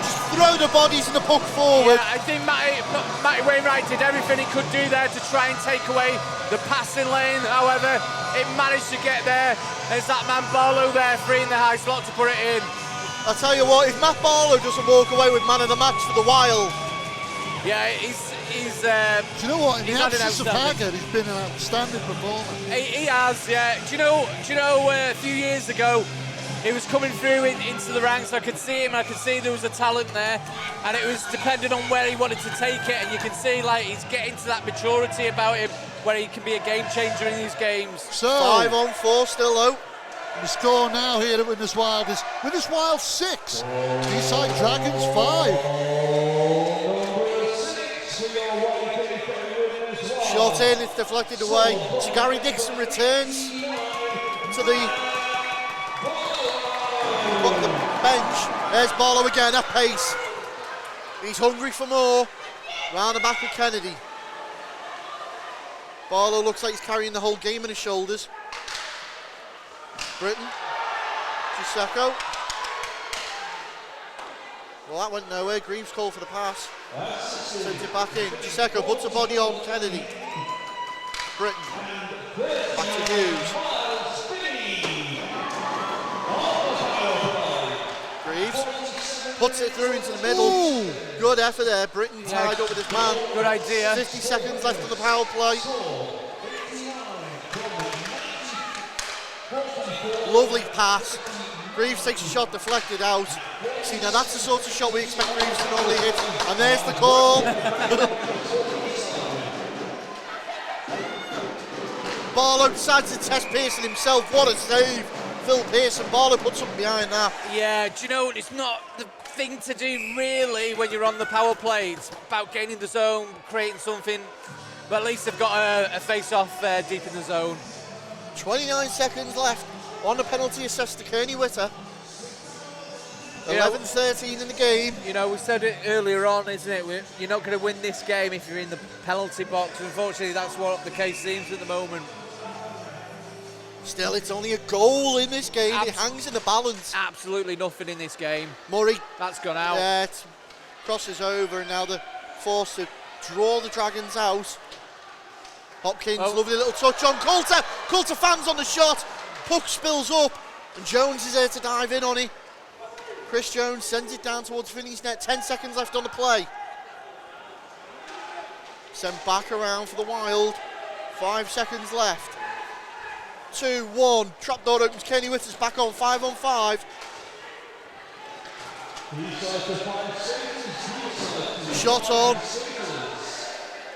Just throw the bodies and the puck forward. Yeah, I think Matty Wainwright did everything he could do there to try and take away the passing lane. However, it managed to get there. There's that man Barlow there, free in the high slot to put it in. I'll tell you what, if Matt Barlow doesn't walk away with man of the match for the Wild. Yeah, he's do you know what? In the absence of outstanding. Haggard, he's been an outstanding performer. He has, yeah. Do you know? A few years ago, he was coming through into the ranks. I could see him. I could see there was a talent there, and it was depending on where he wanted to take it. And you can see like he's getting to that maturity about him, where he can be a game changer in these games. So 5-on-4 still though. The score now here at Widnes Wild is Widnes Wild 6, Deeside Dragons 5. Shot in, it's deflected away. So Gary Dixon returns. to the bench. There's Barlow again at pace. He's hungry for more. Round the back with Kennedy. Barlow looks like he's carrying the whole game on his shoulders. Britton. Gisecco. Well, that went nowhere. Greaves called for the pass. Sends it back in. Gisecco puts a body on Kennedy. Britton. Back to Hughes. Greaves puts it through into the middle. Ooh. Good effort there. Britton tied up with his man. Good idea. 50 seconds left on the power play. Lovely pass. Greaves takes a shot deflected out. See, now that's the sort of shot we expect Greaves to normally hit. And there's the call. Barlow decides to test Pearson himself. What a save. Phil Pearson. Barlow puts something behind that. Yeah, do you know, it's not the thing to do really when you're on the power play. It's about gaining the zone, creating something. But at least they've got a face-off deep in the zone. 29 seconds left on the penalty assessed to Kearney Witter. 11-13 in the game. You know, we said it earlier on, isn't it? You're not going to win this game if you're in the penalty box. Unfortunately, that's what the case seems at the moment. Still, it's only a goal in this game. It hangs in the balance. Absolutely nothing in this game. Murray. That's gone out. Yeah, it crosses over, and now they're forced to draw the Dragons out. Hopkins, lovely little touch on Coulter. Coulter fans on the shot. Puck spills up, and Jones is there to dive in on it. Chris Jones sends it down towards Finney's net. 10 seconds left on the play. Sent back around for the Wild. 5 seconds left. 2-1. Trapdoor opens. Kearney Witter's back on 5-on-5. Shot on.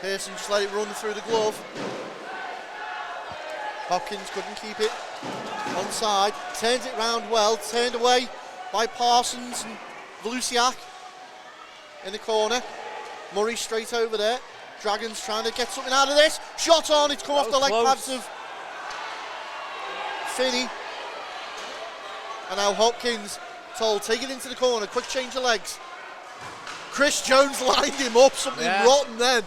Pearson just let it run through the glove. Hopkins couldn't keep it onside. Turns it round well. Turned away by Parsons and Volusiak in the corner. Murray straight over there. Dragons trying to get something out of this. Shot on. It's come off the leg pads of Finney. And now Hopkins told, take it into the corner. Quick change of legs. Chris Jones lined him up. Something rotten then.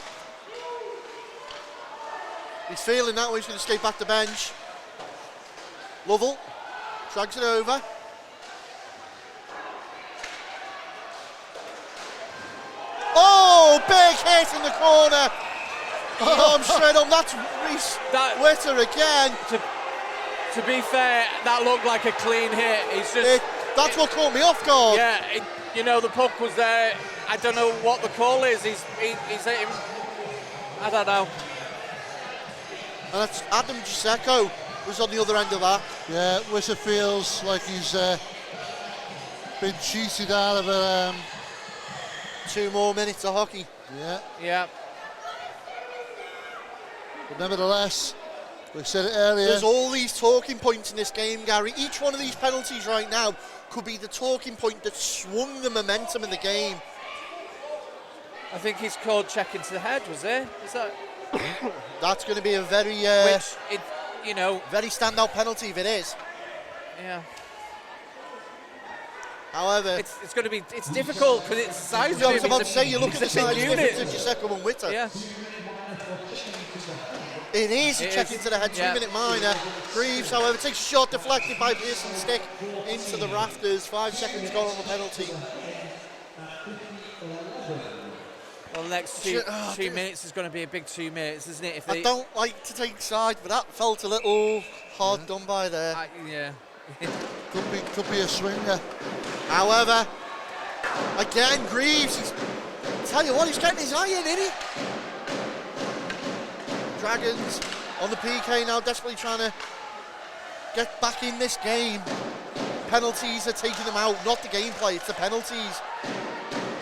He's feeling that way. He's going to skate back to bench. Lovell drags it over. Oh, big hit in the corner. Arm straight on. That's Reese Witter again. To be fair, that looked like a clean hit. It's just that's what caught me off guard. Yeah, you know, the puck was there. I don't know what the call is. He's hit him. I don't know. And that's Adam Gisecco was on the other end of that. Yeah, Witter feels like he's been cheated out of 2 more minutes of hockey. Yeah. But nevertheless, we said it earlier. There's all these talking points in this game, Gary. Each one of these penalties right now could be the talking point that swung the momentum in the game. I think he's called checking to the head, was there? Is that? That's going to be a very, very standout penalty if it is. Yeah. However, it's going to be difficult because it's the size of him. I was about to say, you look at the size difference of Gisecco and Witter. Yeah. It is a check into the head, 2-minute minor. Greaves, however, takes a shot deflected by Pearson's stick into the rafters. 5 seconds gone on the penalty. Well, the next two minutes is going to be a big 2 minutes, isn't it? I don't like to take sides, but that felt a little hard done by there. Yeah. could be a swinger. However, again, Greaves, tell you what, he's getting his eye in, isn't he? Dragons on the PK now, desperately trying to get back in this game. Penalties are taking them out, not the gameplay, it's the penalties.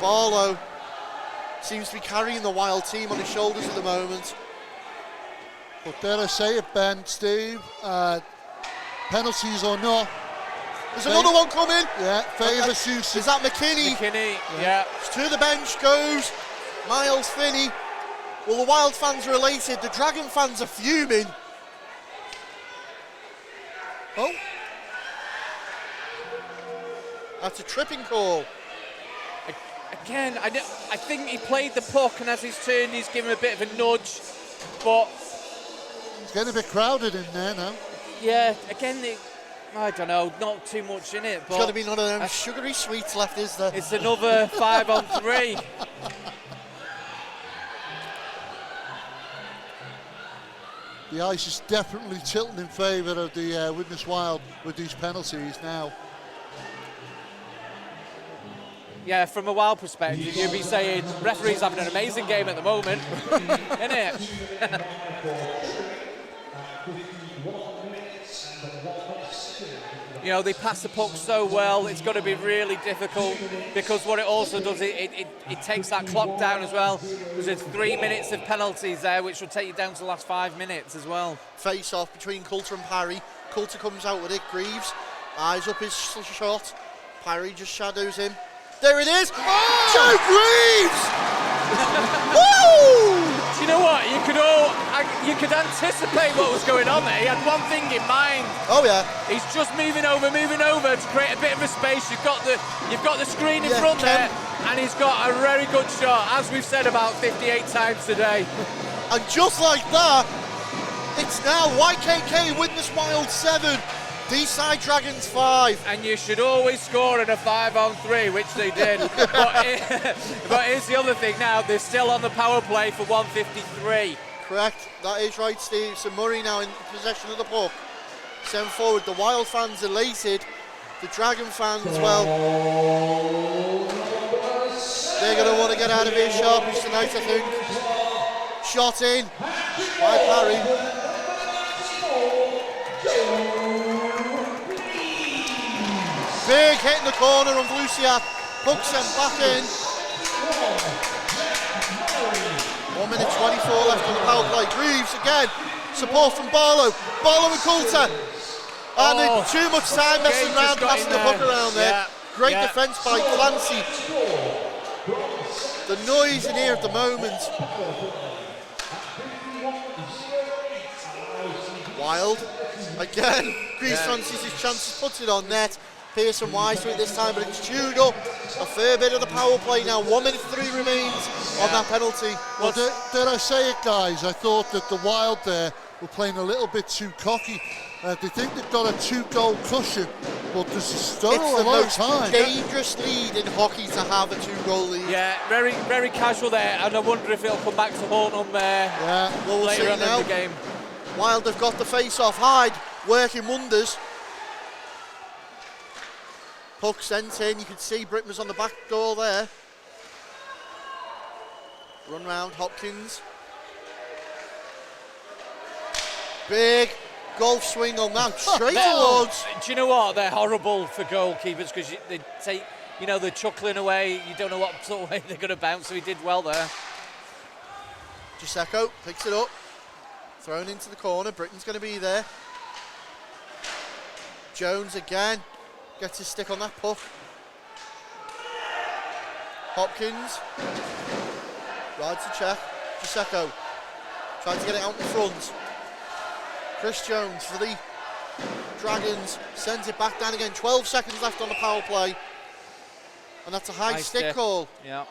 Barlow seems to be carrying the Wild team on his shoulders at the moment. But dare I say it, Ben, Steve, penalties or not. There's another one coming. Yeah, favours Houston. Is that McKinney? McKinney, yeah. To the bench goes Miles Finney. Well, the Wild fans are elated. The Dragon fans are fuming. Oh. That's a tripping call. Again, I think he played the puck, and as he's turned, he's given a bit of a nudge. But It's getting a bit crowded in there now. yeah, again, I don't know, not too much in it. But There's got to be none of them sugary sweets left, is there? it's another 5-on-3. The ice is definitely tilting in favour of the Widnes Wild with these penalties now. Yeah, from a Wild perspective, you'd be saying referee's having an amazing game at the moment, isn't it? You know, they pass the puck so well, it's going to be really difficult, because what it also does, it takes that clock down as well, because there's 3 minutes of penalties there, which will take you down to the last 5 minutes as well. Face off between Coulter and Parry. Coulter comes out with it. Greaves eyes up his shot. Parry just shadows him. There it is. Oh! Joe Greaves! Woo! Do you know what? You could anticipate what was going on there. He had one thing in mind. Oh yeah. He's just moving over to create a bit of a space. You've got the screen in front there, and he's got a very good shot, as we've said about 58 times today. And just like that, it's now YKK Widnes Wild 7, Deeside Dragons 5. And you should always score in a 5-on-3, which they did. but here's the other thing now, they're still on the power play for 153. Correct, that is right, Steve. So Murray now in possession of the puck. Sent forward, the Wild fans elated. The Dragon fans, well, they're going to want to get out of here sharpish tonight, I think. Shot in by Parry. Big hit in the corner of Lucia. Puck sent back in. 1 minute 24 left on the power play. Greaves again. Support from Barlow. Barlow and Coulter. And too much time messing around, passing the puck around there. Yeah. Great defence by Clancy. The noise in here at the moment. Wild. Again, Greaves fancies his chances, puts it on net. Pearson wise to it this time, but it's chewed up a fair bit of the power play now. 1 minute 3 remains on that penalty. Well, dare I say it, guys? I thought that the Wild there were playing a little bit too cocky. They think they've got a 2-goal cushion, but there's still It's a the lot of most time. dangerous lead in hockey to have a 2-goal lead. Yeah, very, very casual there, and I wonder if it'll come back to haunt them Well, we'll later see on now. in the game. Wild have got the face-off. Hyde working wonders. Puck sent in. You can see Brittman's on the back door there. Run round Hopkins. Big golf swing on that. Straight towards. Do you know what? They're horrible for goalkeepers, because they take, they're chuckling away. You don't know what sort of way they're going to bounce, so he did well there. Gisecco picks it up. Thrown into the corner. Britain's going to be there. Jones again. Gets his stick on that puck. Hopkins. Rides the check. Gisecco. Trying to get it out in front. Chris Jones for the Dragons. Sends it back down again. 12 seconds left on the power play. And that's a high stick call. Yeah.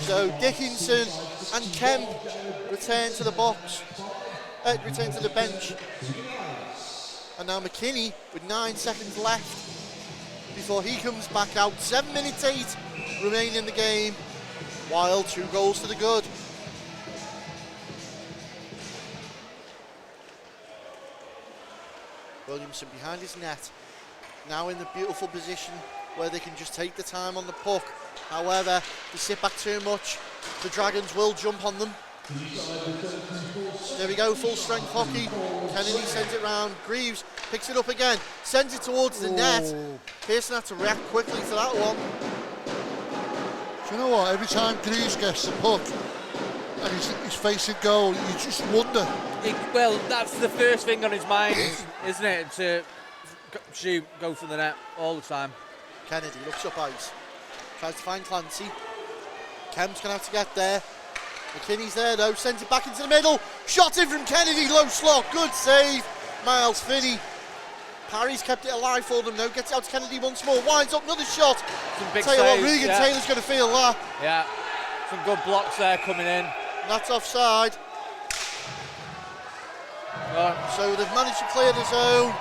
So Dickinson and Kemp return to the box. Return to the bench. And now McKinney with 9 seconds left before he comes back out. 7 minutes 8 remain in the game. Wild 2 goals to the good. Williamson behind his net. Now in the beautiful position where they can just take the time on the puck. However, they sit back too much. The Dragons will jump on them. There we go, full strength hockey. Kennedy sends it round. Greaves picks it up again, sends it towards the net. Pearson had to react quickly to that one. Do you know what? Every time Greaves gets the puck and he's facing goal, you just wonder. Well, that's the first thing on his mind, isn't it? To shoot, go for the net all the time. Kennedy looks up ice, tries to find Clancy. Kemp's going to have to get there. McKinney's there though, sends it back into the middle. Shot in from Kennedy, low slot, good save. Miles Finney. Parry's kept it alive for them though, gets it out to Kennedy once more, winds up another shot. Some big Tell you what, saves, Regan yeah. Taylor's going to feel that. Yeah, some good blocks there coming in. And that's offside. Oh, So they've managed to clear the zone.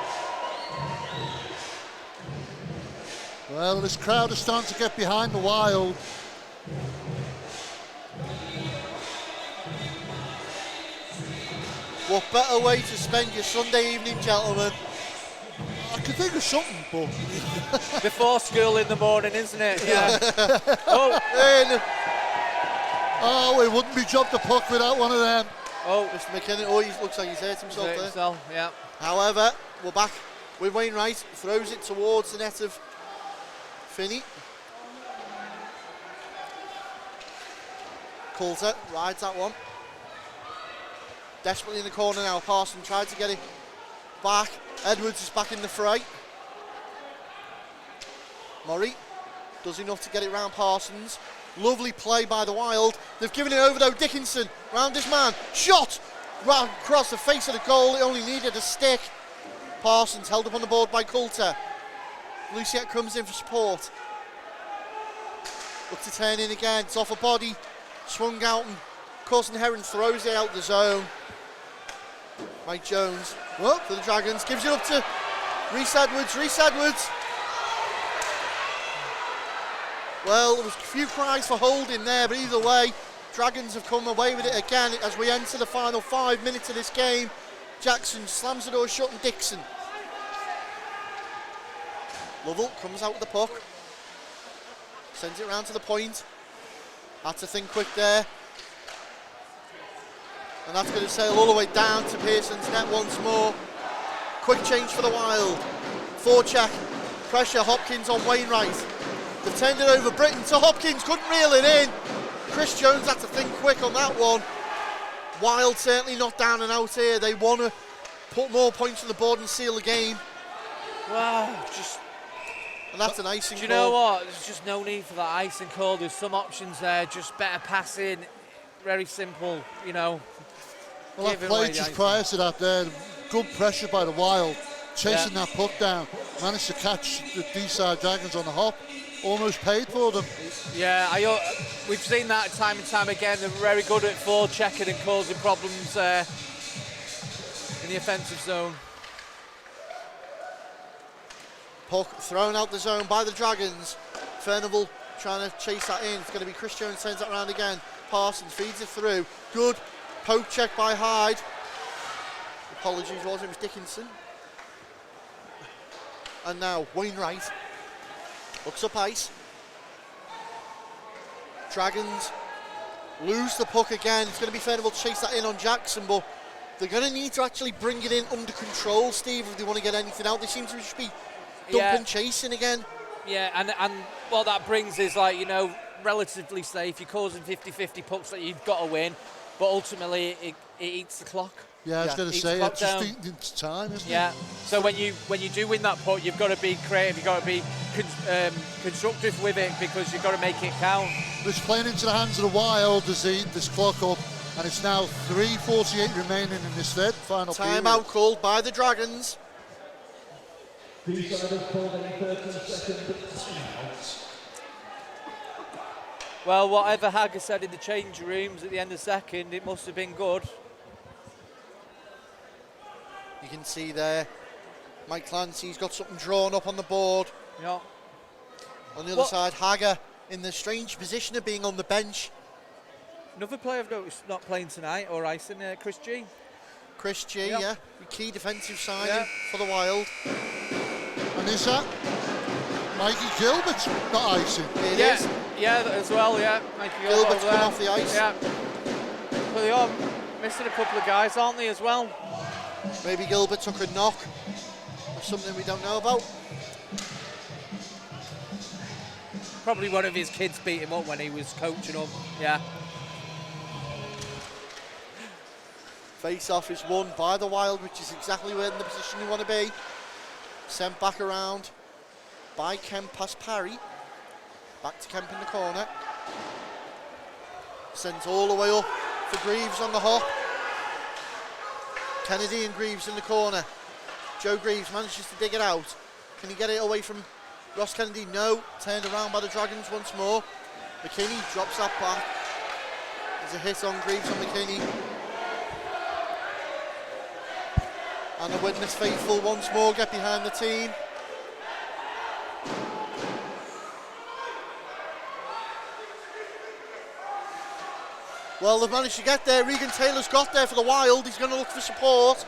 Well, this crowd is starting to get behind the Wild. What better way to spend your Sunday evening, gentlemen? I could think of something, but before school in the morning, isn't it? Yeah. Oh, In. oh, it wouldn't be dropped the puck without one of them. oh, Mr. McKinnon, oh, he looks like he's hurt himself there. so, yeah. However, we're back with Wainwright, throws it towards the net of Finney. Coulter rides that one. Desperately in the corner now, Parson tried to get it back. Edwards is back in the fray. Murray does enough to get it round Parsons. Lovely play by the Wild. They've given it over though, Dickinson, round his man. Shot! Right across the face of the goal, it only needed a stick. Parsons held up on the board by Coulter. Luciette comes in for support. Looks to turn in again, it's off a body. Swung out and Corson Heron throws it out the zone. Mike Jones, well, for the Dragons, gives it up to Rhys Edwards. Well, there was a few cries for holding there, but either way, Dragons have come away with it again as we enter the final 5 minutes of this game. Jackson slams the door shut and Dixon. Lovell comes out with the puck. Sends it round to the point. Had to think quick there. And that's going to sail all the way down to Pearson's net once more. Quick change for the Wild. Forecheck, pressure, Hopkins on Wainwright. They've turned it over, Britton to Hopkins, couldn't reel it in. Chris Jones had to think quick on that one. Wild certainly not down and out here. They want to put more points on the board and seal the game. Wow, just... And that's an icing Do you call. know what? There's just no need for that icing call. There's some options there, just better passing. Very simple, you know. Well, that Giving play away the just icing. prior to that there, good pressure by the Wild, chasing that puck down, managed to catch the Deeside Dragons on the hop, almost paid for them. Yeah, we've seen that time and time again. They're very good at forechecking and causing problems in the offensive zone. Puck thrown out the zone by the Dragons. Furnival trying to chase that in. It's going to be Chris Jones, sends that round again. Parsons feeds it through. Good poke check by Hyde. Apologies, it was Dickinson. And now Wainwright looks up ice. Dragons lose the puck again. It's going to be Furnival to chase that in on Jackson, but they're going to need to actually bring it in under control, Steve, if they want to get anything out. They seem to just be dumping, chasing again. Yeah, and what that brings is, like, you know, relatively safe. You're causing 50-50 pucks that you've got to win, but ultimately it eats the clock. Yeah, I was going to Eats say, the it's clock just down. it's time, isn't Yeah. it? So when you do win that puck, you've got to be creative. You've got to be constructive with it because you've got to make it count. It's playing into the hands of the Wild as this clock up, and it's now 3:48 remaining in this third final period. Timeout called by the Dragons. Deeside has called a 30-second timeout. Well, whatever Hagger said in the change rooms at the end of the second, it must have been good. You can see there, Mike Clancy's got something drawn up on the board. Yeah. On the other side, Hagger in the strange position of being on the bench. Another player I've noticed not playing tonight, or icing, Chris G. Chris G, Yep. yeah, key defensive signing Yeah. for the Wild. And is that Mikey Gilbert's not icing? It Yeah, is. yeah, as well, yeah. Mikey Gilbert's over come there. off the ice. Yeah. Well, they are missing a couple of guys, aren't they, as well? Maybe Gilbert took a knock or something we don't know about. Probably one of his kids beat him up when he was coaching them. Yeah. Face-off is won by the Wild, which is exactly where in the position you want to be. Sent back around by Kemp past Parry. Back to Kemp in the corner. Sent all the way up for Greaves on the hop. Kennedy and Greaves in the corner. Joe Greaves manages to dig it out. Can he get it away from Ross Kennedy? No. Turned around by the Dragons once more. McKinney drops that back. There's a hit on Greaves on McKinney. And the Widnes faithful once more get behind the team. Well, they've managed to get there. Regan Taylor's got there for the Wild. He's going to look for support.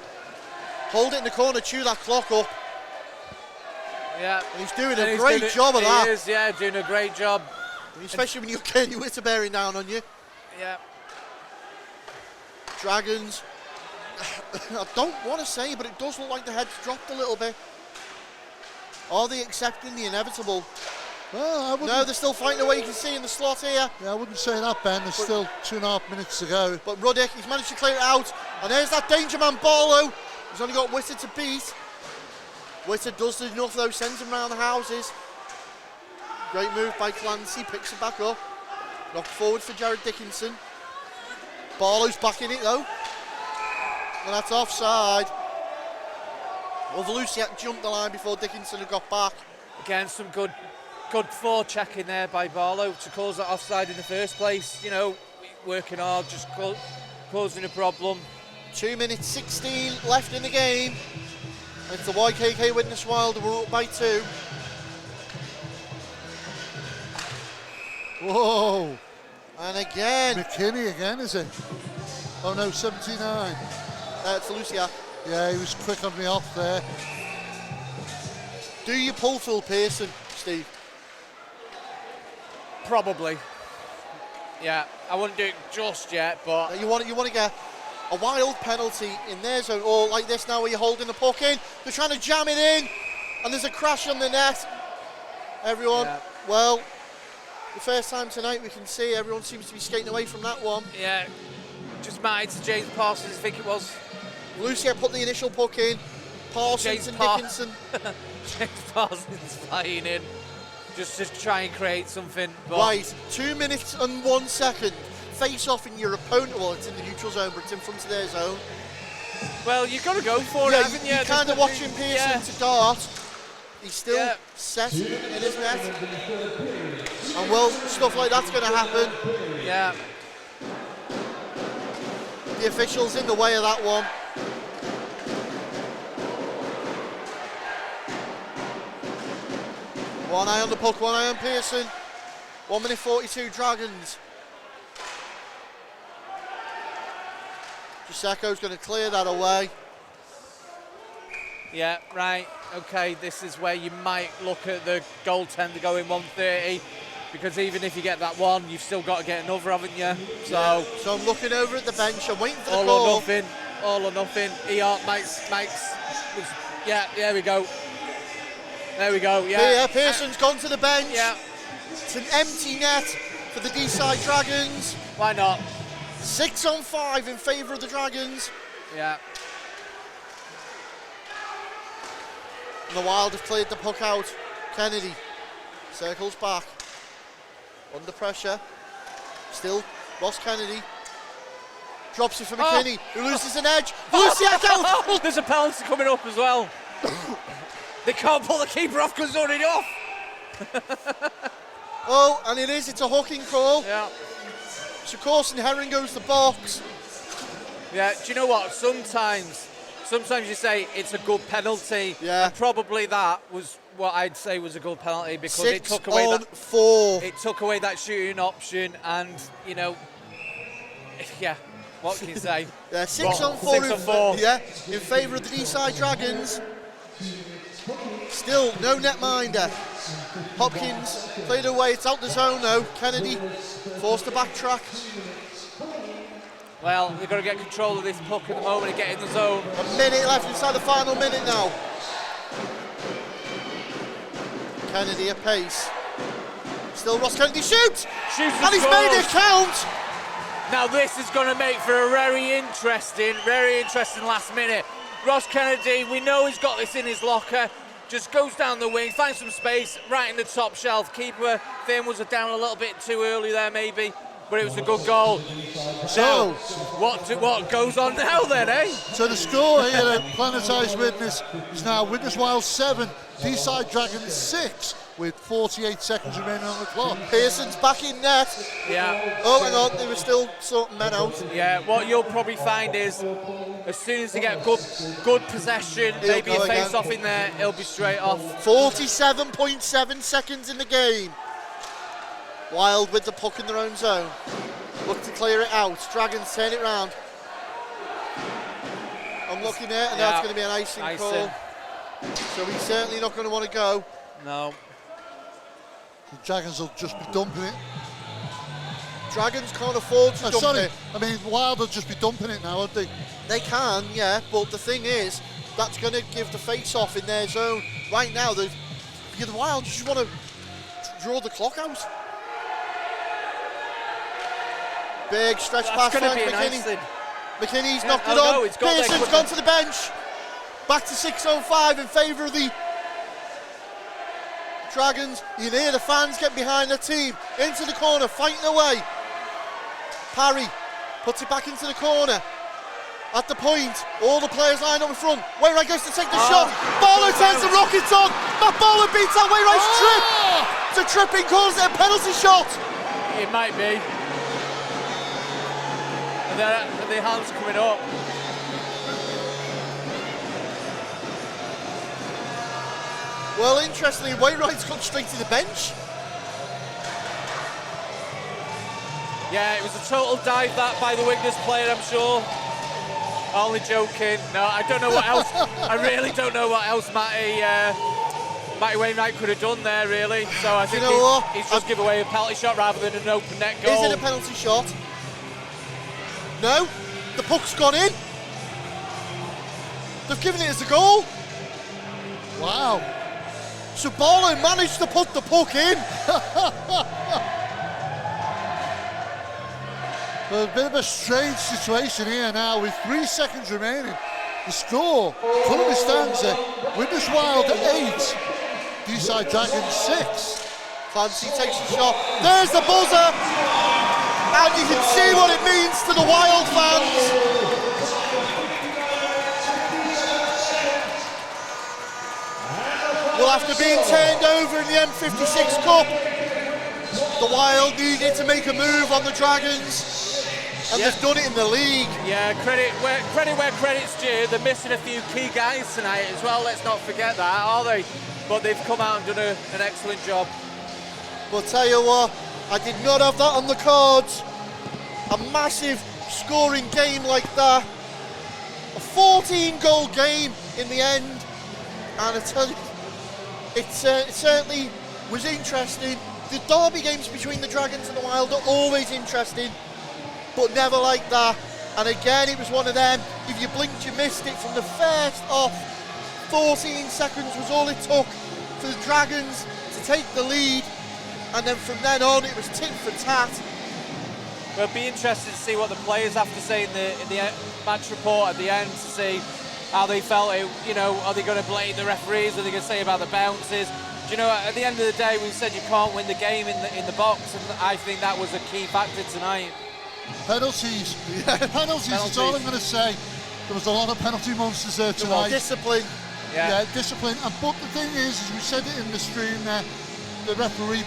Hold it in the corner, chew that clock up. Yeah. And he's doing a great job of that. He is, yeah, doing a great job. Especially when you're Kenny Witter bearing down on you. Yeah. Dragons. I don't want to say, but it does look like the head's dropped a little bit. Are they accepting the inevitable? Well, No, they're still fighting away. You can see in the slot here. Yeah, I wouldn't say that, Ben. There's still 2.5 minutes to go. But Ruddick, he's managed to clear it out. And there's that danger man, Barlow. He's only got Witter to beat. Witter does enough though, sends him round the houses. Great move by Clancy, picks it back up. Knocked forward for Jared Dickinson. Barlow's back in it though. And that's offside. Well, Volusiak jumped the line before Dickinson had got back. Again, some good forechecking there by Barlow to cause that offside in the first place. You know, working hard, just causing a problem. 2 minutes 16 left in the game. It's the YKK Widnes Wild, we're up by 2. Whoa. And again, McKinney again, is it? Oh no, 79. it's Volusiak. Yeah, he was quick on the off there. Do you pull Phil Pearson, Steve? Probably. Yeah, I wouldn't do it just yet, but You want to get a Wild penalty in their zone, or like this now where you're holding the puck in. They're trying to jam it in, and there's a crash on the net. Everyone, Yeah. well, the first time tonight we can see everyone seems to be skating away from that one. yeah, just matted to James Parsons, I think it was. Lucia put the initial puck in. Parsons James and Par- Dickinson. James Parsons flying in, just to try and create something. But Right, 2 minutes and 1 second. Face off in your opponent. Well, it's in the neutral zone, but it's in front of their zone. well, you've got to go for Yeah, it, haven't you? you're kind of watching Pearson to dart. He's still Yeah. set in his net. And well, stuff like that's going to happen. Yeah. The official's in the way of that one. One eye on the puck, one eye on Pearson. 1 minute 42, Dragons. Giuseco's going to clear that away. Yeah, right. Okay, this is where you might look at the goaltender going 130, because even if you get that one, you've still got to get another, haven't you? So, So I'm looking over at the bench. I'm waiting for the all call. or nothing. All or nothing. Mike's was, yeah, there we go. There we go, yeah. Yeah, Pearson's gone to the bench. Yeah, It's an empty net for the Deeside Dragons. why not? 6 on 5 in favour of the Dragons. Yeah. And the Wild have cleared the puck out. Kennedy circles back. Under pressure. Still Ross Kennedy. Drops it for McKinney, who loses an edge. Volusiak out! There's a penalty coming up as well. They can't pull the keeper off because it's already off. Oh, and it is. It's a hooking call. Yeah. So Corson Herring goes to box. Yeah, do you know what? Sometimes you say it's a good penalty. Yeah. And probably that was what I'd say was a good penalty, because 6 it took away on that 4. it took away that shooting option, and you know, yeah, what can you say? Yeah, 6 Well, on 4. 6 on 4. Yeah, in favour of the Deeside Dragons. Still no netminder. Hopkins played away. It's out the zone though. Kennedy forced to backtrack. Well, they've got to get control of this puck at the moment and get in the zone. A minute left inside the final minute now. Kennedy at pace. Still Ross Kennedy shoots! Shoots And he's made it count! Now this is going to make for a very interesting last minute. Ross Kennedy, we know he's got this in his locker. Just goes down the wing, finds some space right in the top shelf. Keeper Finn was down a little bit too early there maybe. but it was a good goal. So, What goes on now then, eh? so the score here at Planetised Widnes is now Widnes Wild 7, Deeside Dragons 6, with 48 seconds remaining on the clock. Pearson's back in net. Yeah. Oh, hang on, they were still sorting men out. Yeah, what you'll probably find is as soon as they get good possession, maybe a go face again. off in there, it'll be straight off. 47.7 seconds in the game. Wild with the puck in their own zone. Look to clear it out. Dragons turn it round. I'm looking at, and that's going to be an icing call. So he's certainly not going to want to go. No. The Dragons will just be dumping it. Dragons can't afford to dump it. I mean, Wild will just be dumping it now, won't they? They can, yeah, but the thing is, that's going to give the face-off in their zone. Right now, the Wild just want to draw the clock out. Big stretch pass That's going to finds be an McKinney. icing. McKinney's Yeah, knocked it oh on. no, it's got there Pearson's quicker. gone to the bench. Back to 6:05 in favour of the Dragons. You can hear the fans get behind the team. Into the corner, fighting away. Parry puts it back into the corner. At the point, all the players line up in front. Wainwright goes to take the shot. Barlow turns the rockets on. Matt Barlow beats out Wainwright's trip. It's a tripping, calls it a penalty shot. It might be. And the hands coming up. Well, interestingly, Wainwright's gone straight to the bench. Yeah, it was a total dive that by the Widnes player, I'm sure. Only joking. No, I don't know what else. I really don't know what else Matty Wainwright could have done there, really. So I think he's just given away a penalty shot rather than an open net goal. Is it a penalty shot? No. The puck's gone in. They've given it as a goal. Wow. So Barlow managed to put the puck in. Well, a bit of a strange situation here now with 3 seconds remaining. The score currently stands at Widnes Wild 8, Deeside Dragons 6. Clancy takes the shot. There's the buzzer. And you can see what it means to the Wild fans. Well, after being turned over in the M56 Cup, the Wild needed to make a move on the Dragons. And they've done it in the league. Yeah, credit where credit's due. They're missing a few key guys tonight as well. Let's not forget that, are they? But they've come out and done an excellent job. But tell you what, I did not have that on the cards. A massive scoring game like that. A 14-goal game in the end. And I tell you, it certainly was interesting. The derby games between the Dragons and the Wild are always interesting, but never like that. And again, it was one of them, if you blinked, you missed it. From the first off, 14 seconds was all it took for the Dragons to take the lead. And then from then on, it was tit for tat. Well, it'll be interesting to see what the players have to say in the match report at the end, to see how they felt it. You know, are they going to blame the referees? What are they going to say about the bounces? Do you know, at the end of the day, we said you can't win the game in the box, and I think that was a key factor tonight. Penalties. Penalties, that's all I'm going to say. There was a lot of penalty monsters there tonight. Discipline. Yeah, discipline. But the thing is, as we said it in the stream there, the referee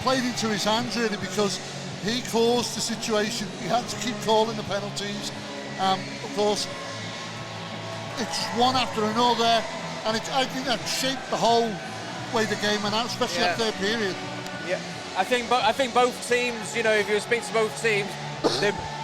played into his hands really, because he caused the situation. He had to keep calling the penalties. Of course, it's one after another, and I think that shaped the whole way the game went out, especially at their period. Yeah, I think both teams, you know, if you speak to both teams,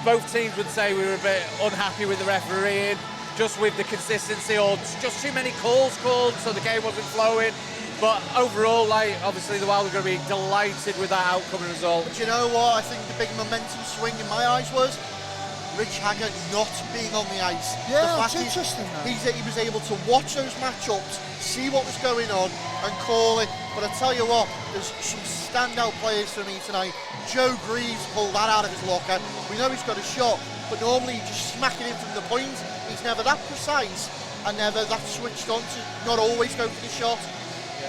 both teams would say we were a bit unhappy with the refereeing, just with the consistency, or just too many calls called, so the game wasn't flowing. But overall, like, obviously the Wild are going to be delighted with that outcome and result. Do you know what I think the big momentum swing in my eyes was? Rich Haggard not being on the ice. Yeah, the that's fact interesting. He was able to watch those matchups, see what was going on, and call it. But I tell you what, there's some standout players for me tonight. Joe Greaves pulled that out of his locker. We know he's got a shot, but normally he's just smacking in from the point. He's never that precise and never that switched on to not always go for the shot.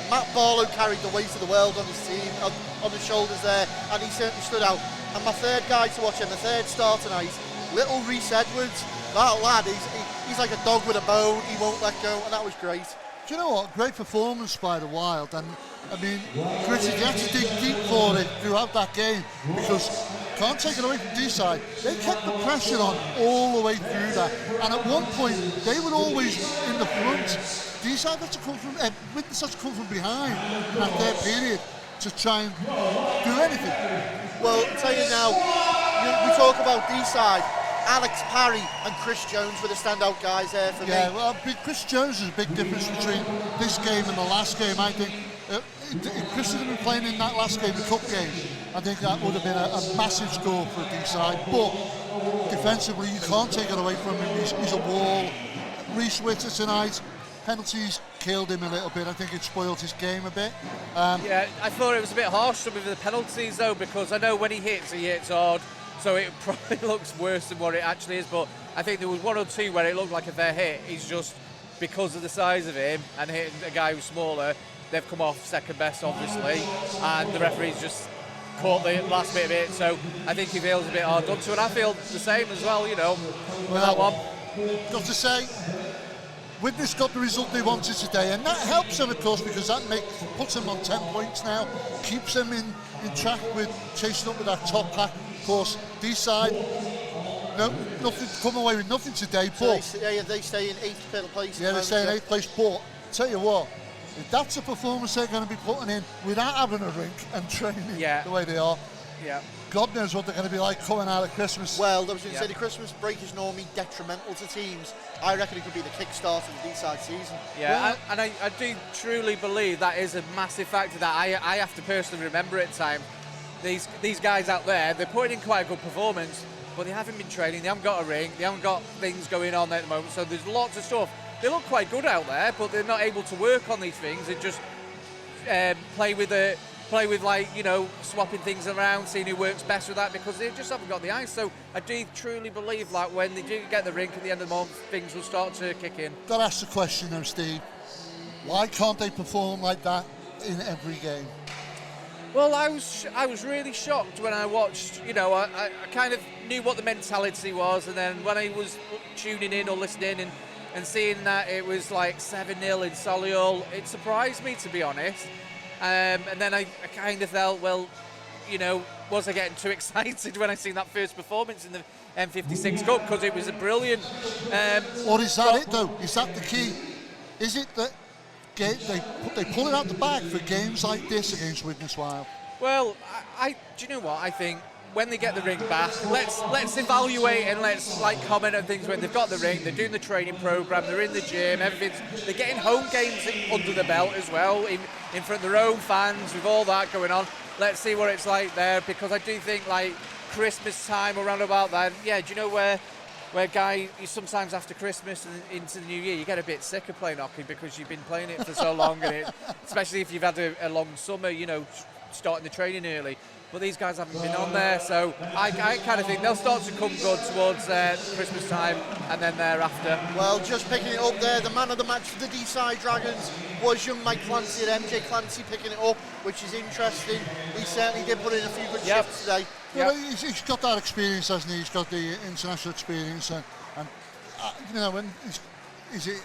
Matt Barlow carried the weight of the world on his team, on his shoulders there, and he certainly stood out. And my third guy to watch, and the third star tonight, little Rhys Edwards. That lad, he's like a dog with a bone. He won't let go, and that was great. Do you know what? Great performance by the Wild, and I mean, Gritty, they had to dig deep for it throughout that game, because can't take it away from Deeside. They kept the pressure on all the way through that, and at one point they were always in the front. Deeside had to come from, Widnes had to come from behind in that third period to try and do anything. Well, I'll tell you now, we talk about Deeside. Alex Parry and Chris Jones were the standout guys there for me. Yeah, well, Chris Jones is a big difference between this game and the last game. I think if Chris had been playing in that last game, the cup game, I think that would have been a massive score for Deeside. But defensively, you can't take it away from him. He's a wall. Rhys Witter tonight, penalties killed him a little bit. I think it spoiled his game a bit. Yeah, I thought it was a bit harsh, some of the penalties though, because I know when he hits hard. So it probably looks worse than what it actually is, but I think there was one or two where it looked like if they're hit, he's just, because of the size of him and hitting a guy who's smaller, they've come off second best obviously, and the referee's just caught the last bit of it, so I think he feels a bit hard done to, and I feel the same as well, you know, with that one. Got to say, Widnes got the result they wanted today, and that helps them, of course, because that puts them on 10 points now, keeps them in track with chasing up with that top pack. Of course, Deeside, nothing, come away with nothing today, but they stay in 8th place. Yeah, they stay in 8th place, but tell you what, if that's a performance they're going to be putting in without having a rink and training the way they are, God knows what they're going to be like coming out of Christmas. Well, I was going to say the Christmas break is normally detrimental to teams. I reckon it could be the kick-start of the Deeside season. Yeah, and I do truly believe that is a massive factor that I have to personally remember at times. These guys out there, they're putting in quite a good performance, but they haven't been training, they haven't got a ring, they haven't got things going on at the moment, so there's lots of stuff. They look quite good out there, but they're not able to work on these things and just play with like, you know, swapping things around, seeing who works best with that, because they just haven't got the ice. So I do truly believe that when they do get the rink at the end of the month, things will start to kick in. Got to ask the question though, Steve, why can't they perform like that in every game? Well, I was really shocked when I watched, you know, I kind of knew what the mentality was, and then when I was tuning in or listening and seeing that it was like 7-0 in Solihull, it surprised me, to be honest. And then I kind of felt, well, you know, was I getting too excited when I seen that first performance in the M56 Cup, because it was a brilliant... or is that it though? Is that the key? Is it that they pull it out the bag for games like this against Widnes Wild? Well, do you know what? I think when they get the ring back, let's evaluate and let's like comment on things when they've got the ring, they're doing the training program, they're in the gym, they're getting home games under the belt as well, in front of their own fans, with all that going on. Let's see what it's like there, because I do think like Christmas time around about that, do you know where Guy, you sometimes after Christmas and into the new year, you get a bit sick of playing hockey because you've been playing it for so long, and especially if you've had a long summer, you know, starting the training early. But these guys haven't been on there, so I kind of think they'll start to come good towards Christmas time and then thereafter. Well, just picking it up there, the man of the match for the Deeside Dragons was young Mike Clancy at MJ Clancy, picking it up, which is interesting. He certainly did put in a few good shifts today. Well, he's got that experience, hasn't he? He's got the international experience, and you know, and he's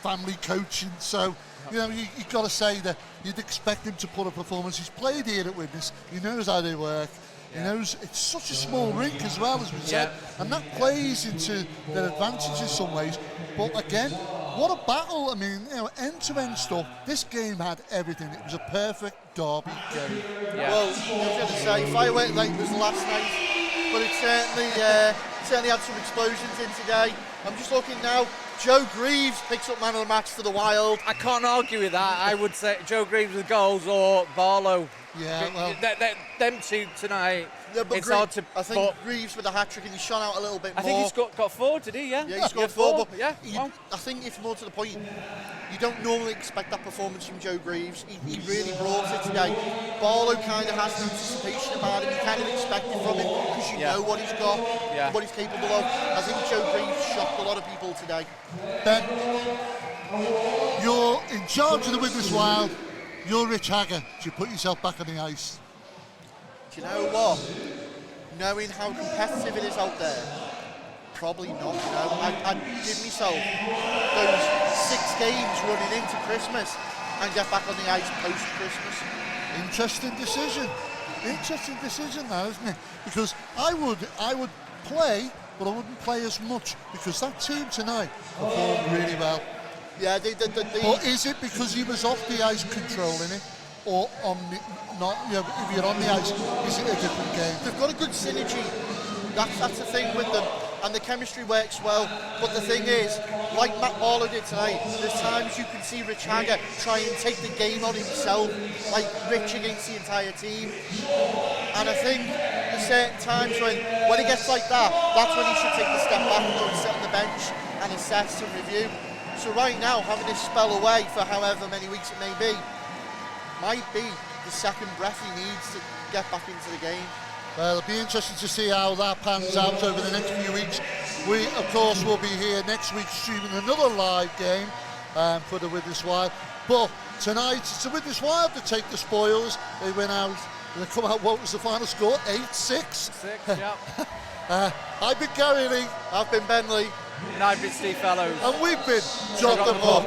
family coaching, so you know, you've got to say that you'd expect him to put a performance. He's played here at Widnes, he knows how they work, he knows it's such a small rink as well, as we said, and that plays into their advantage in some ways. But again, what a battle. I mean, you know, end-to-end stuff. This game had everything. It was a perfect derby game. Well, I was going to say, Firework Lake was last night, but it certainly had some explosions in today. I'm just looking now. Joe Greaves picks up man of the match for the Wild. I can't argue with that. I would say Joe Greaves with goals or Barlow. Yeah, well, them two tonight. Yeah, but it's hard to. I think Greaves with a hat trick, and he shone out a little bit more. I think he's got 4, did he? Yeah, he scored 4. But yeah, I think it's more to the point. You don't normally expect that performance from Joe Greaves. He really brought it today. Barlow kind of has an anticipation about him. You kind of expect it from him because you know what he's got, what he's capable of. I think Joe Greaves shocked a lot of people today. Ben, you're in charge of the Widnes Wild. You're Rich Hagger. Do you put yourself back on the ice? Do you know what? Knowing how competitive it is out there, probably not. You know, I'd give myself those 6 games running into Christmas and get back on the ice post-Christmas. Interesting decision. Interesting decision now, isn't it? Because I would play, but I wouldn't play as much because that team tonight performed really well. Yeah, But is it because he was off the ice controlling it, or on the, not? You know, if you're on the ice, is it a different game? they've got a good synergy. That's the thing with them, and the chemistry works well. But the thing is, like Matt Barlow did tonight, there's times you can see Rich Hagger try and take the game on himself, like Rich against the entire team. And I think there's certain times when it gets like that, that's when he should take the step back and go and sit on the bench and assess and review. So right now, having this spell away for however many weeks it may be, might be the second breath he needs to get back into the game. Well, it'll be interesting to see how that pans out over the next few weeks. We, of course, will be here next week streaming another live game for the Widnes Wild. But tonight, it's the Widnes Wild to take the spoils. They went out, they come out, what was the final score? 8-6? 6, yep. I've been Gary Lee. I've been Ben Lee. And I've been Steve Fellows. And we've been Drop the Puck.